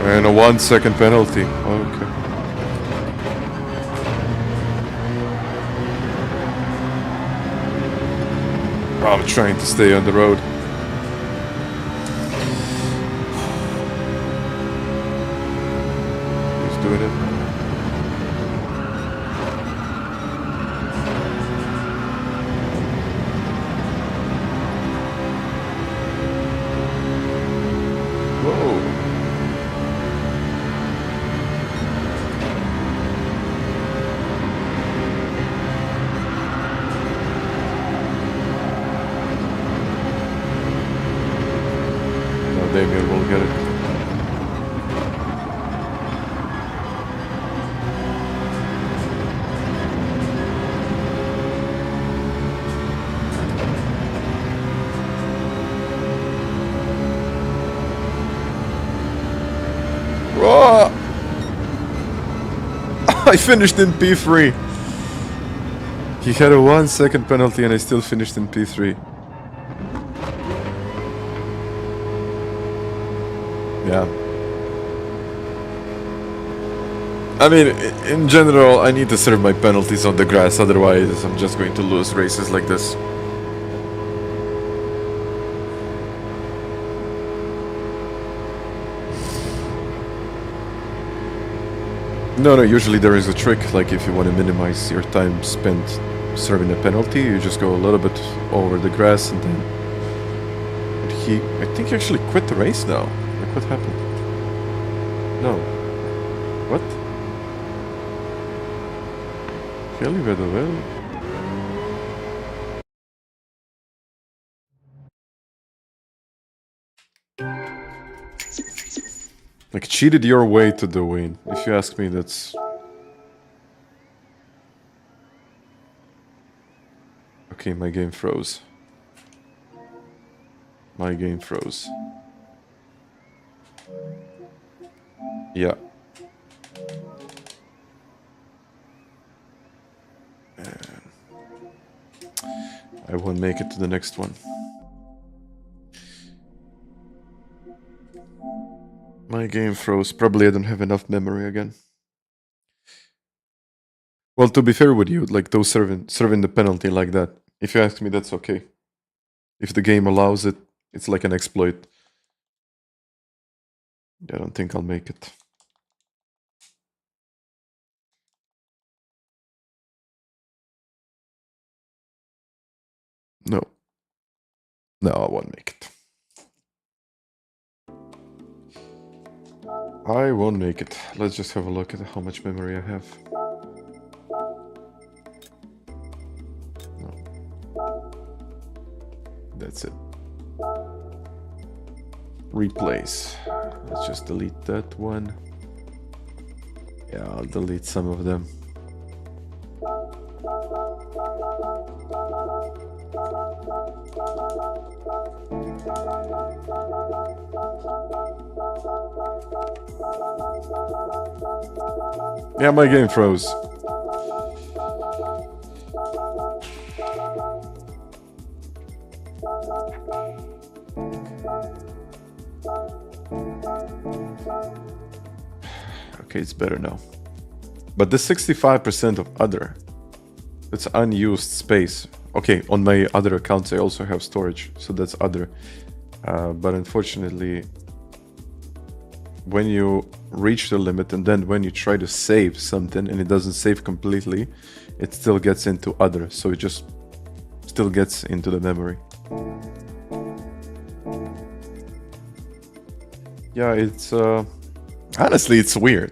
And a 1 second penalty. Okay. I'm trying to stay on the road. He's doing it. Whoa. Damien will get it. Whoa! I finished in P3. He had a 1 second penalty and I still finished in P3. Yeah. I mean, in general, I need to serve my penalties on the grass, otherwise I'm just going to lose races like this. No, usually there is a trick, like if you want to minimize your time spent serving a penalty, you just go a little bit over the grass and then... I think he actually quit the race now. Like, what happened? No. What? Kelly Vedovel? Like, cheated your way to the win. If you ask me, that's... Okay, my game froze. My game froze. Yeah. I won't make it to the next one. My game froze. Probably I don't have enough memory again. Well, to be fair with you, like those serving the penalty like that, if you ask me, that's okay. If the game allows it, it's like an exploit. I don't think I'll make it. No. No, I won't make it. I won't make it. Let's just have a look at how much memory I have. No. That's it. Replace. Let's just delete that one. Yeah, I'll delete some of them. Yeah, my game froze. Okay, it's better now. But the 65% of other, it's unused space. Okay, on my other accounts I also have storage, so that's other. But unfortunately, when you reach the limit and then when you try to save something and it doesn't save completely, it still gets into other, so it just still gets into the memory. Yeah, it's honestly it's weird.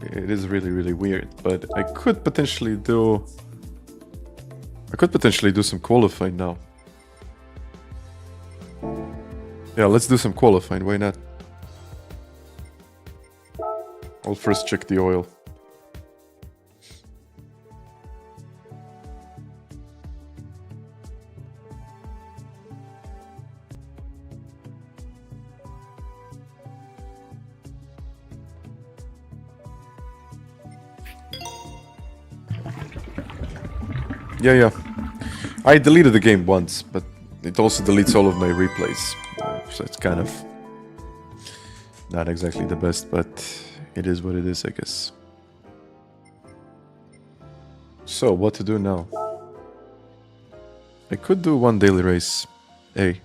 It is really, really weird, but I could potentially do some qualifying now. Yeah, let's do some qualifying, why not? I'll first check the oil. Yeah. I deleted the game once, but it also deletes all of my replays. So it's kind of not exactly the best, but it is what it is, I guess. So, what to do now? I could do one daily race. Hey.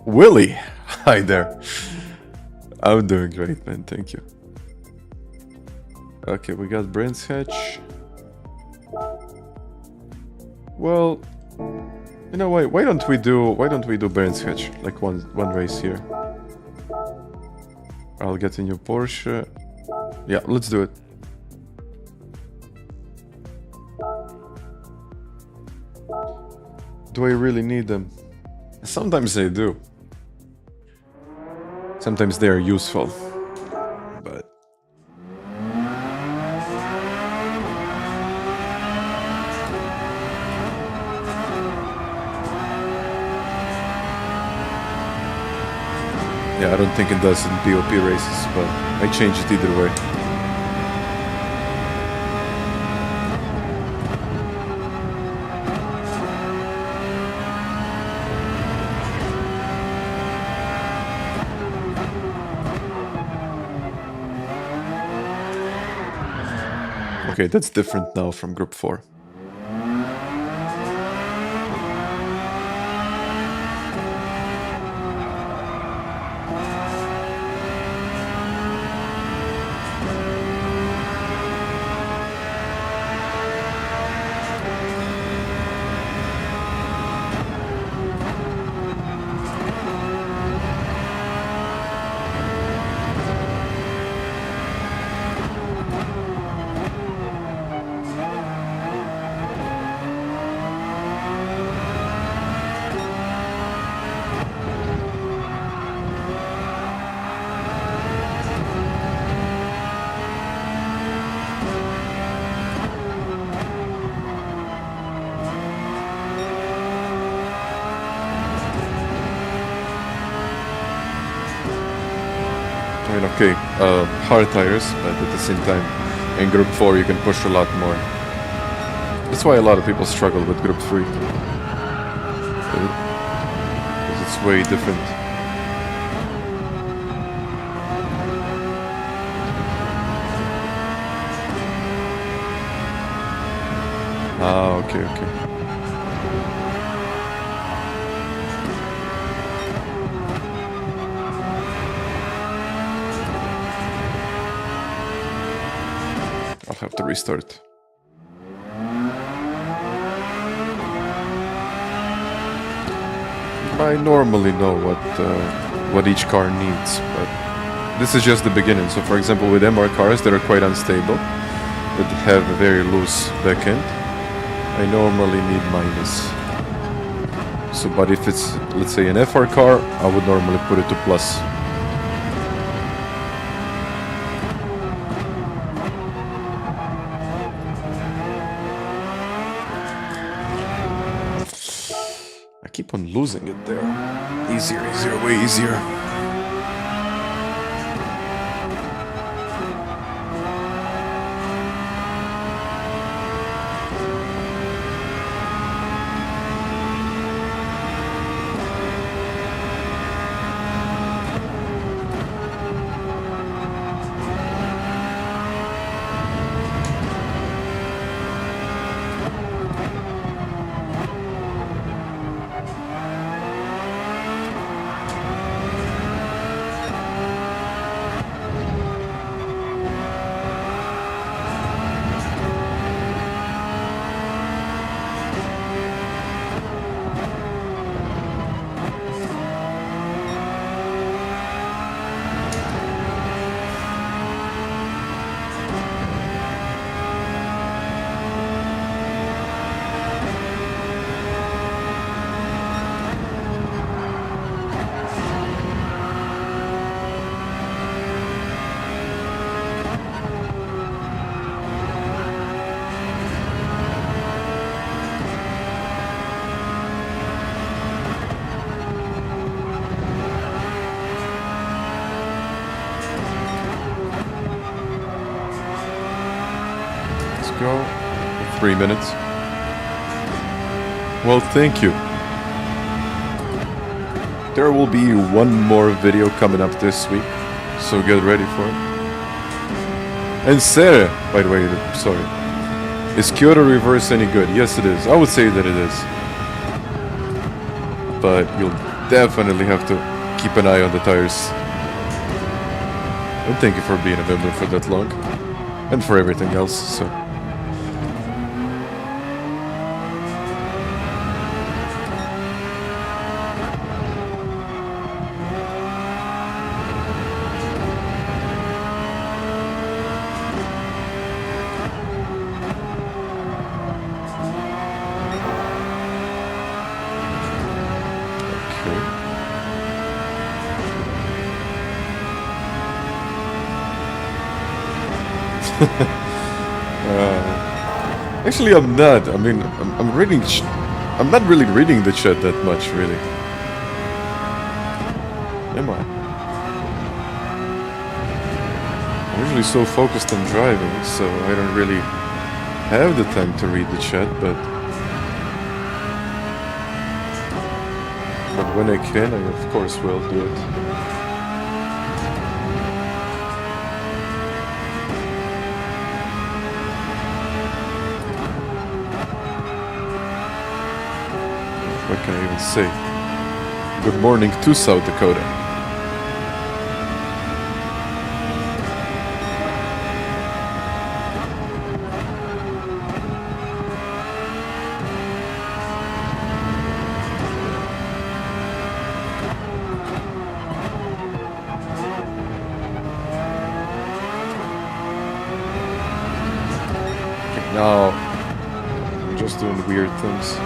Willie! Hi there. I'm doing great, man. Thank you. Okay, we got Brent's hatch. Well, you know what? Why don't we do Brent's hatch? Like one race here. I'll get a new Porsche. Yeah, let's do it. Do I really need them? Sometimes I do. Sometimes they are useful. But yeah, I don't think it does in POP races, but I change it either way. Okay, that's different now from Group 4. okay, hard tires, but at the same time, in Group 4 you can push a lot more. That's why a lot of people struggle with Group 3. Because it's way different. Ah, okay, okay. I'll have to restart. I normally know what each car needs, but this is just the beginning. So for example, with MR cars that are quite unstable, that have a very loose backend, I normally need minus. So, but if it's, let's say, an FR car, I would normally put it to plus. I keep on losing it there. Easier, easier, way easier. Go. 3 minutes. Well, thank you. There will be one more video coming up this week, so get ready for it. And Sarah, by the way, sorry. Is Kyoto reverse any good? Yes, it is. I would say that it is. But you'll definitely have to keep an eye on the tires. And thank you for being a member for that long. And for everything else, so... Actually, I'm not. I mean, I'm reading. I'm not really reading the chat that much, really. Am I? I'm usually so focused on driving, so I don't really have the time to read the chat. But when I can, I of course will do it. What can I even say? Good morning to South Dakota. Okay, now I'm just doing weird things.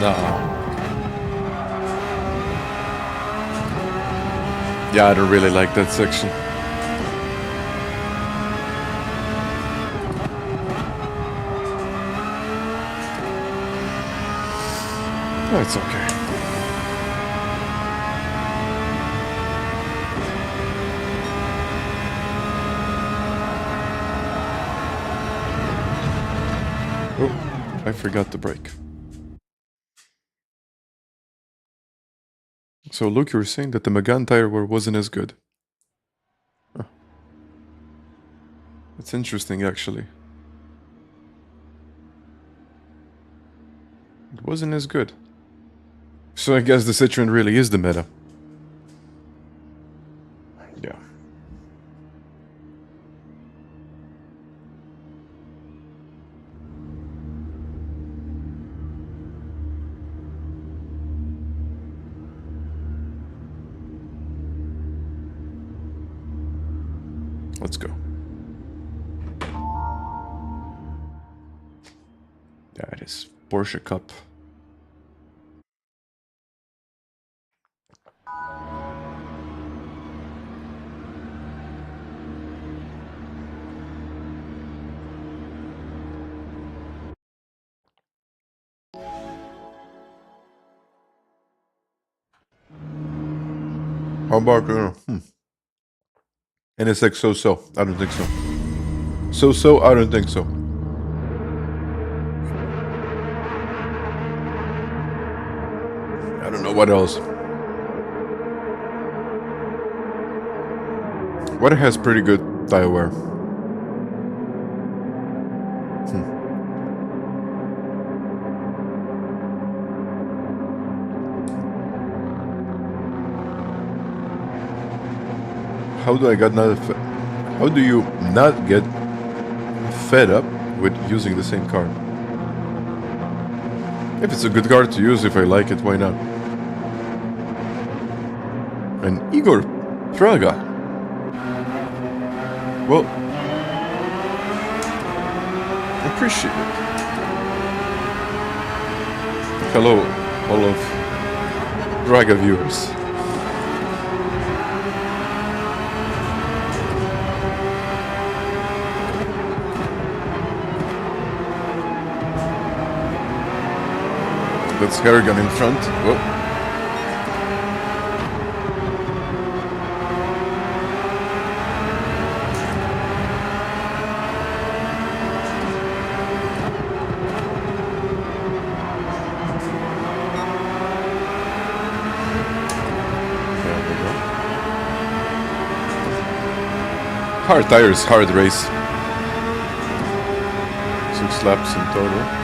No. Yeah, I don't really like that section. No, it's okay. Oh, I forgot the brake. So, Luke, you were saying that the Megane tire wear wasn't as good. Huh. It's interesting, actually. It wasn't as good. So I guess the Citroen really is the meta. Yeah. Let's go. That is Porsche Cup. How about NSX so-so? I don't think so. So-so? I don't think so. I don't know what else. What has pretty good tire wear? How do you not get fed up with using the same car? If it's a good car to use, if I like it, why not? And Igor Praga. Well, appreciate it. Hello, all of Praga viewers. That's Harrigan in front. Whoa. There we go. Hard tires, hard race. 6 laps in total.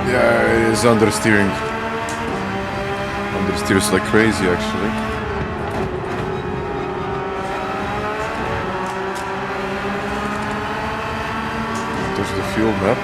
Yeah, it is understeering. Understeers like crazy, actually. There's the fuel map.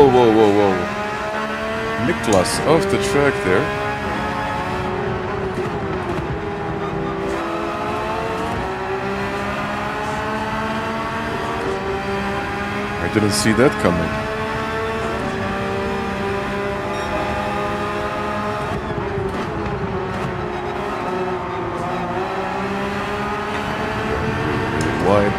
whoa, whoa, whoa, whoa. Niklas off the track there. I didn't see that coming. Wide.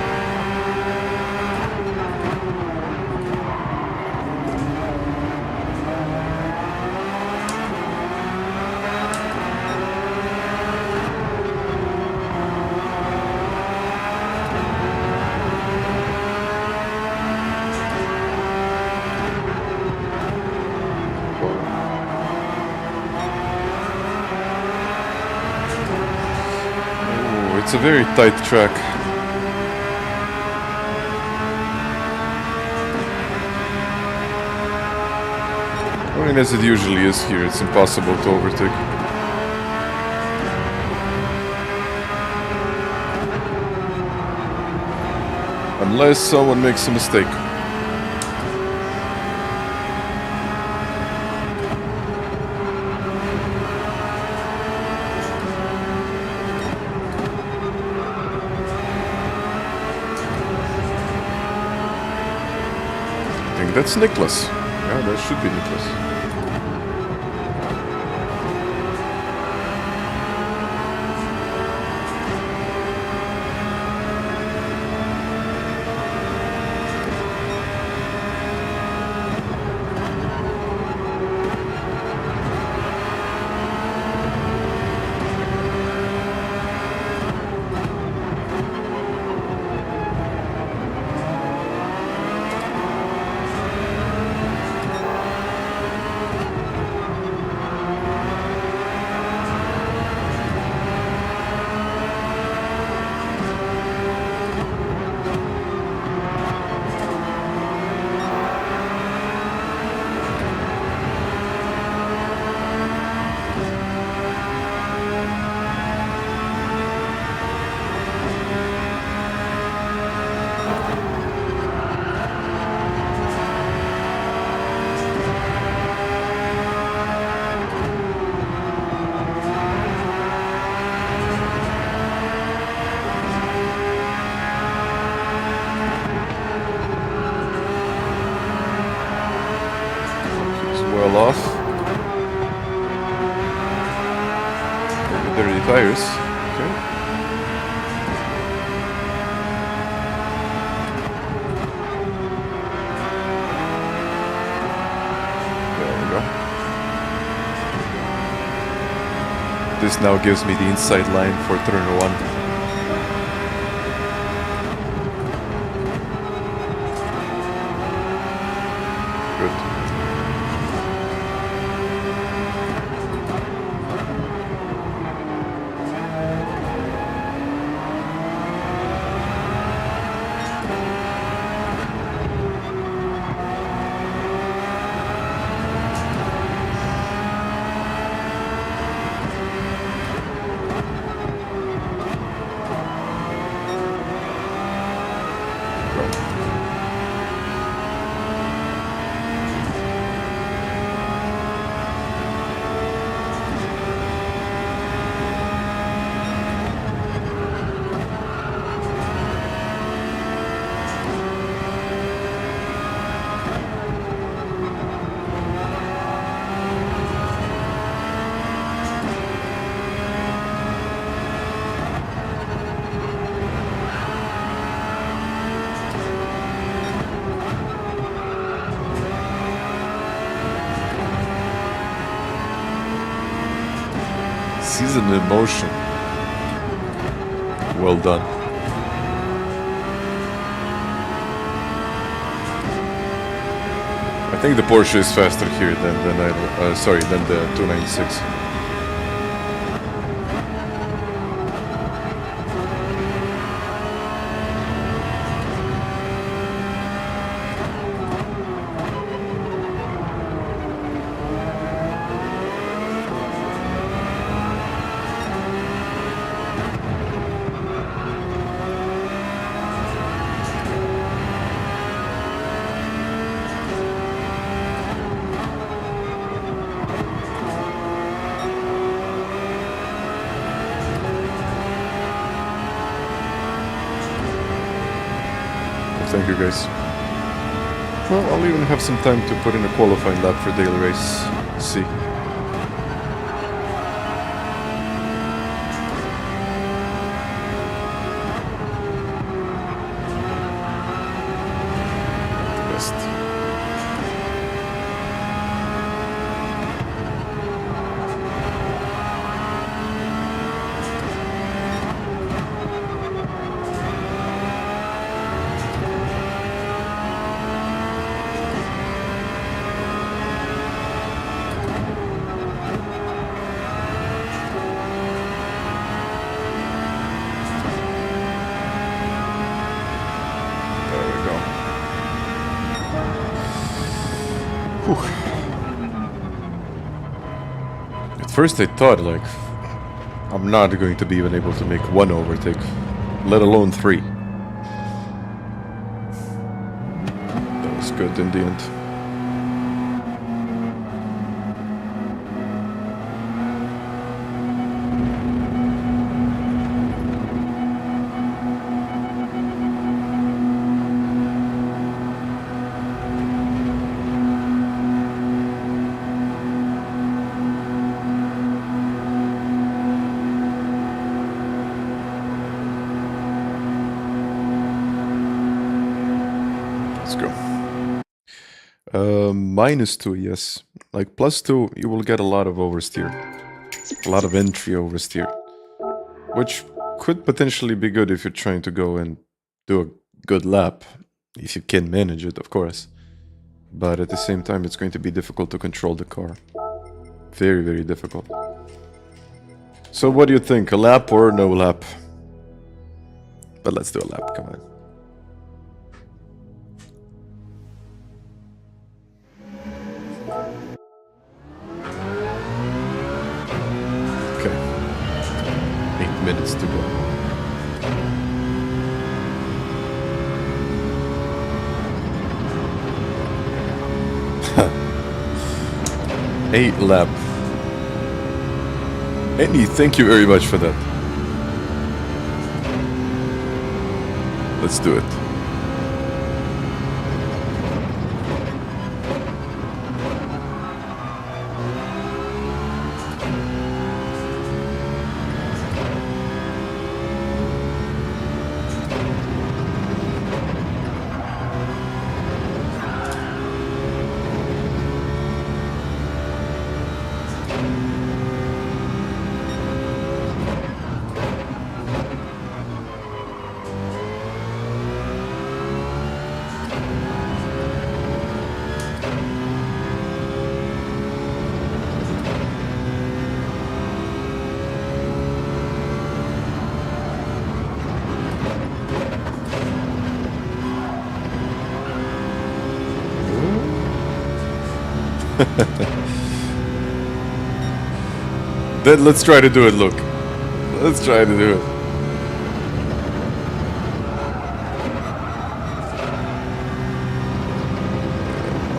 Oh, it's a very tight track. I mean, as it usually is here, it's impossible to overtake. Unless someone makes a mistake. I think that's Niklas. Yeah, that should be Niklas. Off. Dirty tires. Okay. There we go. This now gives me the inside line for turn 1. Season in motion. Well done. I think the Porsche is faster here than the 296. Thank you, guys. Well, I'll even have some time to put in a qualifying lap for daily race. See. Best. At first I thought, like, I'm not going to be even able to make one overtake, let alone 3. That was good in the end. -2, yes. Like +2, you will get a lot of oversteer. A lot of entry oversteer. Which could potentially be good if you're trying to go and do a good lap. If you can manage it, of course. But at the same time, it's going to be difficult to control the car. Very, very difficult. So what do you think? A lap or no lap? But let's do a lap, come on. Okay. 8 minutes to go. Eight lap. Andy, thank you very much for that. Let's do it. Then let's try to do it, look. Let's try to do it.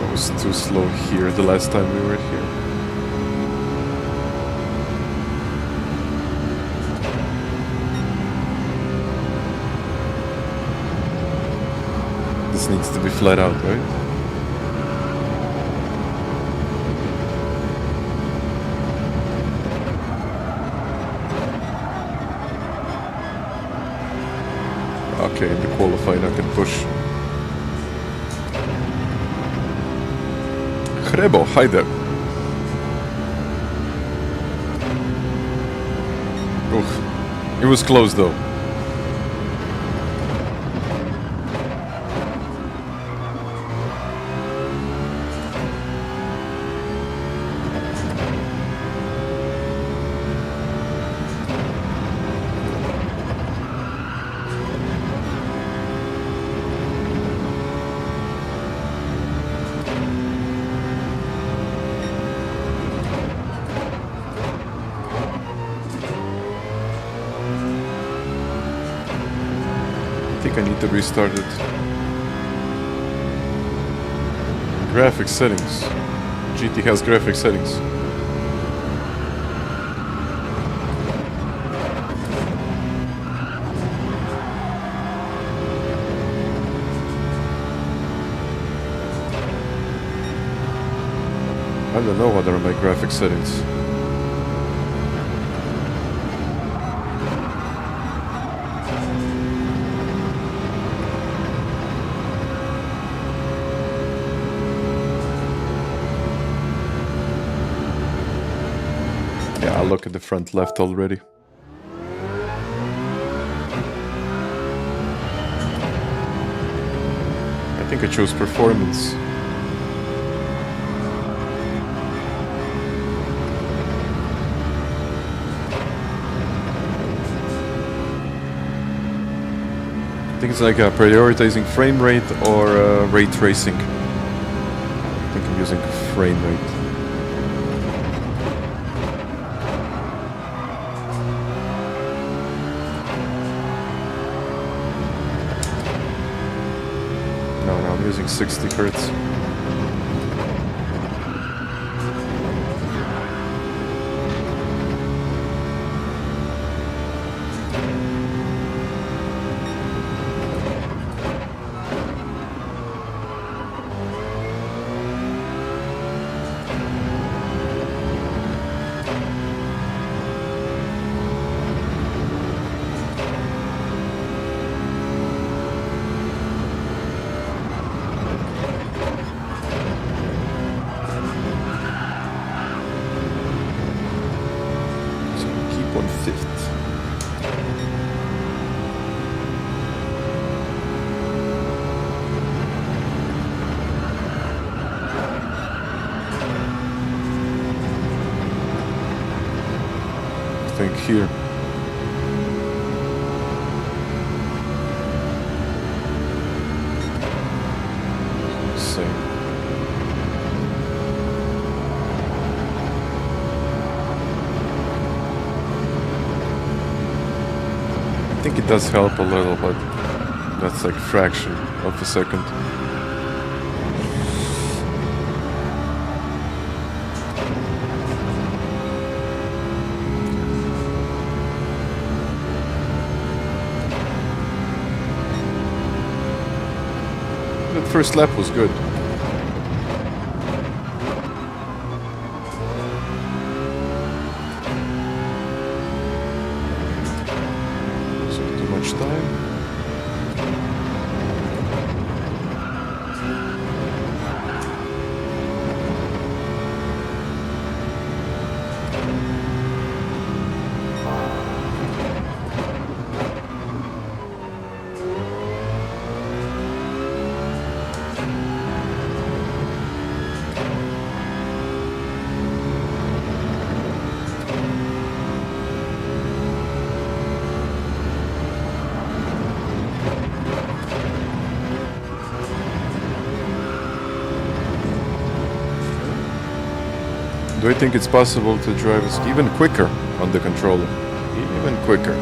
I was too slow here the last time we were here. This needs to be flat out, right? Okay, in the qualifying I can push. Hrebo, hi there. Oof. It was close though. I need to restart it. Graphics settings. GT has graphics settings. I don't know what are my graphic settings. Yeah, I'll look at the front left already. I think I chose performance. I think it's like prioritizing frame rate or ray tracing. I think I'm using frame rate. No, I'm using 60 hertz. Here. Same. I think it does help a little, but that's like a fraction of a second. First lap was good. So too much time. Do I think it's possible to drive even quicker on the controller? Even quicker.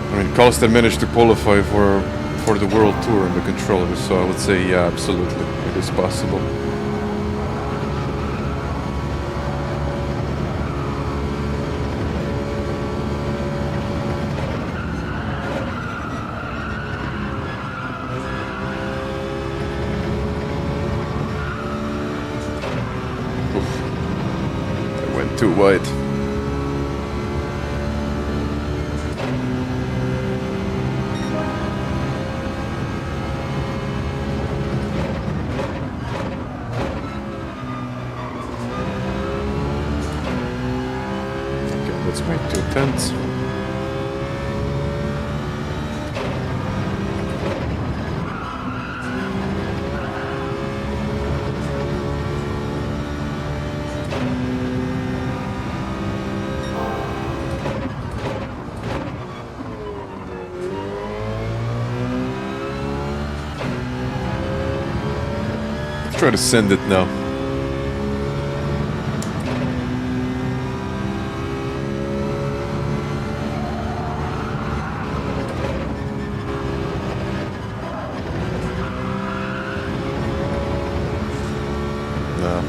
I mean, Carlstein managed to qualify for the World Tour on the controller, so I would say, yeah, absolutely, it is possible. Too wide. Okay, let's make 2/10. Try to send it now. No.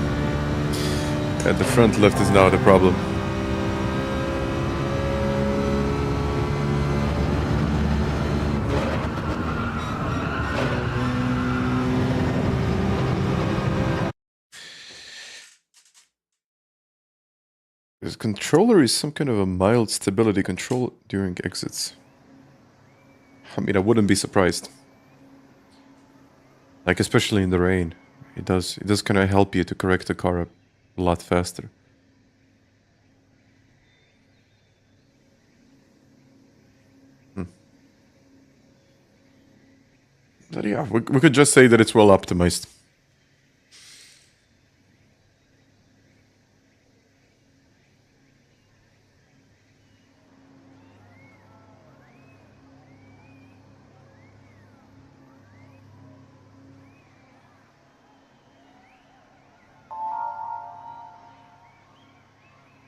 And the front left is now the problem. This controller is some kind of a mild stability control during exits. I mean, I wouldn't be surprised. Like, especially in the rain. It does kind of help you to correct the car up a lot faster. But yeah, we could just say that it's well optimized.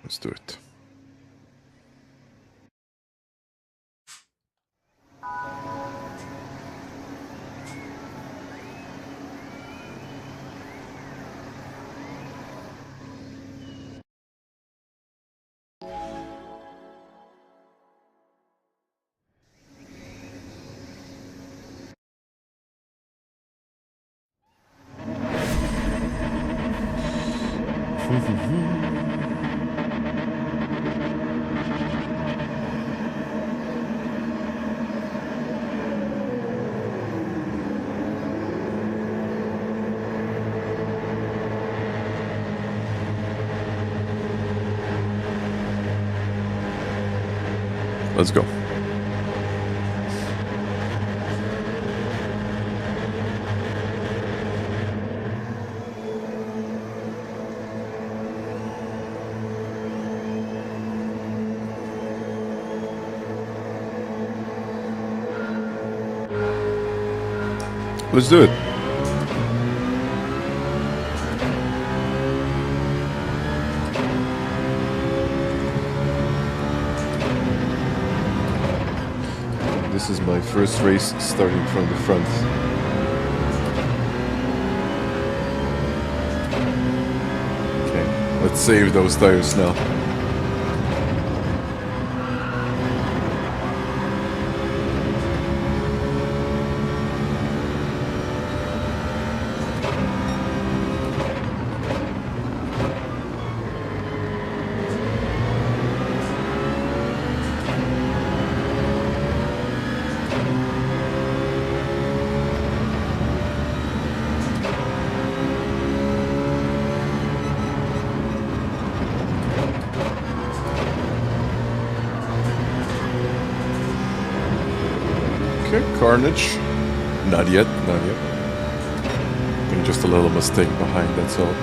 Let's do it. Let's go. Let's do it. This is my first race starting from the front. Okay, let's save those tires now. Carnage. Not yet, not yet. I think just a little mistake behind, that's all.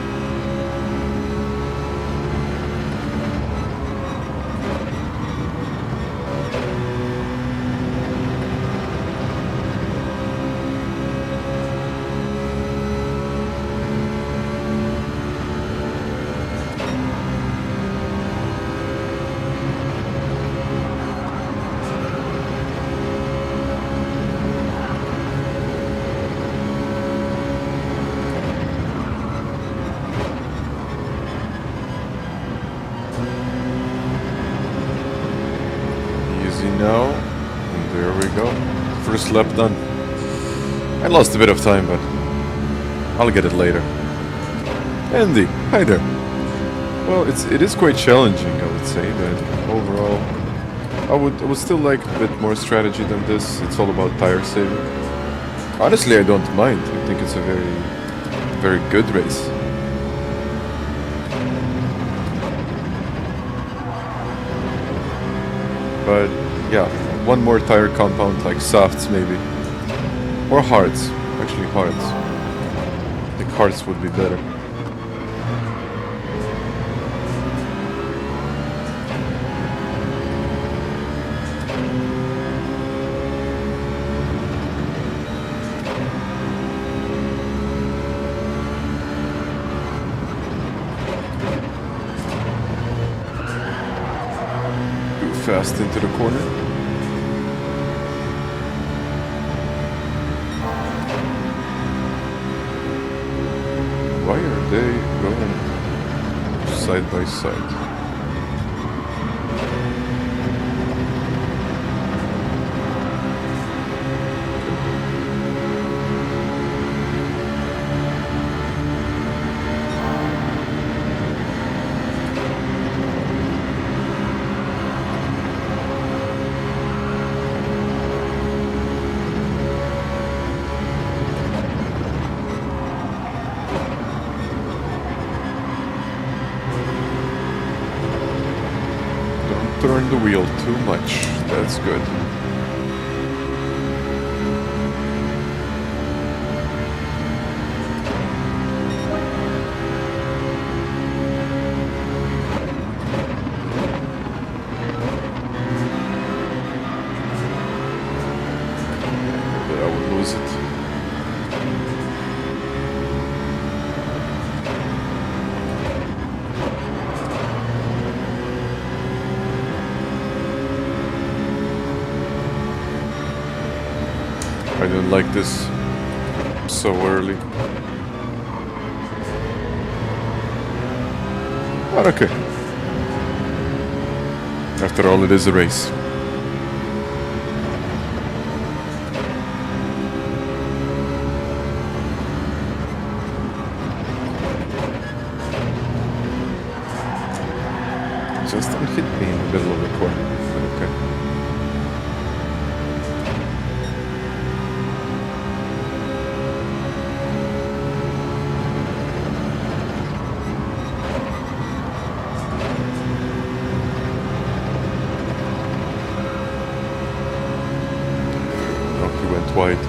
Now, and there we go. First lap done. I lost a bit of time, but I'll get it later. Andy, hi there. Well, it is quite challenging, I would say, but overall, I would still like a bit more strategy than this. It's all about tire saving. Honestly, I don't mind. I think it's a very good race. But yeah, one more tire compound, like softs maybe. Or hards. Actually hards. I think hards would be better. Too fast into the corner. Why are they going side by side? turn the wheel too much. That's good. But I would lose it. I don't like this so early. But okay. After all, it is a race. Just don't hit me in the middle of the corner. Okay. Wide.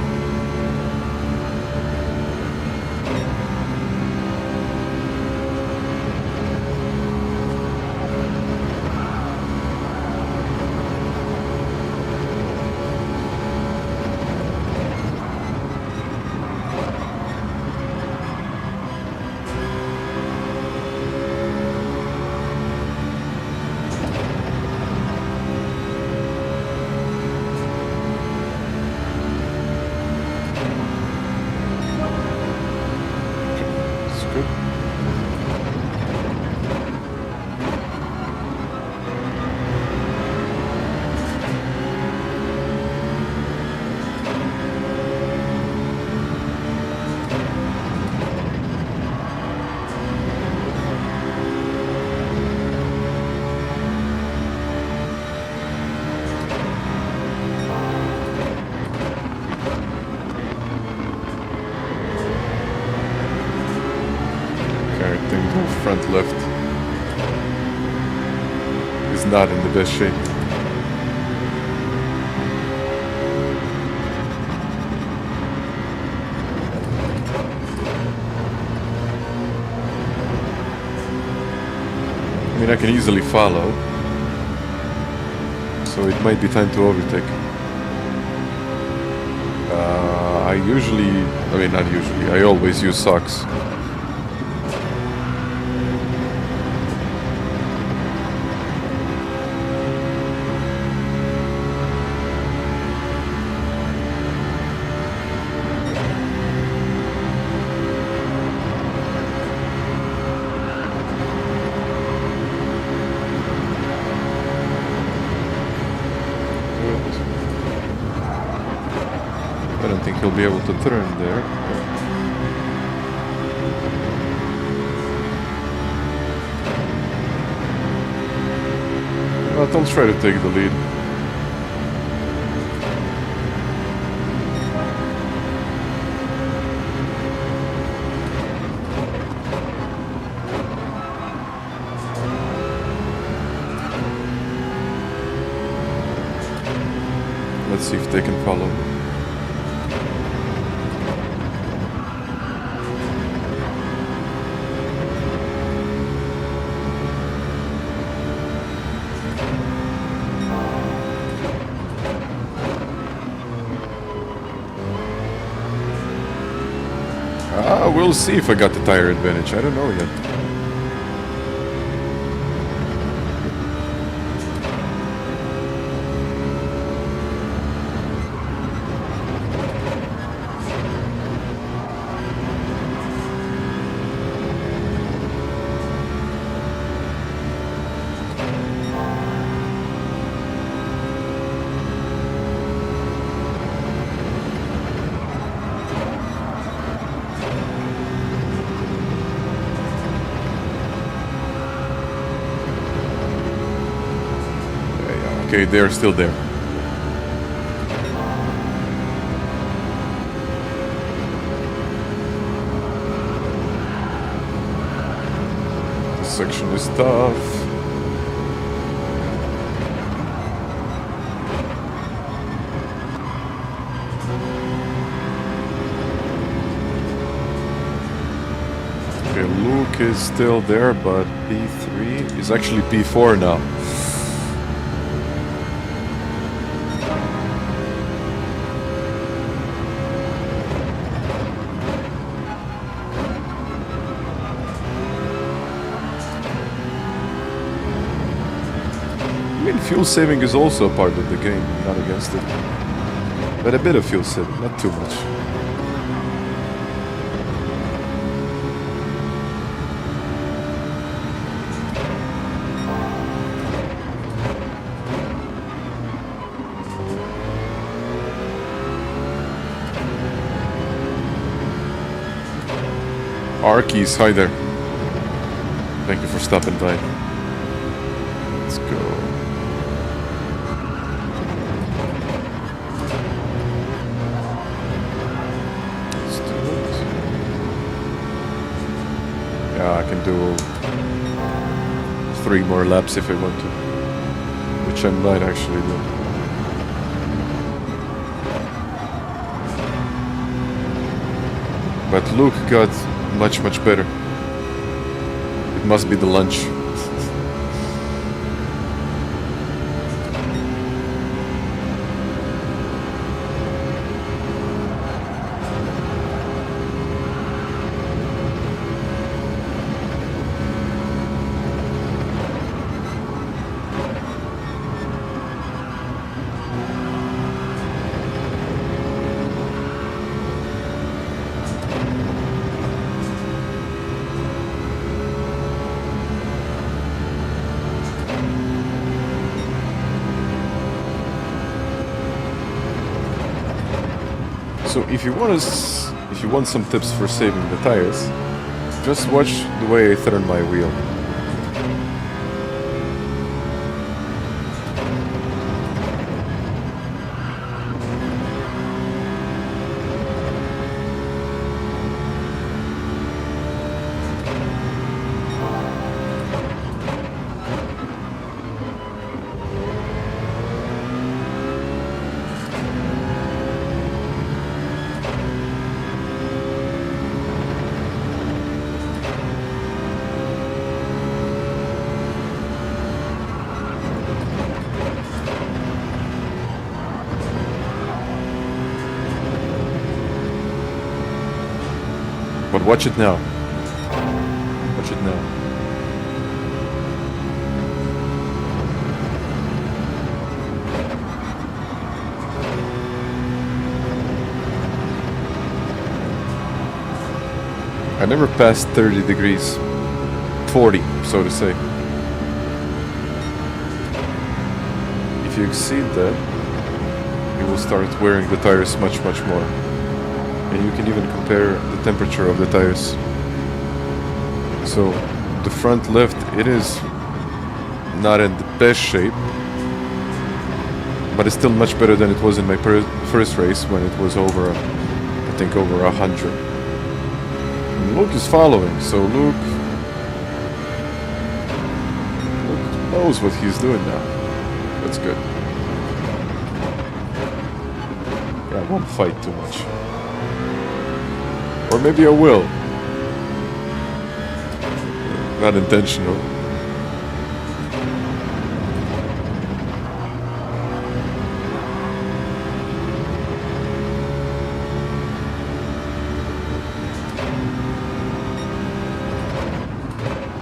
Front left is not in the best shape. I mean, I can easily follow, so it might be time to overtake. I always use socks. I don't think he'll be able to turn there. But I'll try to take the lead. Let's see if they can follow. We'll see if I got the tire advantage. I don't know yet. Okay, they're still there. This section is tough. Okay, Luke is still there, but P3 is actually P4 now. I mean, fuel saving is also a part of the game, I'm not against it. But a bit of fuel saving, not too much. Arkies, hi there. Thank you for stopping by. Let's go. Let's do it. Yeah, I can do 3 more laps if I want to, which I might actually do. But Luke got much better. It must be the lunch. So if you want some tips for saving the tires, just watch the way I turn my wheel. But watch it now. Watch it now. I never passed 30 degrees. 40, so to say. If you exceed that, you will start wearing the tires much more. And you can even compare the temperature of the tires. So the front left, it is not in the best shape, but it's still much better than it was in my first race when it was over, I think over 100. And Luke is following, so Luke knows what he's doing now. That's good. Yeah, I won't fight too much. Or maybe I will. Not intentional.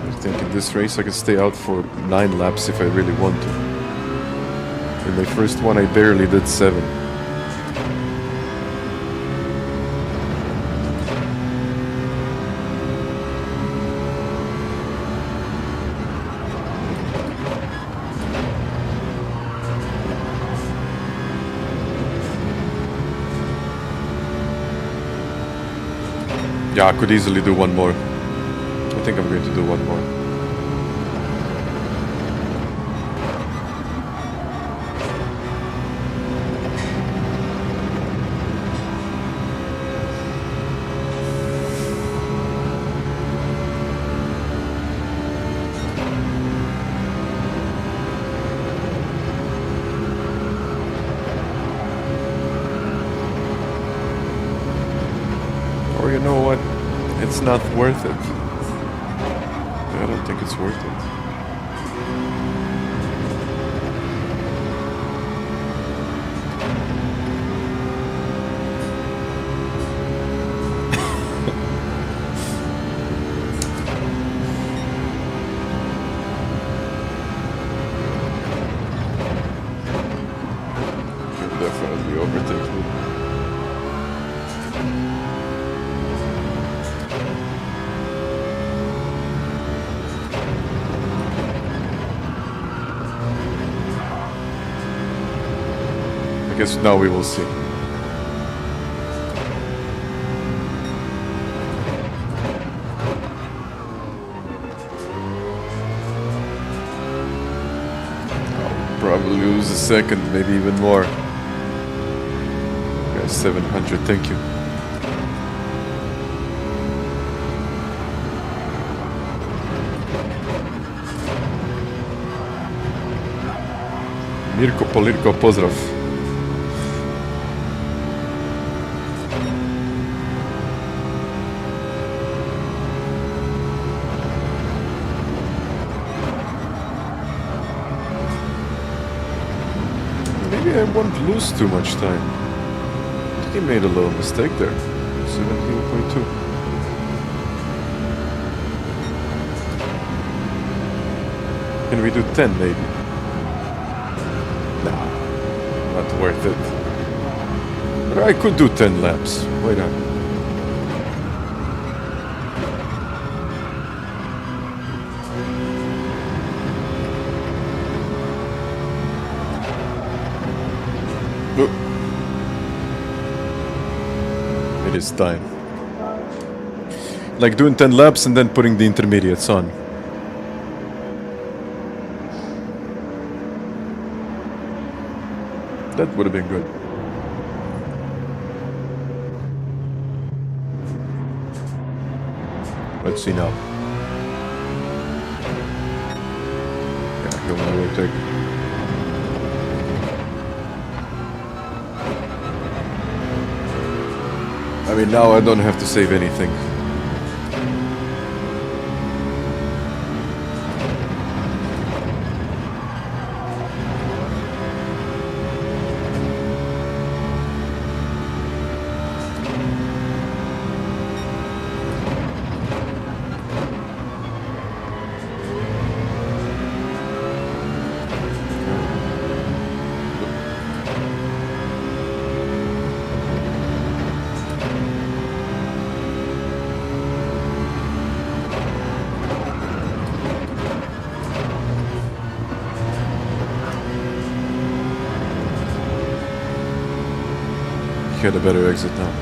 I think in this race I can stay out for 9 laps if I really want to. In my first one I barely did 7. Yeah, I could easily do one more. I think I'm going to do one more. Or you know what? It's not worth it. I don't think it's worth it. He'll definitely overtake me. I guess now we will see. I'll probably lose a second, maybe even more. Okay, 700, thank you. Mirko Polirko, pozdrav. Maybe I won't lose too much time. I think he made a little mistake there. 17.2. Can we do 10 maybe? Nah, not worth it. But I could do 10 laps. Why not? It is time. Like doing 10 laps and then putting the intermediates on. That would have been good. Let's see now. Yeah, he'll never take. I mean, now I don't have to save anything. Had a better exit now.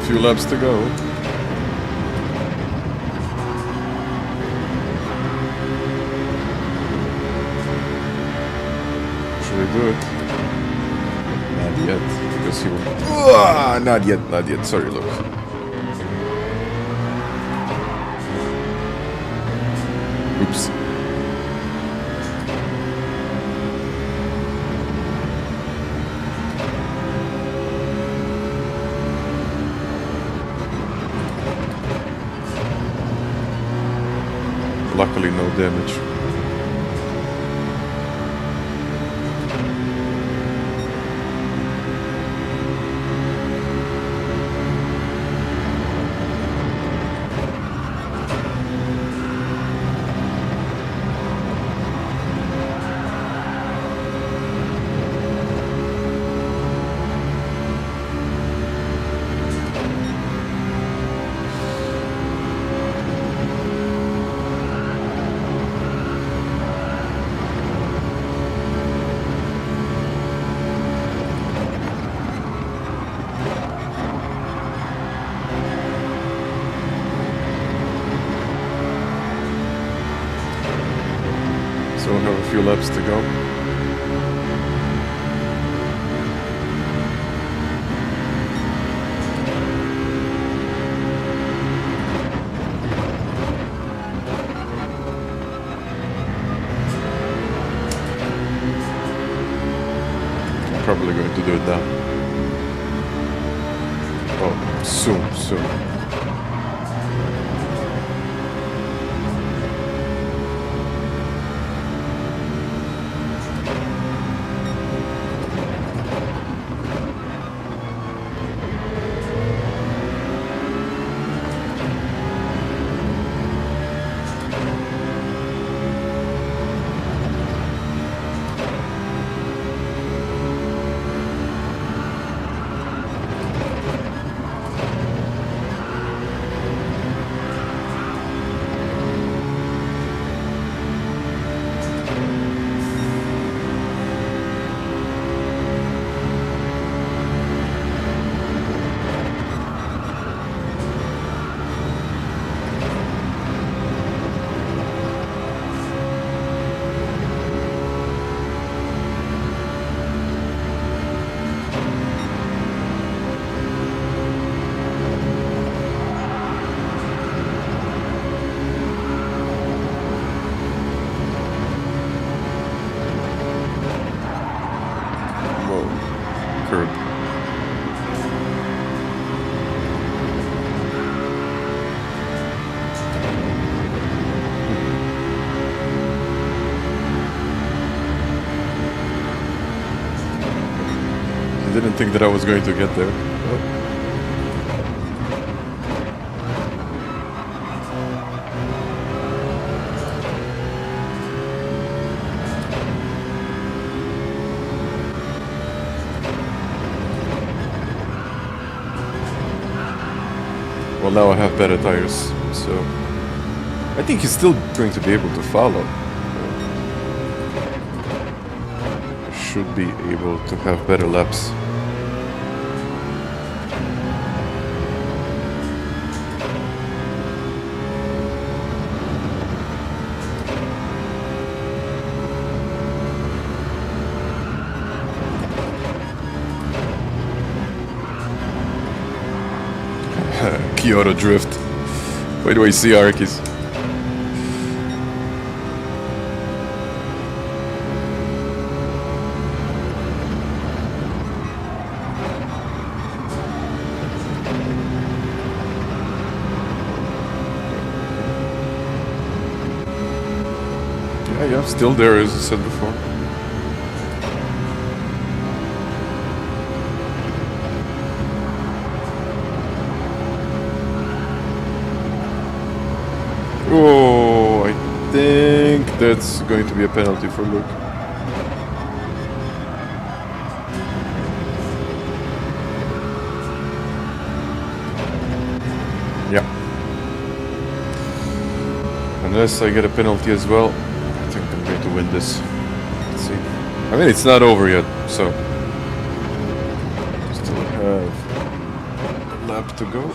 few laps to go. Should we do it? Not yet, because he will... not yet, sorry, look. Oops. Luckily, no damage. So we have a few laps to go. I'm probably going to do it now. Oh, soon. I didn't think that I was going to get there. Well, now I have better tires, so I think he's still going to be able to follow. Should be able to have better laps. Kyoto drift. Why do I see Arkies? Yeah, still there as I said before. Oh, I think that's going to be a penalty for Luke. Yeah. Unless I get a penalty as well, I think I'm going to win this. Let's see. I mean, it's not over yet, so still have a lap to go.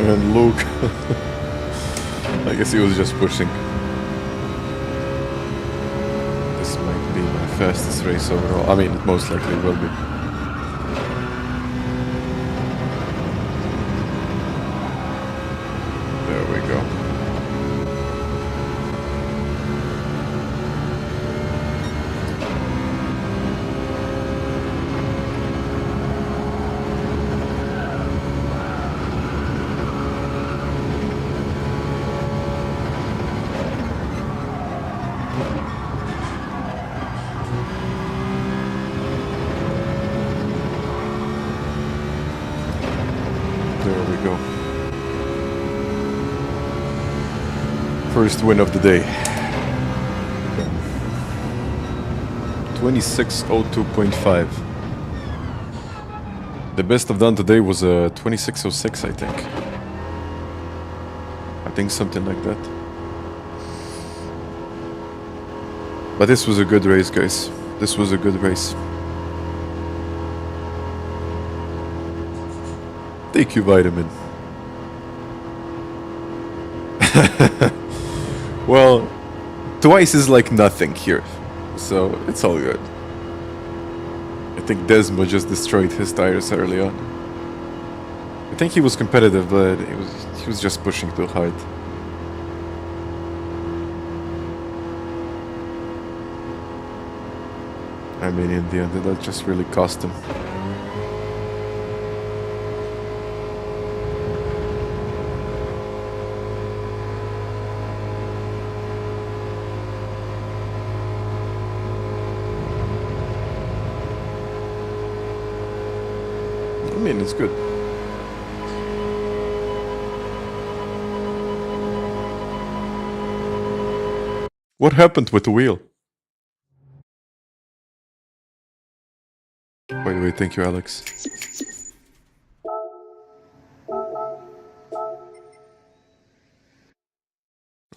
And Luke, I guess he was just pushing. This might be my fastest race overall. I mean, it most likely will be. There we go. First win of the day. 26:02.5. The best I've done today was 26:06, I think. I think something like that. But this was a good race, guys. This was a good race. Thank you, Vaittinen. Well, twice is like nothing here, so it's all good. I think Desmo just destroyed his tires early on. I think he was competitive, but he was just pushing too hard. I mean, in the end, that just really cost him. I mean, it's good. What happened with the wheel? By the way, thank you, Alex.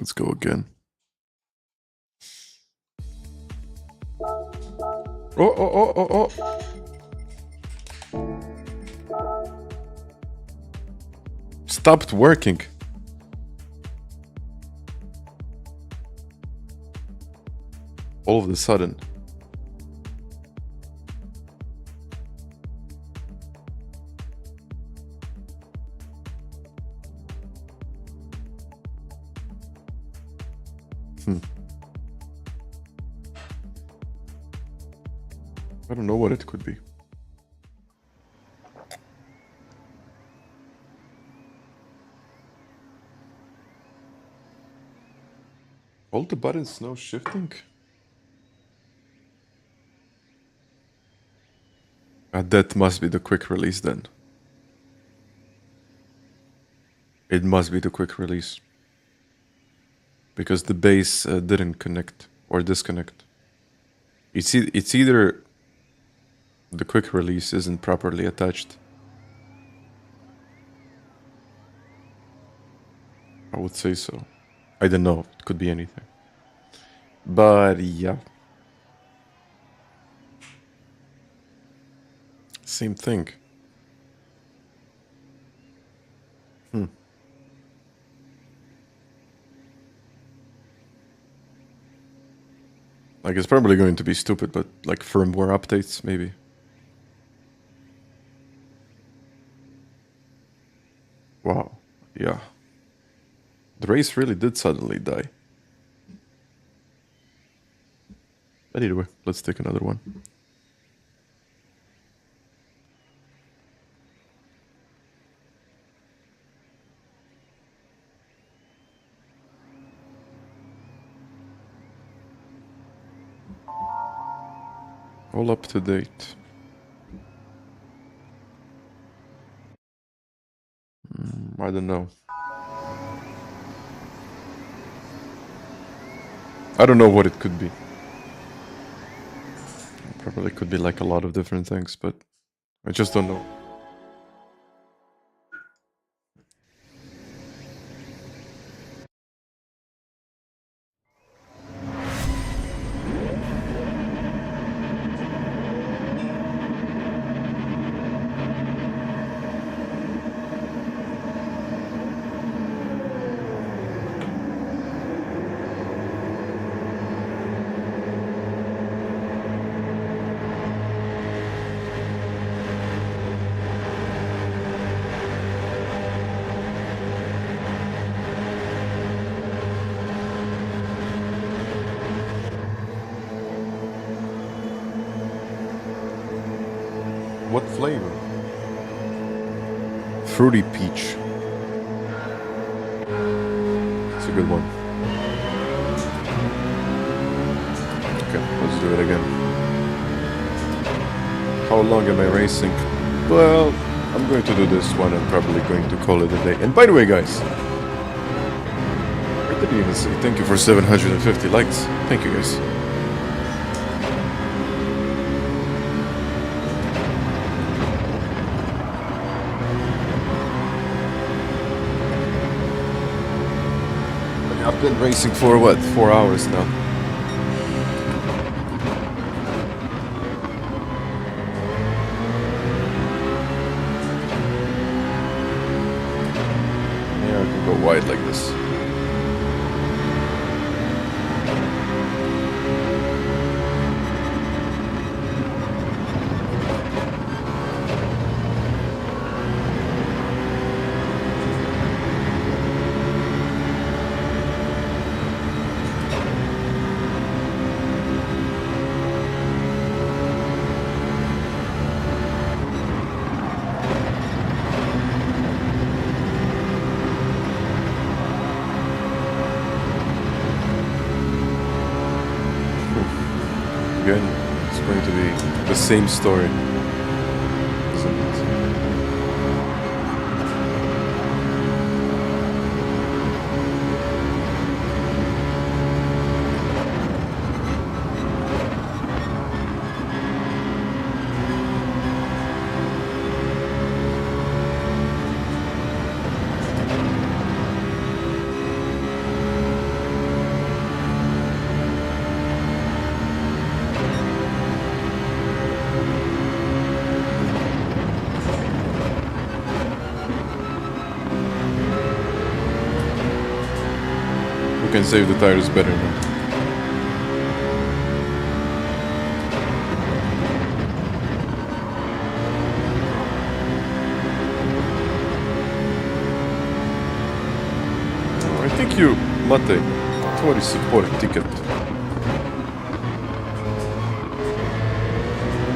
Let's go again. Oh. Stopped working. All of a sudden. I don't know what it could be. All the buttons now shifting? That must be the quick release then. It must be the quick release. Because the base didn't connect or disconnect. It's either the quick release isn't properly attached. I would say so. I don't know. It could be anything. But yeah. Same thing. Like, it's probably going to be stupid, but like firmware updates, maybe. Wow. Yeah. The race really did suddenly die. But anyway, let's take another one. All up to date. I don't know. I don't know what it could be. Probably could be like a lot of different things, but I just don't know. What flavor? Fruity peach. It's a good one. Okay, let's do it again. How long am I racing? Well, I'm going to do this one. I'm probably going to call it a day. And by the way, guys, I didn't even say thank you for 750 likes. Thank you, guys. I've been racing for what, 4 hours now. Yeah, I can go wide like this. Again, it's going to be the same story, isn't it? Can save the tires better now. I think you, Matti, tvori support ticket.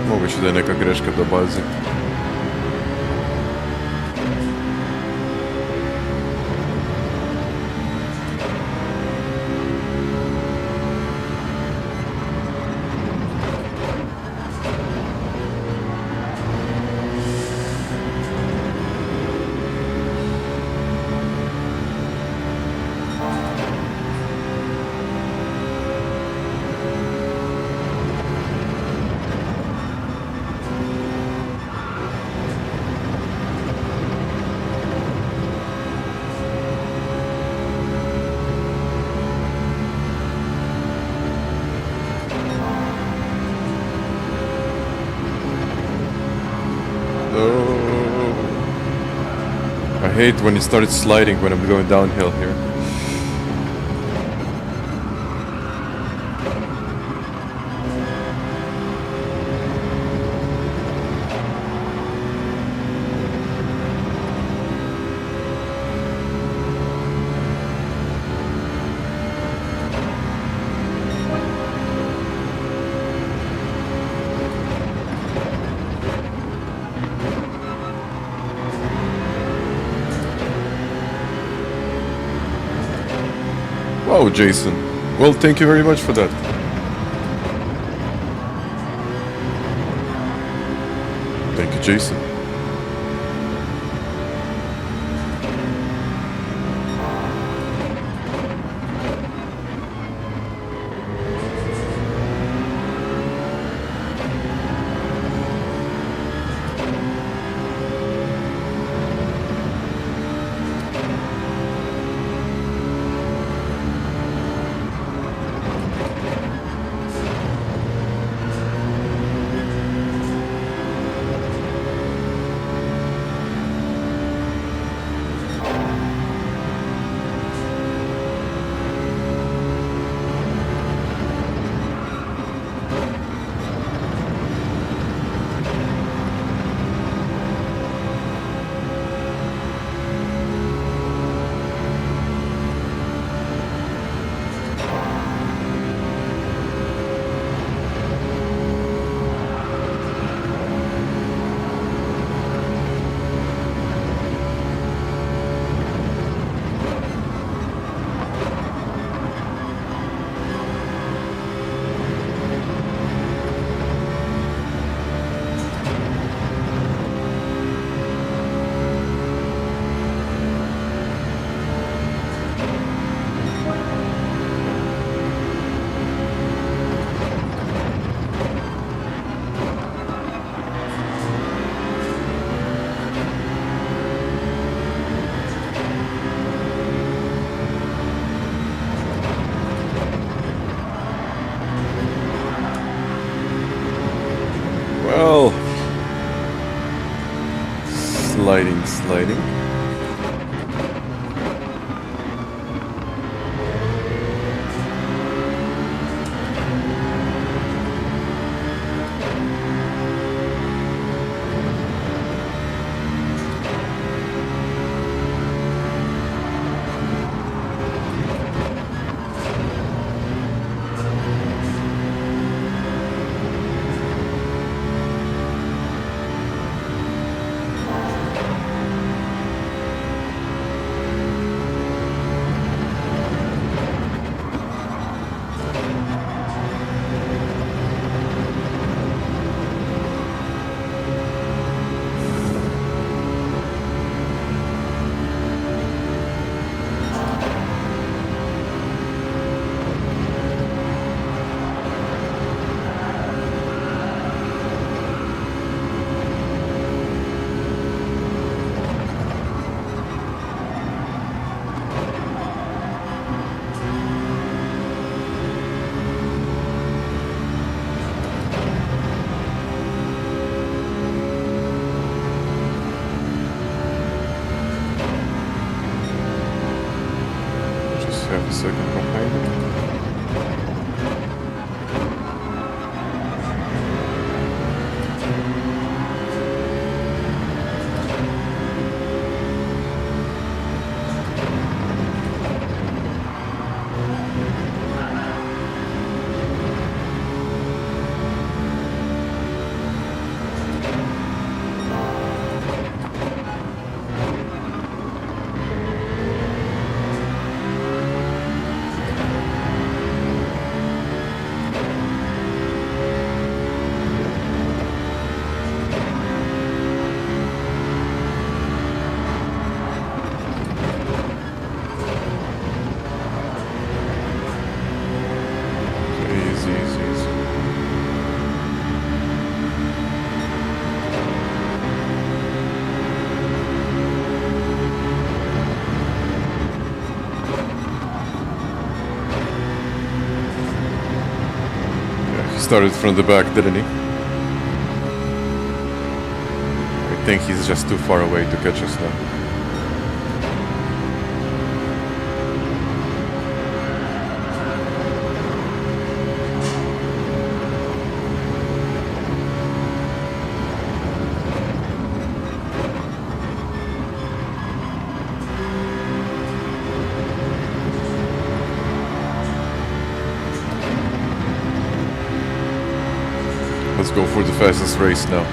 Moguće da je neka greška do baze. I hate when it starts sliding when I'm going downhill here. Wow, Jason. Well, thank you very much for that. you, Jason. Well, sliding. Have a second behind it. Started from the back, didn't he? I think he's just too far away to catch us now. Let's go for the fastest race now.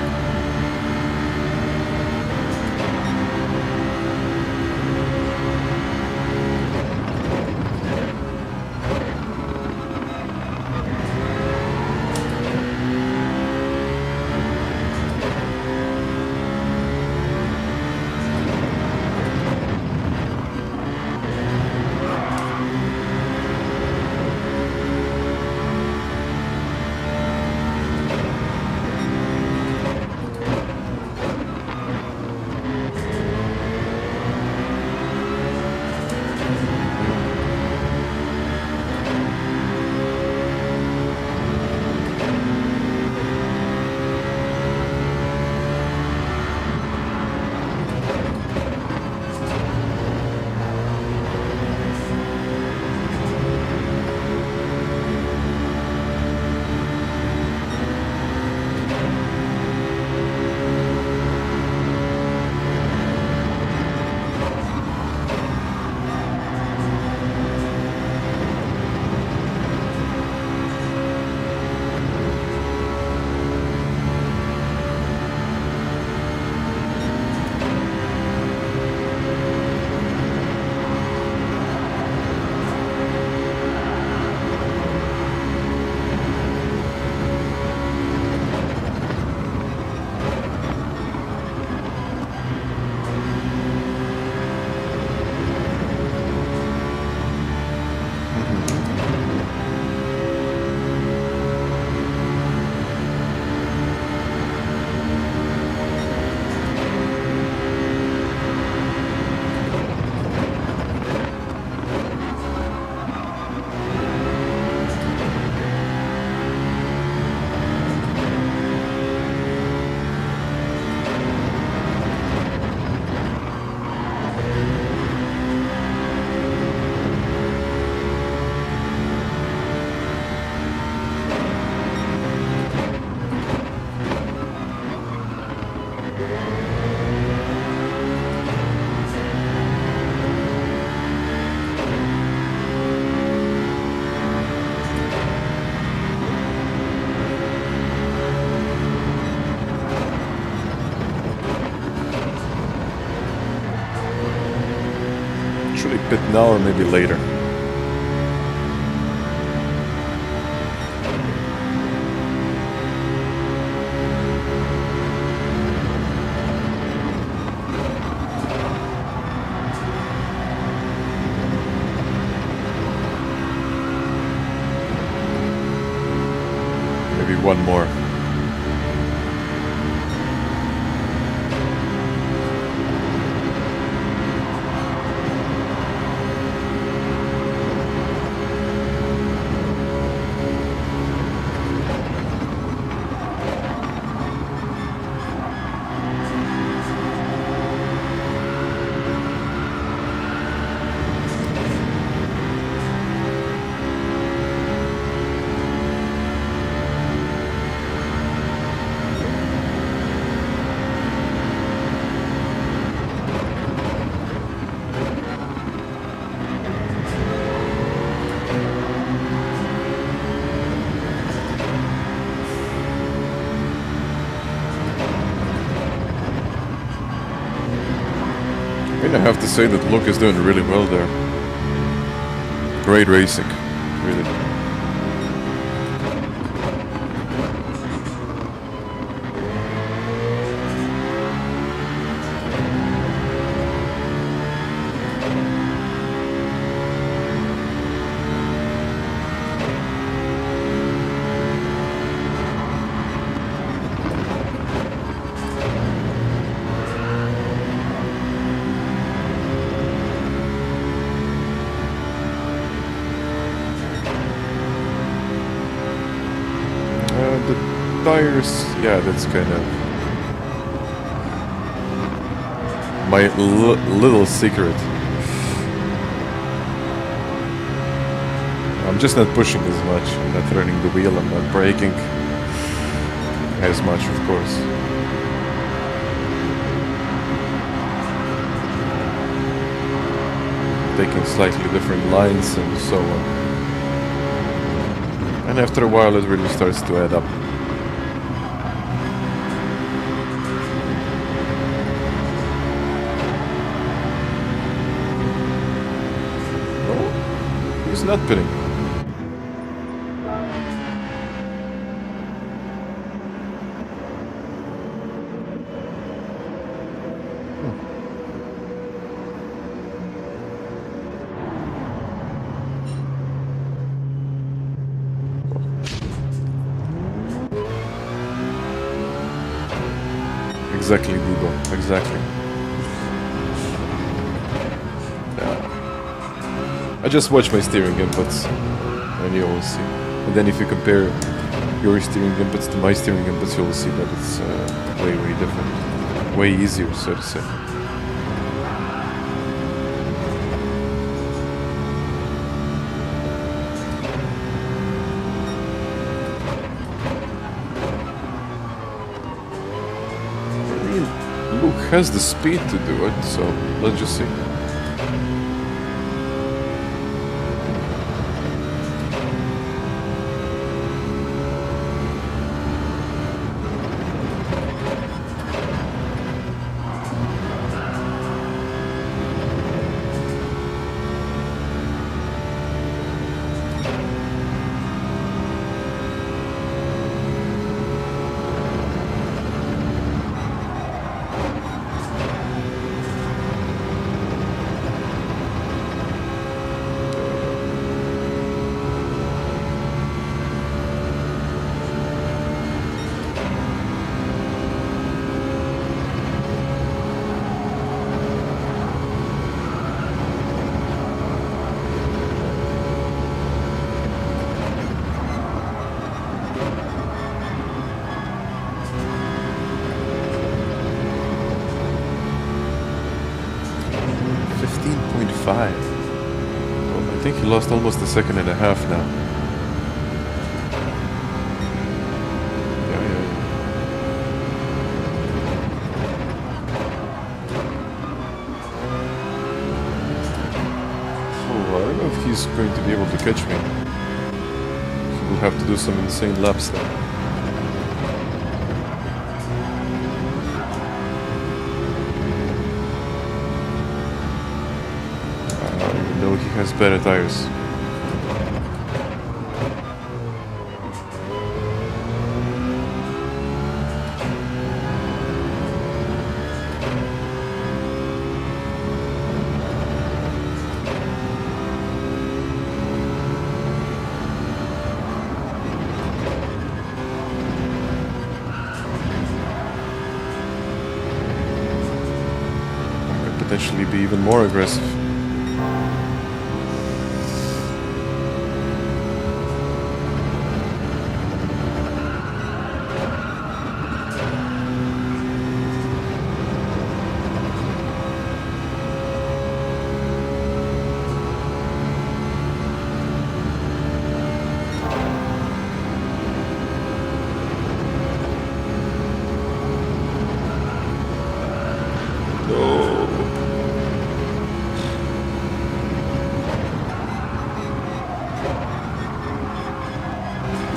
now or maybe later. Maybe one more. I have to say that Luke is doing really well there. Great racing, really. Tires, yeah, that's kind of my little secret. I'm just not pushing as much. I'm not turning the wheel. I'm not braking as much, of course. Taking slightly different lines and so on. And after a while, it really starts to add up. Not pitting. Exactly, Digo. Exactly. I just watch my steering inputs and you will see. And then if you compare your steering inputs to my steering inputs, you will see that it's way, way different. Way easier, so to say. I mean, Luke has the speed to do it, so let's just see. Well, I think he lost almost a second and a half now. Yeah. Oh, I don't know if he's going to be able to catch me. He will have to do some insane laps there. has better tires. Potentially be even more aggressive.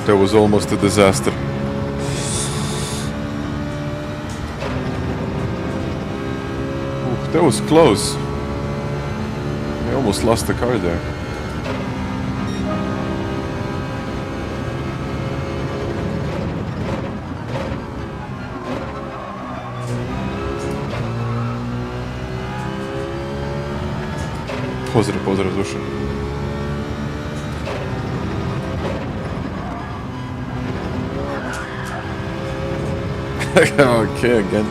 That was almost a disaster. Ooh, that was close. I almost lost the car there. Pozdrav duša. Okay, again.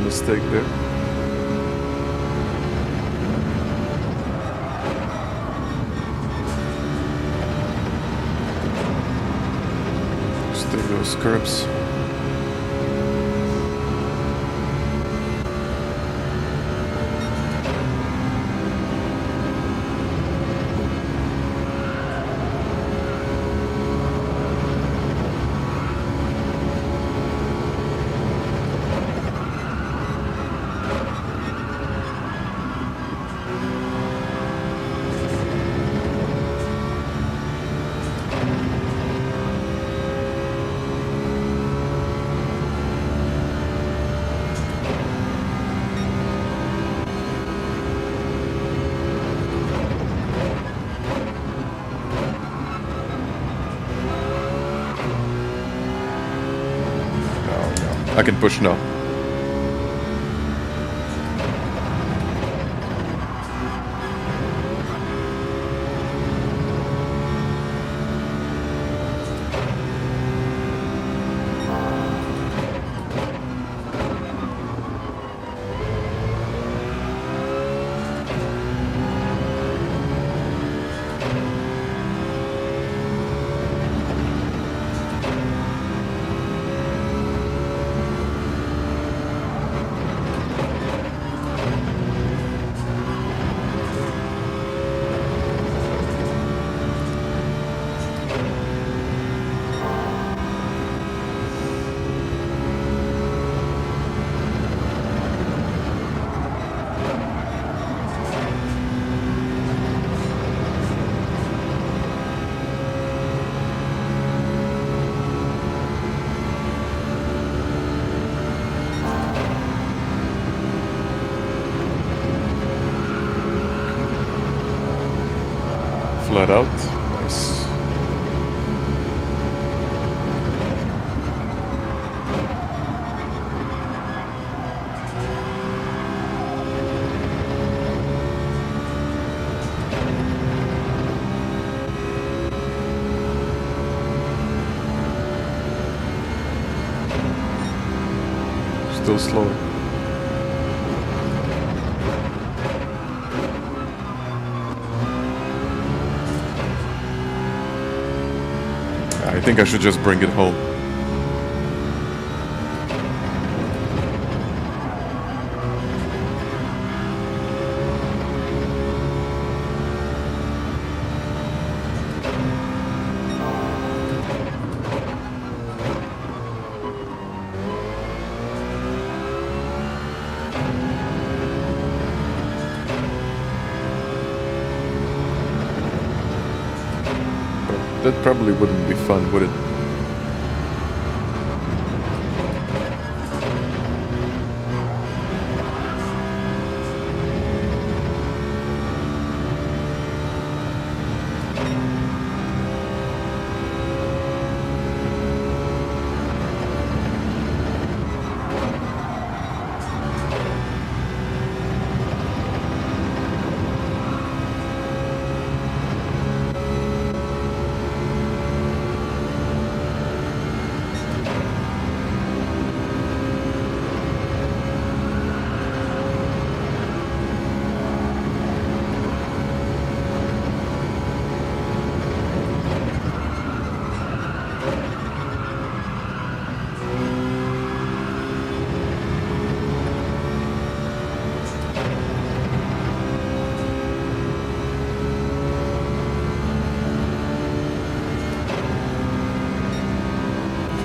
Mistake there. Stay those curbs. I can push now. Flat out. Nice. Still slow. I think I should just bring it home. That probably wouldn't be fun, would it?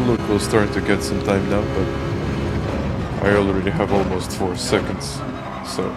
Look, we'll start to get some time now, but I already have almost 4 seconds, so...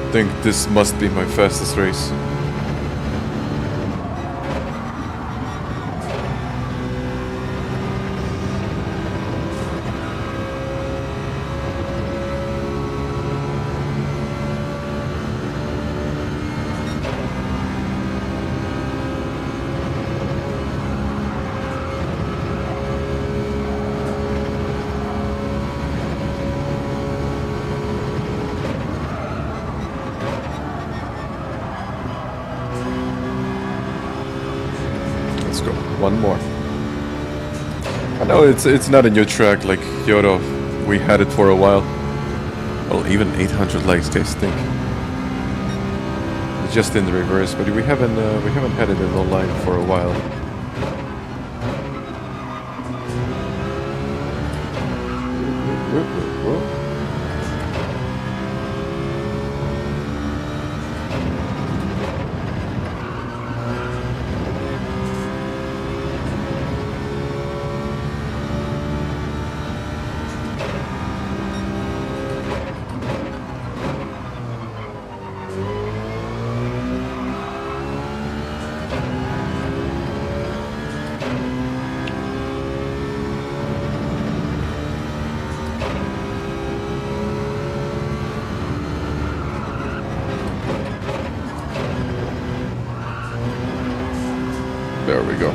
I think this must be my fastest race. One more. I know it's not a new track like Kyoto. We had it for a while. Well, even 800 likes, guys. Think. It's just in the reverse, but we haven't had it in online for a while. There we go.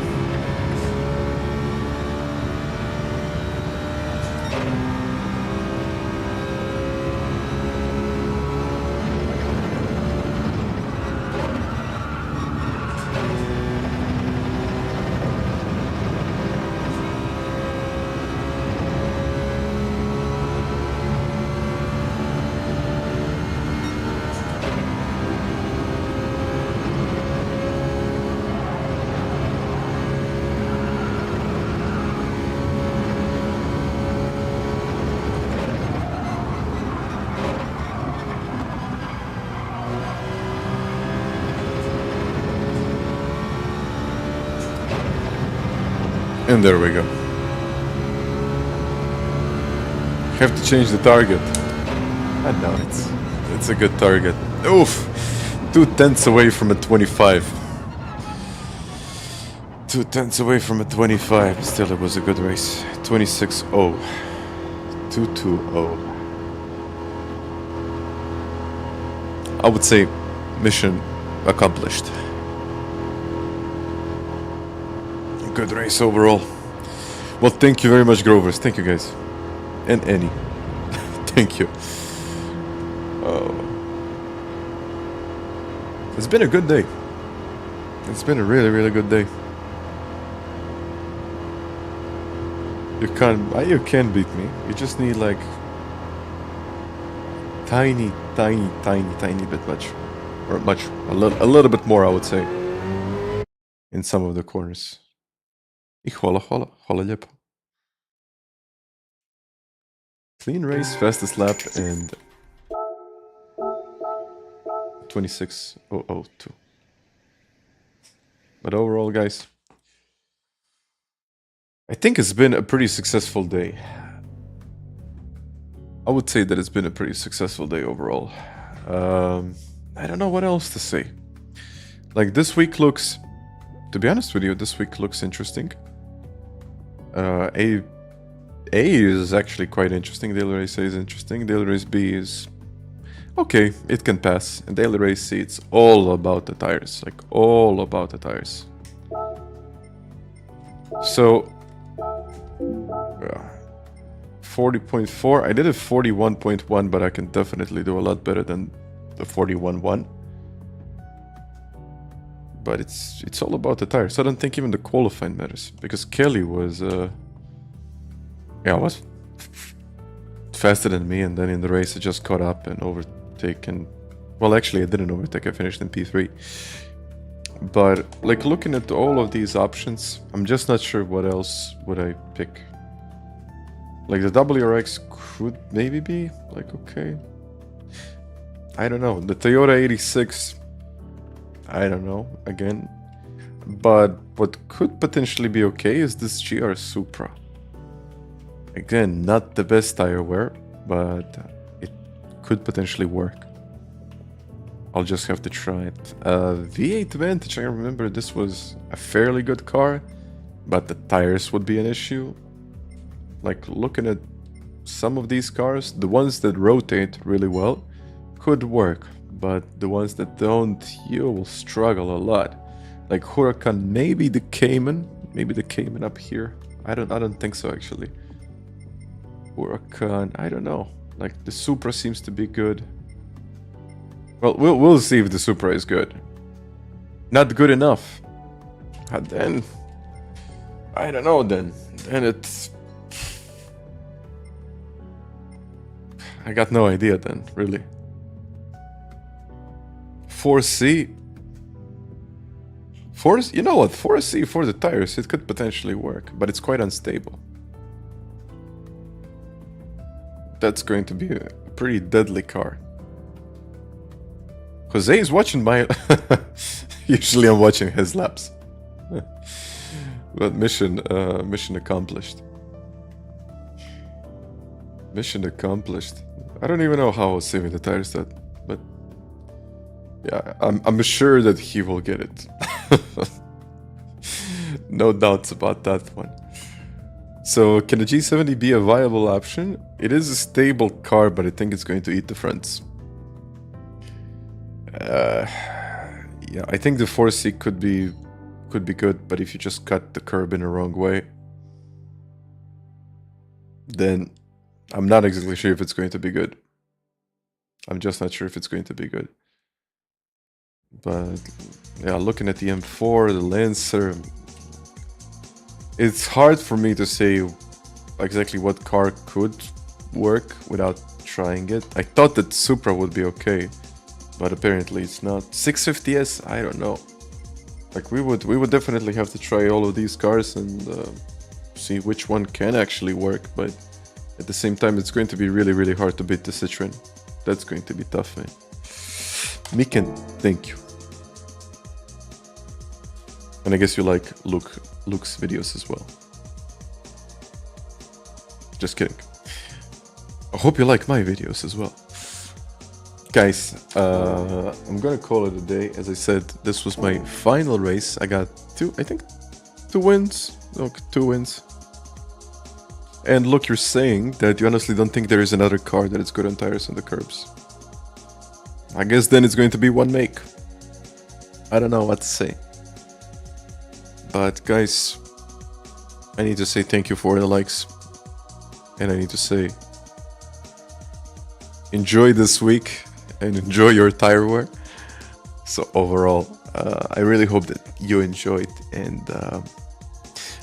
And there we go. Have to change the target. I know it's a good target. Oof! 2/10 away from a 25. 2/10 away from a 25. Still, it was a good race. 26-0. 2-2-0. I would say mission accomplished. Good race overall. Well, thank you very much, Grovers. Thank you, guys. And Annie. Thank you. It's been a good day. It's been a really, really good day. You can't beat me. You just need like tiny bit much, or a little bit more, I would say, in some of the corners. I hvala lijepo. Clean race, fastest lap, and 26.002. But overall, guys, I think it's been a pretty successful day. I would say that it's been a pretty successful day overall. I don't know what else to say. Like, this week looks, to be honest with you, this week looks interesting. A is actually quite interesting. Daily race A is interesting. Daily race B is okay, it can pass. And daily race C, it's all about the tires. Like, all about the tires. So 40.4. I did a 41.1, but I can definitely do a lot better than the 41.1. But it's all about the tires. I don't think even the qualifying matters, because Kelly was was faster than me, and then in the race I just caught up and overtaken. Well, actually I didn't overtake. I finished in P3. But like, looking at all of these options, I'm just not sure what else would I pick. Like, the WRX could maybe be like okay. I don't know. The Toyota 86, I don't know again. But what could potentially be okay is this GR Supra. Again, not the best tire wear, but it could potentially work. I'll just have to try it. V8 Vantage, I remember this was a fairly good car, but the tires would be an issue. Like, looking at some of these cars, the ones that rotate really well could work, but the ones that don't, you will struggle a lot. Like Huracan, maybe the Cayman up here. I don't think so, actually. Huracan, I don't know. Like, the Supra seems to be good. Well, we'll see if the Supra is good. Not good enough. And then I don't know. Then it's. I got no idea then, really. 4C. You know what? 4C for the tires, it could potentially work, but it's quite unstable. That's going to be a pretty deadly car. Jose is watching my... Usually I'm watching his laps. But mission accomplished. Mission accomplished. I don't even know how I was saving the tires that, but yeah, I'm sure that he will get it. No doubts about that one. So, can the G70 be a viable option? It is a stable car, but I think it's going to eat the fronts. Yeah, I think the 4C could be good, but if you just cut the curb in the wrong way, then I'm not exactly sure if it's going to be good. I'm just not sure if it's going to be good. But yeah, looking at the M4, the Lancer, it's hard for me to say exactly what car could work without trying it. I thought that Supra would be okay, but apparently it's not. 650S, I don't know. Like, we would definitely have to try all of these cars and see which one can actually work, but at the same time, it's going to be really, really hard to beat the Citroen. That's going to be tough, man. Miken, thank you. And I guess you like Luke's videos as well. Just kidding. I hope you like my videos as well. Guys, I'm gonna call it a day. As I said, this was my final race. I got two wins. Look, 2 wins. And look, you're saying that you honestly don't think there is another car that is good on tires on the curbs. I guess then it's going to be one make. I don't know what to say. But guys, I need to say thank you for the likes. And I need to say, enjoy this week and enjoy your tire wear. So overall, I really hope that you enjoyed, and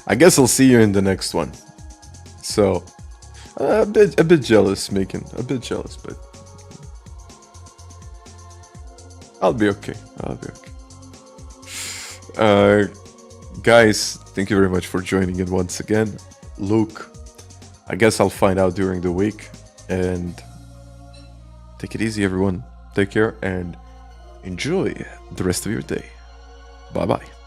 I guess I'll see you in the next one. So a bit jealous, Megan, a bit jealous, but I'll be okay. Guys, thank you very much for joining in once again. Luke, I guess I'll find out during the week, and take it easy, everyone. Take care and enjoy the rest of your day. Bye bye.